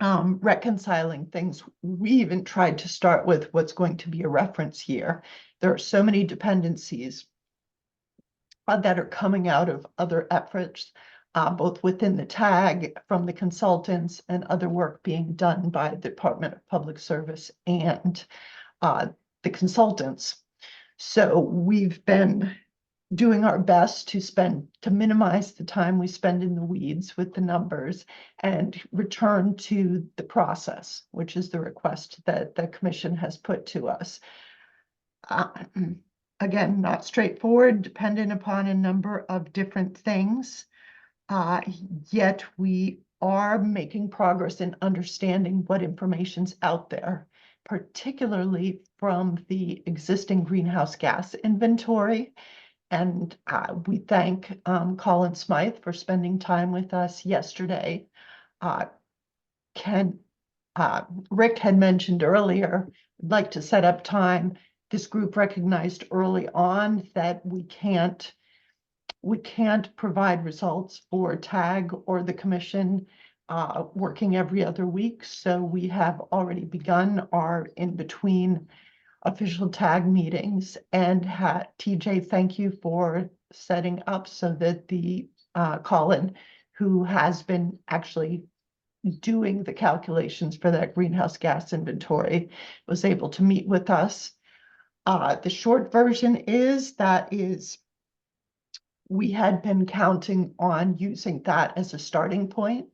Reconciling things, we even tried to start with what's going to be a reference year. There are so many dependencies that are coming out of other efforts, both within the TAG, from the consultants, and other work being done by the Department of Public Service and the consultants. So we've been doing our best to minimize the time we spend in the weeds with the numbers and return to the process, which is the request that the commission has put to us. Again, not straightforward, dependent upon a number of different things, yet we are making progress in understanding what information's out there, particularly from the existing greenhouse gas inventory. And we thank Colin Smythe for spending time with us yesterday. Rick had mentioned earlier, I'd like to set up time. This group recognized early on that we can't provide results for TAG or the commission working every other week. So we have already begun our in-between official TAG meetings, and TJ, thank you for setting up so that the Colin, who has been actually doing the calculations for that greenhouse gas inventory, was able to meet with us. The short version is we had been counting on using that as a starting point.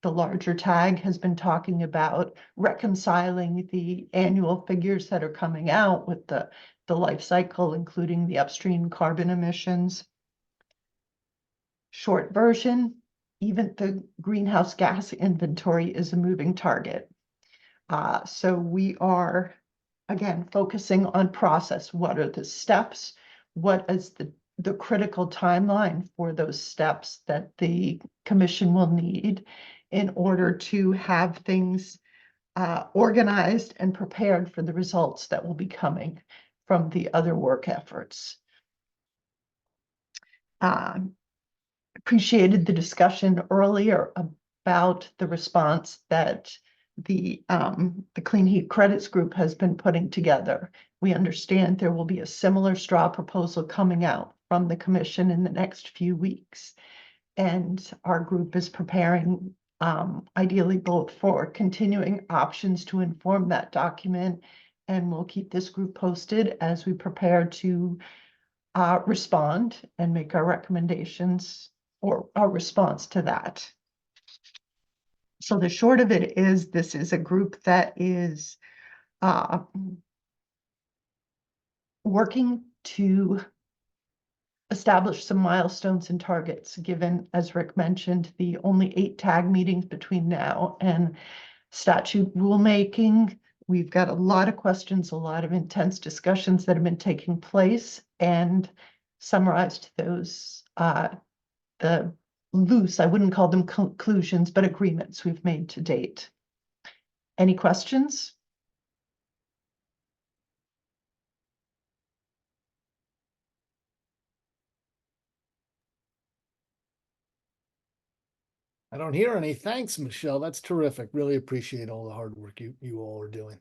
The larger TAG has been talking about reconciling the annual figures that are coming out with the life cycle, including the upstream carbon emissions. Short version, even the greenhouse gas inventory is a moving target. So we are, again, focusing on process. What are the steps? What is the critical timeline for those steps that the commission will need in order to have things organized and prepared for the results that will be coming from the other work efforts. Appreciated the discussion earlier about the response that the Clean Heat Credits Group has been putting together. We understand there will be a similar straw proposal coming out from the commission in the next few weeks. And our group is preparing ideally both for continuing options to inform that document, and we'll keep this group posted as we prepare to respond and make our recommendations or our response to that. So the short of it is, this is a group that is working to establish some milestones and targets, given, as Rick mentioned, the only 8 TAG meetings between now and statute rulemaking. We've got a lot of questions, a lot of intense discussions that have been taking place, and summarized those, the loose, I wouldn't call them conclusions, but agreements we've made to date. Any questions? I don't hear any. Thanks, Michelle. That's terrific. Really appreciate all the hard work you all are doing.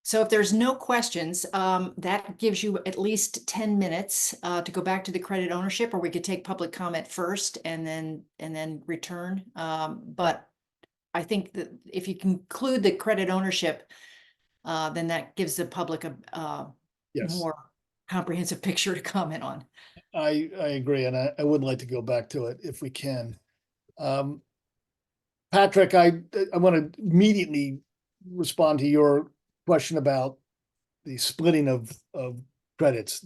So if there's no questions, that gives you at least 10 minutes to go back to the credit ownership, or we could take public comment first and then return. But I think that if you conclude the credit ownership, then that gives the public a Yes. more comprehensive picture to comment on. I agree, and I would like to go back to it if we can. Patrick, I want to immediately respond to your question about the splitting of credits,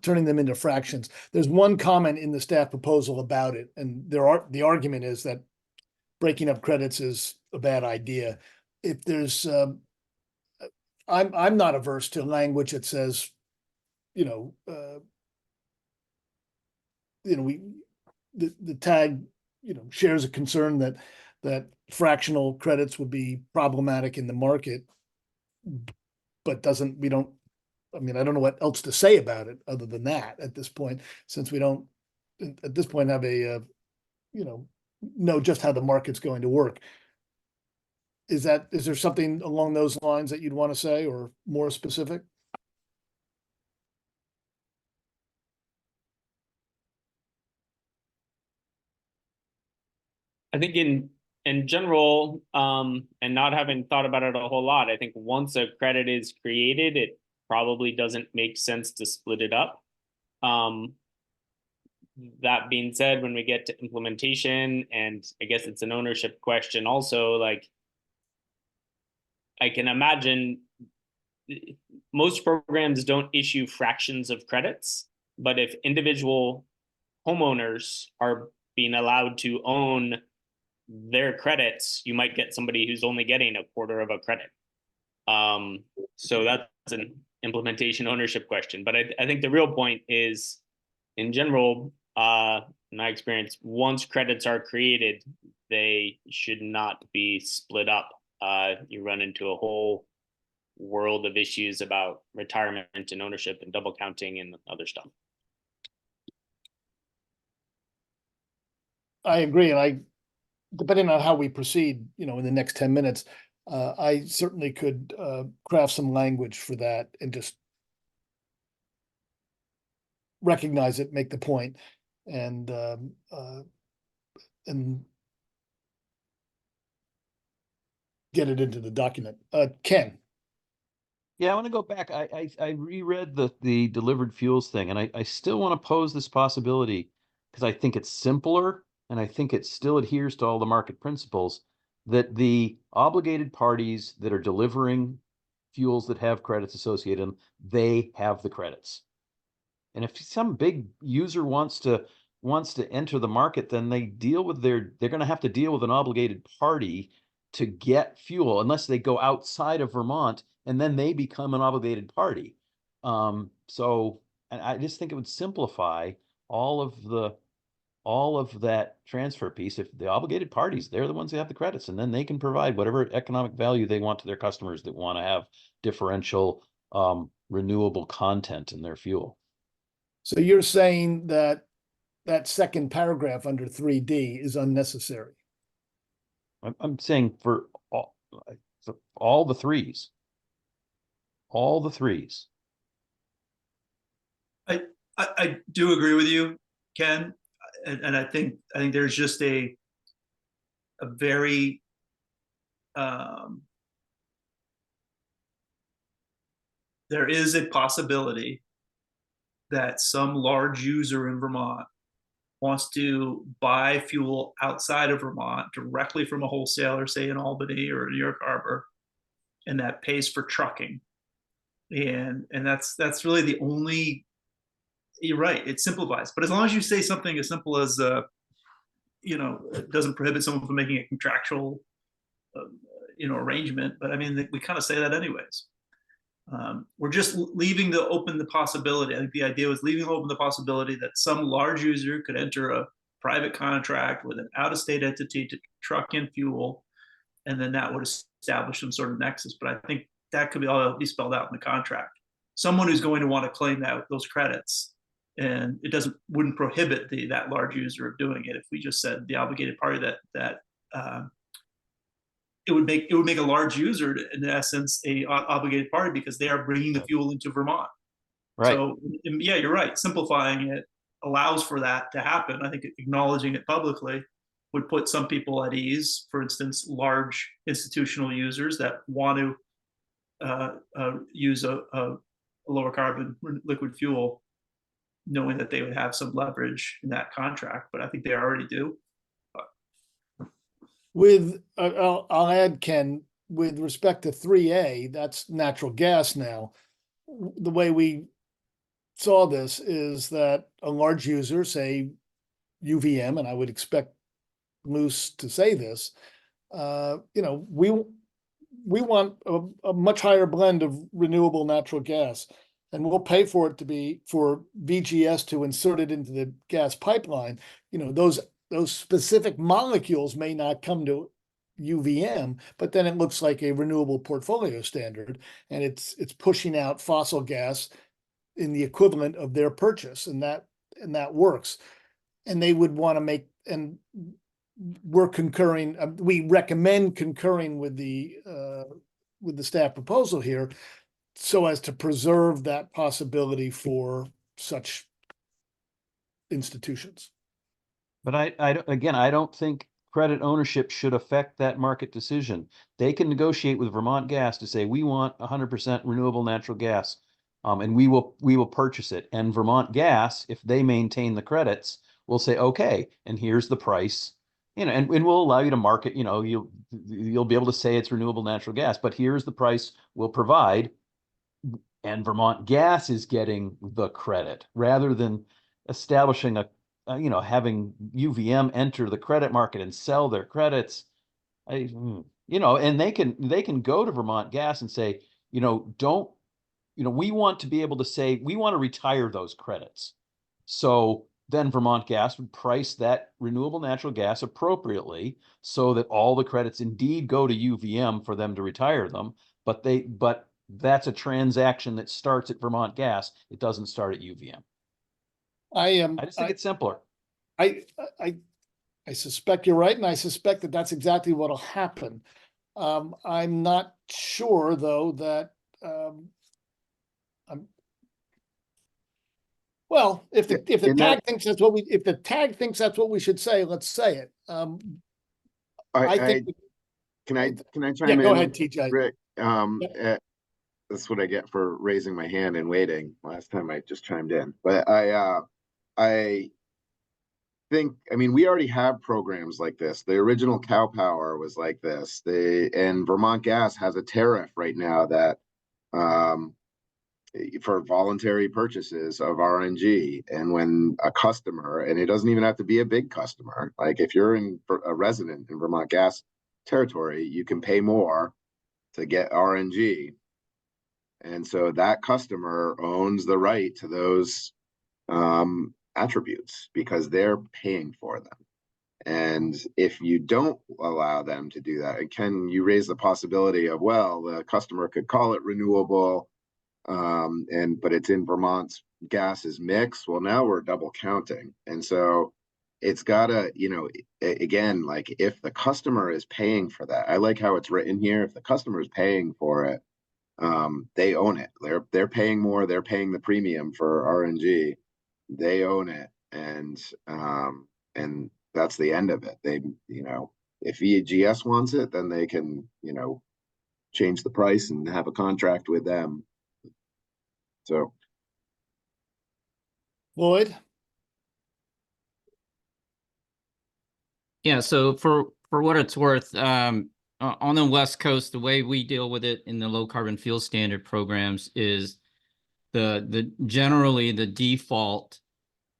turning them into fractions. There's one comment in the staff proposal about it, and the argument is that breaking up credits is a bad idea. If there's, I'm not averse to language that says, the tag, shares a concern that fractional credits would be problematic in the market, but I don't know what else to say about it other than that at this point, since we don't at this point have know just how the market's going to work. Is there something along those lines that you'd want to say, or more specific? I think in general, and not having thought about it a whole lot, I think once a credit is created, it probably doesn't make sense to split it up. That being said, when we get to implementation, and I guess it's an ownership question also, like I can imagine most programs don't issue fractions of credits, but if individual homeowners are being allowed to own their credits, you might get somebody who's only getting a quarter of a credit. So that's an implementation ownership question. But I think the real point is, in general, in my experience, once credits are created, they should not be split up. You run into a whole world of issues about retirement and ownership and double counting and other stuff. I agree, and depending on how we proceed, in the next 10 minutes, I certainly could craft some language for that and just recognize it, make the point, and get it into the document. Ken. Yeah, I want to go back. I reread the delivered fuels thing, and I still want to pose this possibility because I think it's simpler, and I think it still adheres to all the market principles, that the obligated parties that are delivering fuels that have credits associated with them, they have the credits. And if some big user wants to enter the market, then they're going to have to deal with an obligated party to get fuel, unless they go outside of Vermont, and then they become an obligated party. So I just think it would simplify all of that transfer piece. If the obligated parties, they're the ones that have the credits, and then they can provide whatever economic value they want to their customers that want to have differential renewable content in their fuel. So you're saying that second paragraph under 3D is unnecessary? I'm saying for all the threes. All the threes. I do agree with you, Ken, and I think there's just a very there is a possibility that some large user in Vermont wants to buy fuel outside of Vermont directly from a wholesaler, say in Albany or New York Harbor, and that pays for trucking. And that's really the only, you're right, it simplifies. But as long as you say something as simple as, it doesn't prohibit someone from making a contractual, arrangement. But I mean, we kind of say that anyways. We're just leaving open the possibility. I think the idea was leaving open the possibility that some large user could enter a private contract with an out-of-state entity to truck in fuel, and then that would establish some sort of nexus. But I think that could be all be spelled out in the contract. someone who's going to want to claim those credits. And it wouldn't prohibit that large user of doing it if we just said the obligated party that it would make a large user in essence a obligated party because they are bringing the fuel into Vermont. Right. So yeah, you're right. Simplifying it allows for that to happen. I think acknowledging it publicly would put some people at ease. For instance, large institutional users that want to use a lower carbon liquid fuel, knowing that they would have some leverage in that contract, but I think they already do. With, I'll add, Ken, with respect to 3A, that's natural gas now. The way we saw this is that a large user, say UVM, and I would expect Moose to say this, we want a much higher blend of renewable natural gas, and we'll pay for it for VGS to insert it into the gas pipeline. Those specific molecules may not come to UVM, but then it looks like a renewable portfolio standard, and it's pushing out fossil gas in the equivalent of their purchase, and that works. And they would want to make, and we're concurring, we recommend concurring with the staff proposal here, so as to preserve that possibility for such institutions. But I don't think credit ownership should affect that market decision. They can negotiate with Vermont Gas to say, we want 100% renewable natural gas, and we will purchase it. And Vermont Gas, if they maintain the credits, will say, okay, and here's the price, and we'll allow you to market, you'll be able to say it's renewable natural gas, but here's the price we'll provide. And Vermont Gas is getting the credit rather than establishing having UVM enter the credit market and sell their credits. And they can go to Vermont Gas and say, we want to be able to say, we want to retire those credits. So then Vermont Gas would price that renewable natural gas appropriately so that all the credits indeed go to UVM for them to retire them. But that's a transaction that starts at Vermont Gas. It doesn't start at UVM. I just think it's simpler. I suspect you're right, and I suspect that that's exactly what'll happen. I'm not sure, though, that if the tag thinks that's what we should say, let's say it. I think. Can I chime in? Go ahead, TJ. Rick, that's what I get for raising my hand and waiting. Last time I just chimed in, but I think, we already have programs like this. The original Cow Power was like this. And Vermont Gas has a tariff right now that for voluntary purchases of RNG. And when a customer, and it doesn't even have to be a big customer, like if you're a resident in Vermont Gas territory, you can pay more to get RNG. And so that customer owns the right to those attributes because they're paying for them. And if you don't allow them to do that, you raise the possibility of, the customer could call it renewable, but it's in Vermont Gas's mix. Well, now we're double counting. And so it's gotta, again, like if the customer is paying for that, I like how it's written here. If the customer is paying for it, they own it. They're paying more. They're paying the premium for RNG. They own it, and that's the end of it. They, if VGS wants it, then they can, change the price and have a contract with them. So, Lloyd. Yeah. So for what it's worth, on the West Coast, the way we deal with it in the low carbon fuel standard programs is generally the default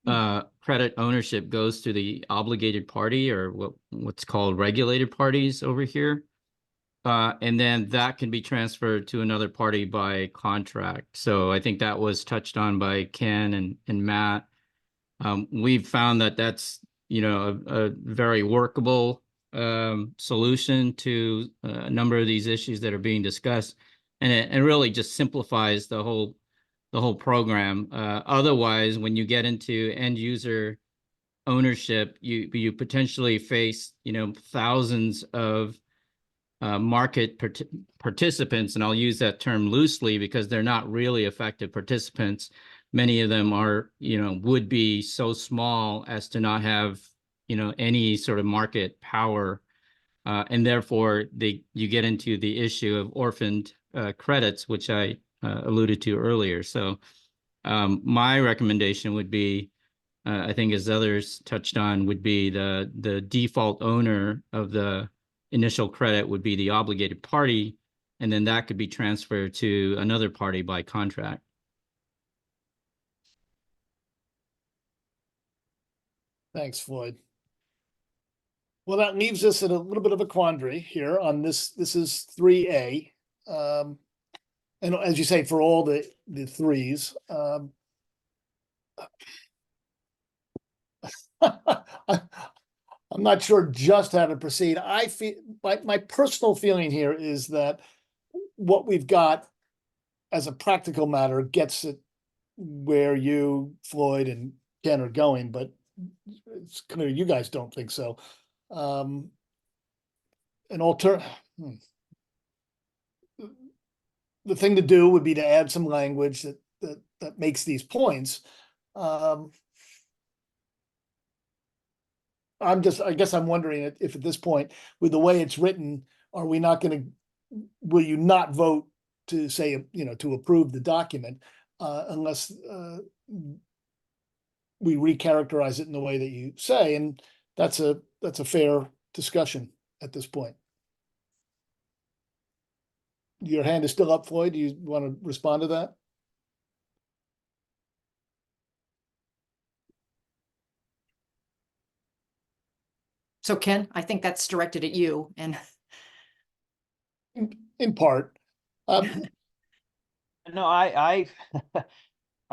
credit ownership goes to the obligated party, or what's called regulated parties over here. And then that can be transferred to another party by contract. So I think that was touched on by Ken and Matt. We've found that that's, a very workable solution to a number of these issues that are being discussed. And it really just simplifies the whole the whole program. Otherwise, when you get into end user ownership, you potentially face, thousands of market participants, and I'll use that term loosely because they're not really effective participants. Many of them are, would be so small as to not have, any sort of market power. And therefore, you get into the issue of orphaned credits, which I alluded to earlier. So my recommendation would be, I think as others touched on, would be the default owner of the initial credit would be the obligated party, and then that could be transferred to another party by contract. Thanks, Floyd. Well, that leaves us in a little bit of a quandary here on this. This is 3A. And as you say, for all the threes, I'm not sure just how to proceed. I feel my personal feeling here is that what we've got as a practical matter gets it where you, Floyd, and Ken are going, but it's clear you guys don't think so. The thing to do would be to add some language that makes these points. I guess I'm wondering if at this point, with the way it's written, will you not vote to say, to approve the document unless we recharacterize it in the way that you say? And that's a fair discussion at this point. Your hand is still up, Floyd. Do you want to respond to that? So Ken, I think that's directed at you, and in part. No,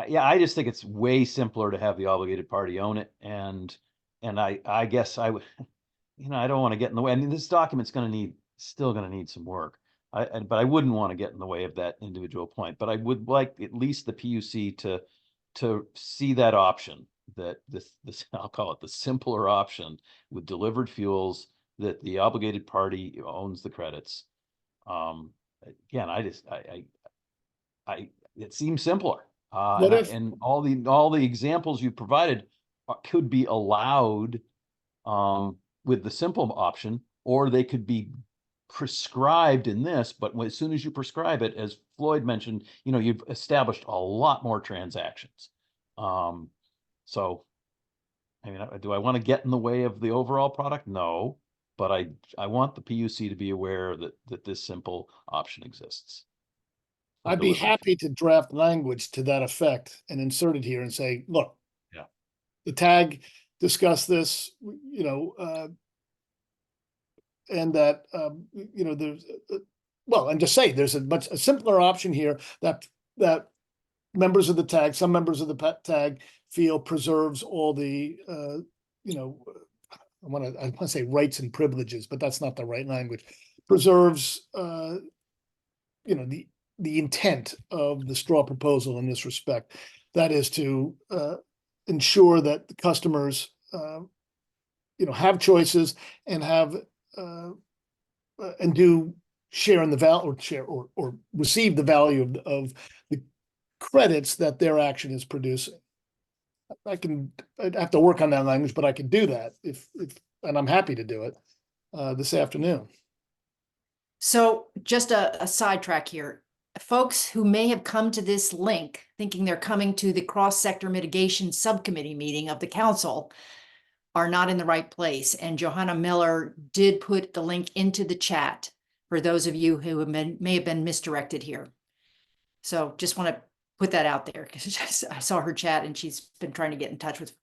yeah, I just think it's way simpler to have the obligated party own it, and I guess I would, I don't want to get in the way. I mean, this document's still going to need some work. But I wouldn't want to get in the way of that individual point. But I would like at least the PUC to see that option, that this I'll call it the simpler option with delivered fuels, that the obligated party owns the credits. Again, it seems simpler. And all the examples you provided could be allowed with the simple option, or they could be prescribed in this, but as soon as you prescribe it, as Floyd mentioned, you've established a lot more transactions. So, I mean, do I want to get in the way of the overall product? No, but I want the PUC to be aware that this simple option exists. I'd be happy to draft language to that effect and insert it here and say, look, yeah, the tag discussed this, and that, there's, and just say there's a simpler option here that members of the tag, some members of the tag feel preserves all the, I want to say rights and privileges, but that's not the right language. Preserves, the intent of the straw proposal in this respect. That is to ensure that the customers, have choices and have and do share in the value, or receive the value of the credits that their action is producing. I'd have to work on that language, but I can do that and I'm happy to do it this afternoon. So just a sidetrack here. Folks who may have come to this link thinking they're coming to the cross-sector mitigation subcommittee meeting of the council are not in the right place. And Johanna Miller did put the link into the chat for those of you who may have been misdirected here. So just want to put that out there because I saw her chat and she's been trying to get in touch with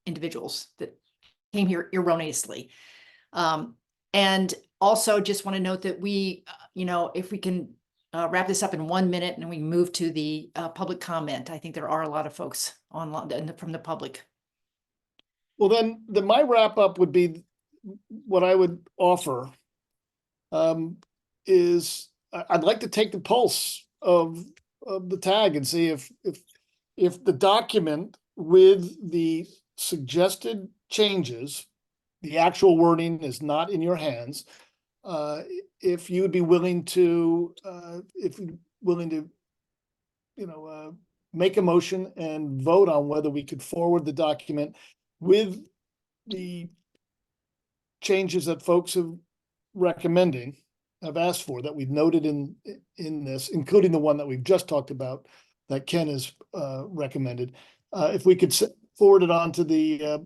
individuals that came here erroneously. And also just want to note that we, if we can wrap this up in 1 minute and we move to the public comment. I think there are a lot of folks online from the public. Well, then my wrap up would be what I would offer is I'd like to take the pulse of the tag and see if the document with the suggested changes, the actual wording is not in your hands. If you would be willing to, make a motion and vote on whether we could forward the document with the changes that folks have asked for, that we've noted in this, including the one that we've just talked about that Ken has recommended. If we could forward it on to the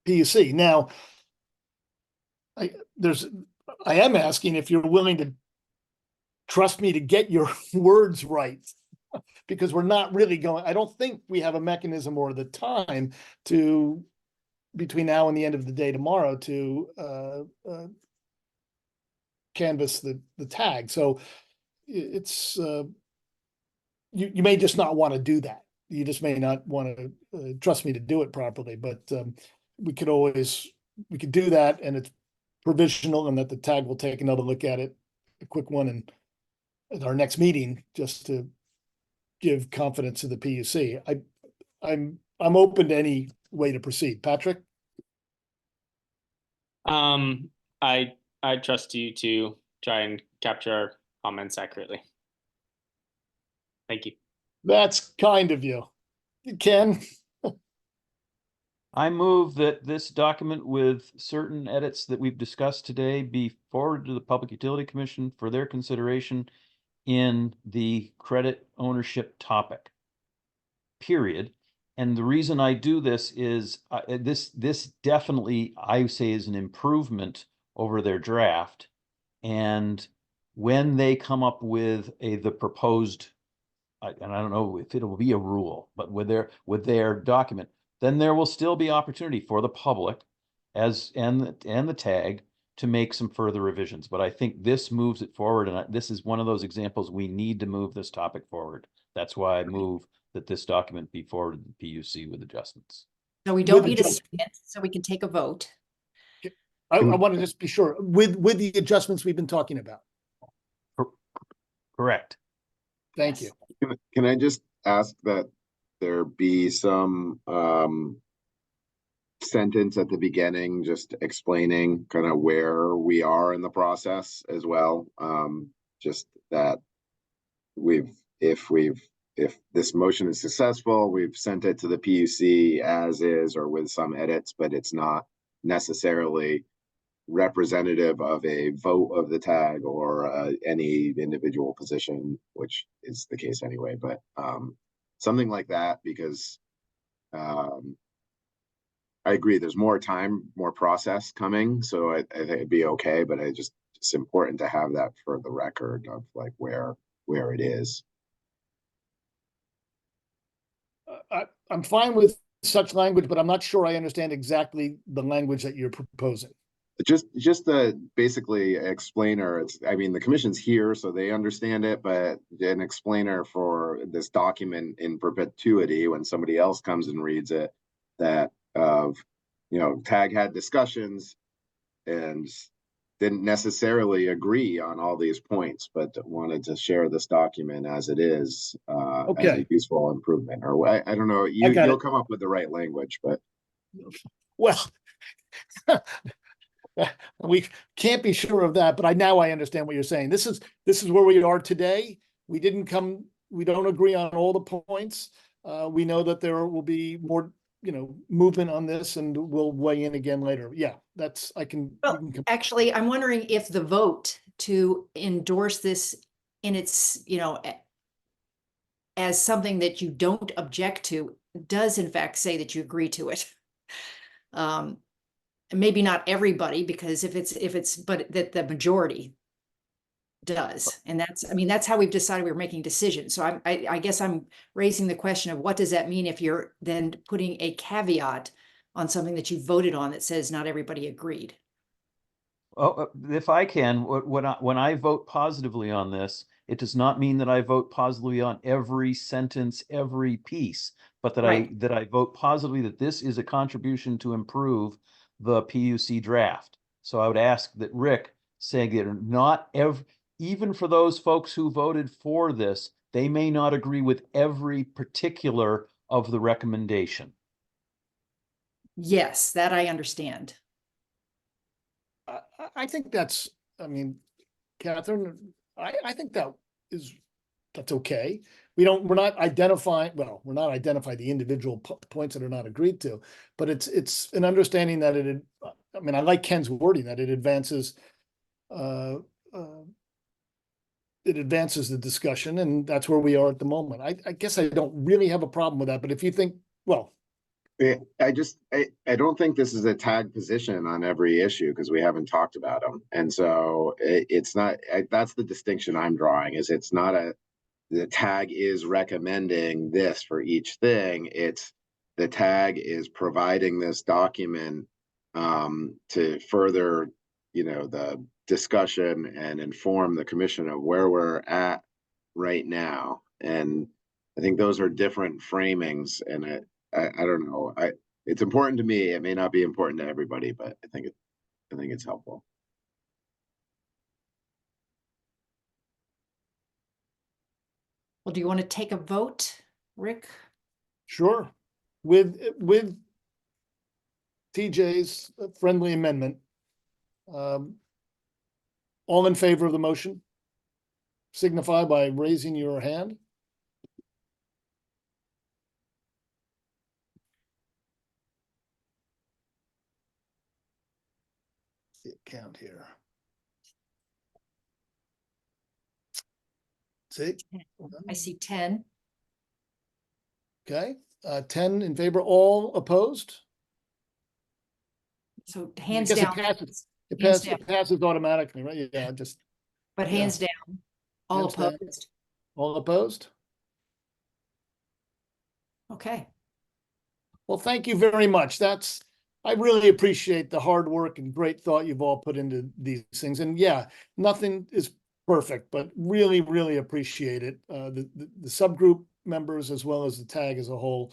PUC. Now, I am asking if you're willing to trust me to get your words right, because we're not really going, I don't think we have a mechanism or the time to, between now and the end of the day tomorrow, to canvass the tag. So it's, you may just not want to do that. You just may not want to trust me to do it properly, but we could do that, and it's provisional, and that the tag will take another look at it, a quick one, and at our next meeting, just to give confidence to the PUC. I'm open to any way to proceed. Patrick? I trust you to try and capture our comments accurately. Thank you. That's kind of you. Ken? I move that this document with certain edits that we've discussed today be forwarded to the Public Utility Commission for their consideration in the credit ownership topic, period. And the reason I do this is this definitely, I say, is an improvement over their draft. And when they come up with the proposed, and I don't know if it will be a rule, but with their document, then there will still be opportunity for the public and the tag to make some further revisions. But I think this moves it forward, and this is one of those examples we need to move this topic forward. That's why I move that this document be forwarded to the PUC with adjustments. So we don't need a second, so we can take a vote. I want to just be sure, with the adjustments we've been talking about. Correct. Thank you. Can I just ask that there be some sentence at the beginning just explaining kind of where we are in the process as well? Just that if this motion is successful, we've sent it to the PUC as is or with some edits, but it's not necessarily representative of a vote of the tag or any individual position, which is the case anyway, but something like that, because I agree there's more time, more process coming, so I think it'd be okay, but it's important to have that for the record of like where it is. I'm fine with such language, but I'm not sure I understand exactly the language that you're proposing. Just basically explainer. I mean, the commission's here, so they understand it, but an explainer for this document in perpetuity when somebody else comes and reads it, that TAG had discussions and didn't necessarily agree on all these points, but wanted to share this document as it is as a useful improvement. Or I don't know, you'll come up with the right language, but well. We can't be sure of that, but I understand what you're saying. This is where we are today. We don't agree on all the points. We know that there will be more, movement on this, and we'll weigh in again later. Yeah, actually, I'm wondering if the vote to endorse this in its, as something that you don't object to does in fact say that you agree to it. Maybe not everybody, because but that the majority does. And that's how we've decided we're making decisions. So I guess I'm raising the question of what does that mean if you're then putting a caveat on something that you voted on that says not everybody agreed? Well, if I can, when I vote positively on this, it does not mean that I vote positively on every sentence, every piece, but that I vote positively that this is a contribution to improve the PUC draft. So I would ask that Rick saying that even for those folks who voted for this, they may not agree with every particular of the recommendation. Yes, that I understand. I think that's, I mean, Catherine, I think that's okay. We're not identifying the individual points that are not agreed to, but it's an understanding that I mean, I like Ken's wording, that it advances the discussion, and that's where we are at the moment. I guess I don't really have a problem with that, but if you think, well, I don't think this is a tag position on every issue because we haven't talked about them. And so it's not, that's the distinction I'm drawing, is it's not the tag is recommending this for each thing. It's the tag is providing this document to further, the discussion and inform the commission of where we're at right now. And I think those are different framings, and I don't know. It's important to me. It may not be important to everybody, but I think it's helpful. Well, do you want to take a vote, Rick? sure. With TJ's friendly amendment, all in favor of the motion, signify by raising your hand. The count here. See? I see 10. Okay, 10 in favor, all opposed? So I hands guess down. it passes automatically, right? Yeah, just. But yeah. hands down. All Hands down. opposed. All opposed? Okay. Well, thank you very much. I really appreciate the hard work and great thought you've all put into these things. And yeah, nothing is perfect, but really, really appreciate it. The subgroup members as well as the tag as a whole.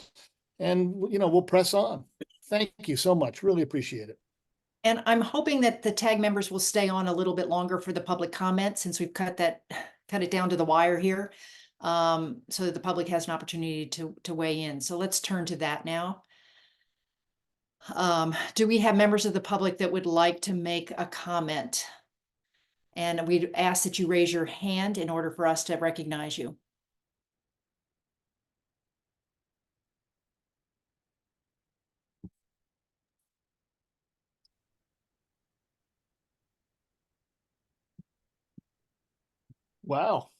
And, we'll press on. Thank you so much. Really appreciate it. And I'm hoping that the tag members will stay on a little bit longer for the public comment, since we've cut it down to the wire here, so that the public has an opportunity to weigh in. So let's turn to that now. Do we have members of the public that would like to make a comment? And we'd ask that you raise your hand in order for us to recognize you. Wow.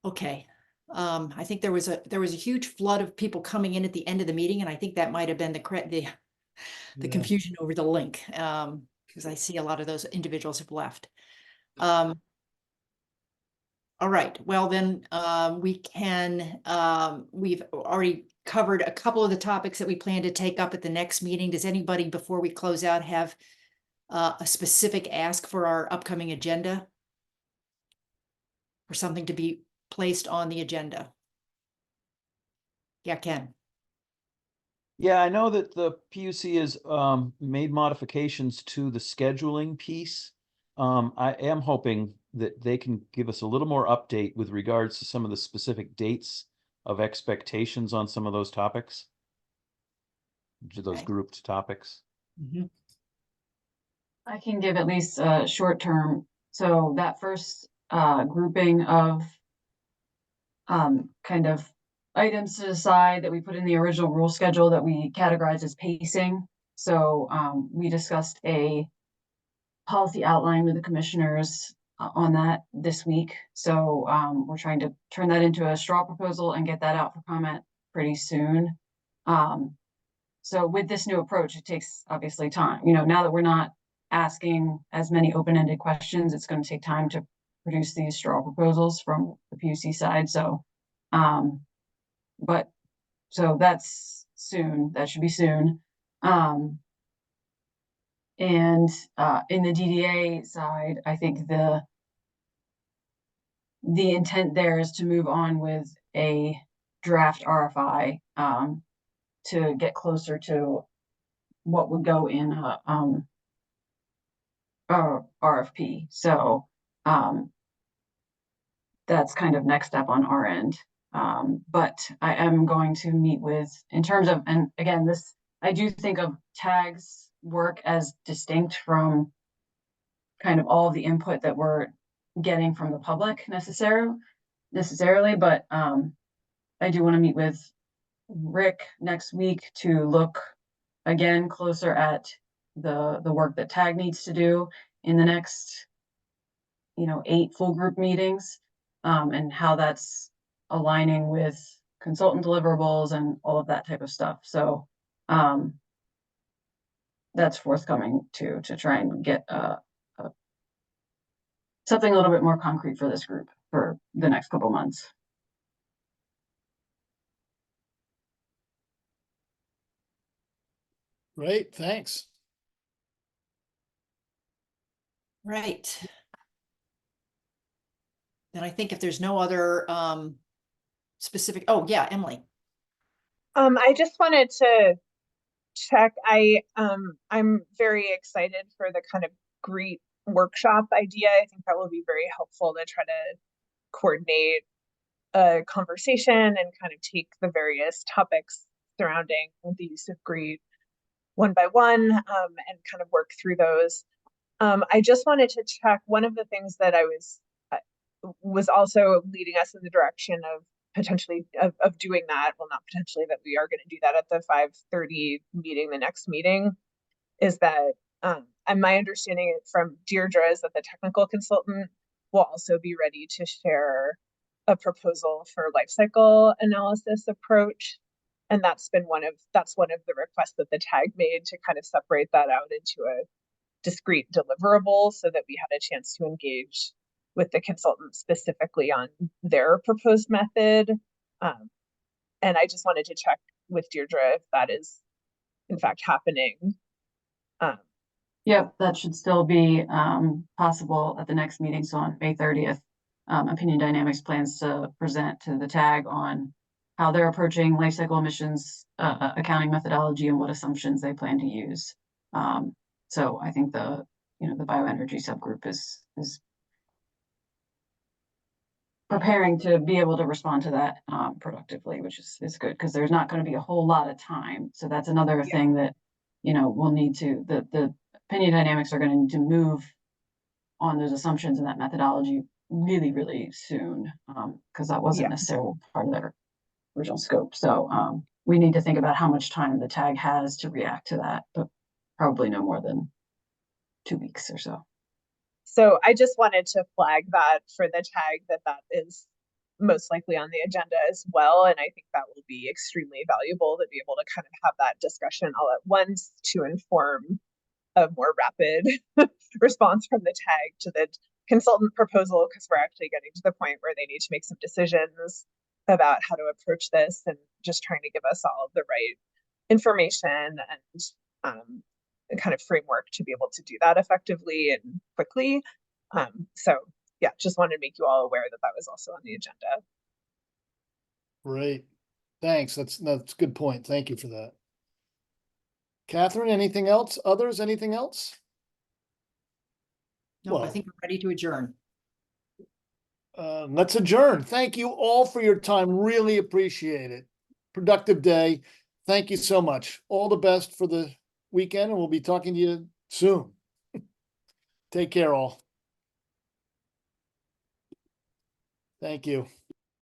Okay. I think there was a huge flood of people coming in at the end of the meeting, and I think that might have been the Yeah. confusion over the link, because I see a lot of those individuals have left. All right, well then, we can, we've already covered a couple of the topics that we plan to take up at the next meeting. Does anybody, before we close out, have a specific ask for our upcoming agenda? Or something to be placed on the agenda? Yeah, Ken. Yeah, I know that the PUC has made modifications to the scheduling piece. I am hoping that they can give us a little more update with regards to some of the specific dates of expectations on some of those topics. To those Okay. grouped topics. Mhm. I can give at least short term. So that first grouping of kind of items to decide that we put in the original rule schedule that we categorized as pacing. So we discussed a policy outline with the commissioners on that this week. So we're trying to turn that into a straw proposal and get that out for comment pretty soon. So with this new approach, it takes obviously time. Now that we're not asking as many open-ended questions, it's going to take time to produce these straw proposals from the PUC side. So, so that's soon. That should be soon. And in the DDA side, I think the intent there is to move on with a draft RFI to get closer to what would go in RFP. So that's kind of next step on our end. But I am going to meet with, in terms of, and again, this, I do think of TAG's work as distinct from kind of all of the input that we're getting from the public necessarily, but I do want to meet with Rick next week to look again closer at the work that TAG needs to do in the next, 8 full group meetings, and how that's aligning with consultant deliverables and all of that type of stuff. So that's forthcoming too, to try and get something a little bit more concrete for this group for the next couple months. Great, thanks. Right. Then I think if there's no other specific, oh yeah, Emily. I just wanted to check. I'm very excited for the kind of GREET workshop idea. I think that will be very helpful to try to coordinate a conversation and kind of take the various topics surrounding the use of GREET one by one, and kind of work through those. I just wanted to check, one of the things that I was also leading us in the direction of potentially of doing that, well, not potentially, that we are going to do that at the 5:30 meeting, the next meeting, is that and my understanding from Deirdre is that the technical consultant will also be ready to share a proposal for life cycle analysis approach. And that's one of the requests that the TAG made, to kind of separate that out into a discrete deliverable, so that we had a chance to engage with the consultant specifically on their proposed method. And I just wanted to check with Deirdre if that is in fact happening. Yep, that should still be possible at the next meeting. So on May 30th, Opinion Dynamics plans to present to the TAG on how they're approaching life cycle emissions accounting methodology and what assumptions they plan to use. So I think the bioenergy subgroup is preparing to be able to respond to that productively, which is good, because there's not going to be a whole lot of time. So that's another thing that we'll need to, the Opinion Dynamics are going to need to move on those assumptions and that methodology really, really soon, because that wasn't necessarily part of their original scope. So we need to think about how much time the TAG has to react to that, but probably no more than 2 weeks or so. So I just wanted to flag that for the TAG, that is most likely on the agenda as well. And I think that will be extremely valuable to be able to kind of have that discussion all at once, to inform a more rapid response from the TAG to the consultant proposal, because we're actually getting to the point where they need to make some decisions about how to approach this, and just trying to give us all the right information and kind of framework to be able to do that effectively and quickly. So yeah, just wanted to make you all aware that that was also on the agenda. Great. Thanks. That's a good point. Thank you for that. Catherine, anything else? Others, anything else? No, I Well, think we're ready to adjourn. Let's adjourn. Thank you all for your time. Really appreciate it. Productive day. Thank you so much. All the best for the weekend, and we'll be talking to you soon. Take care all. Thank you.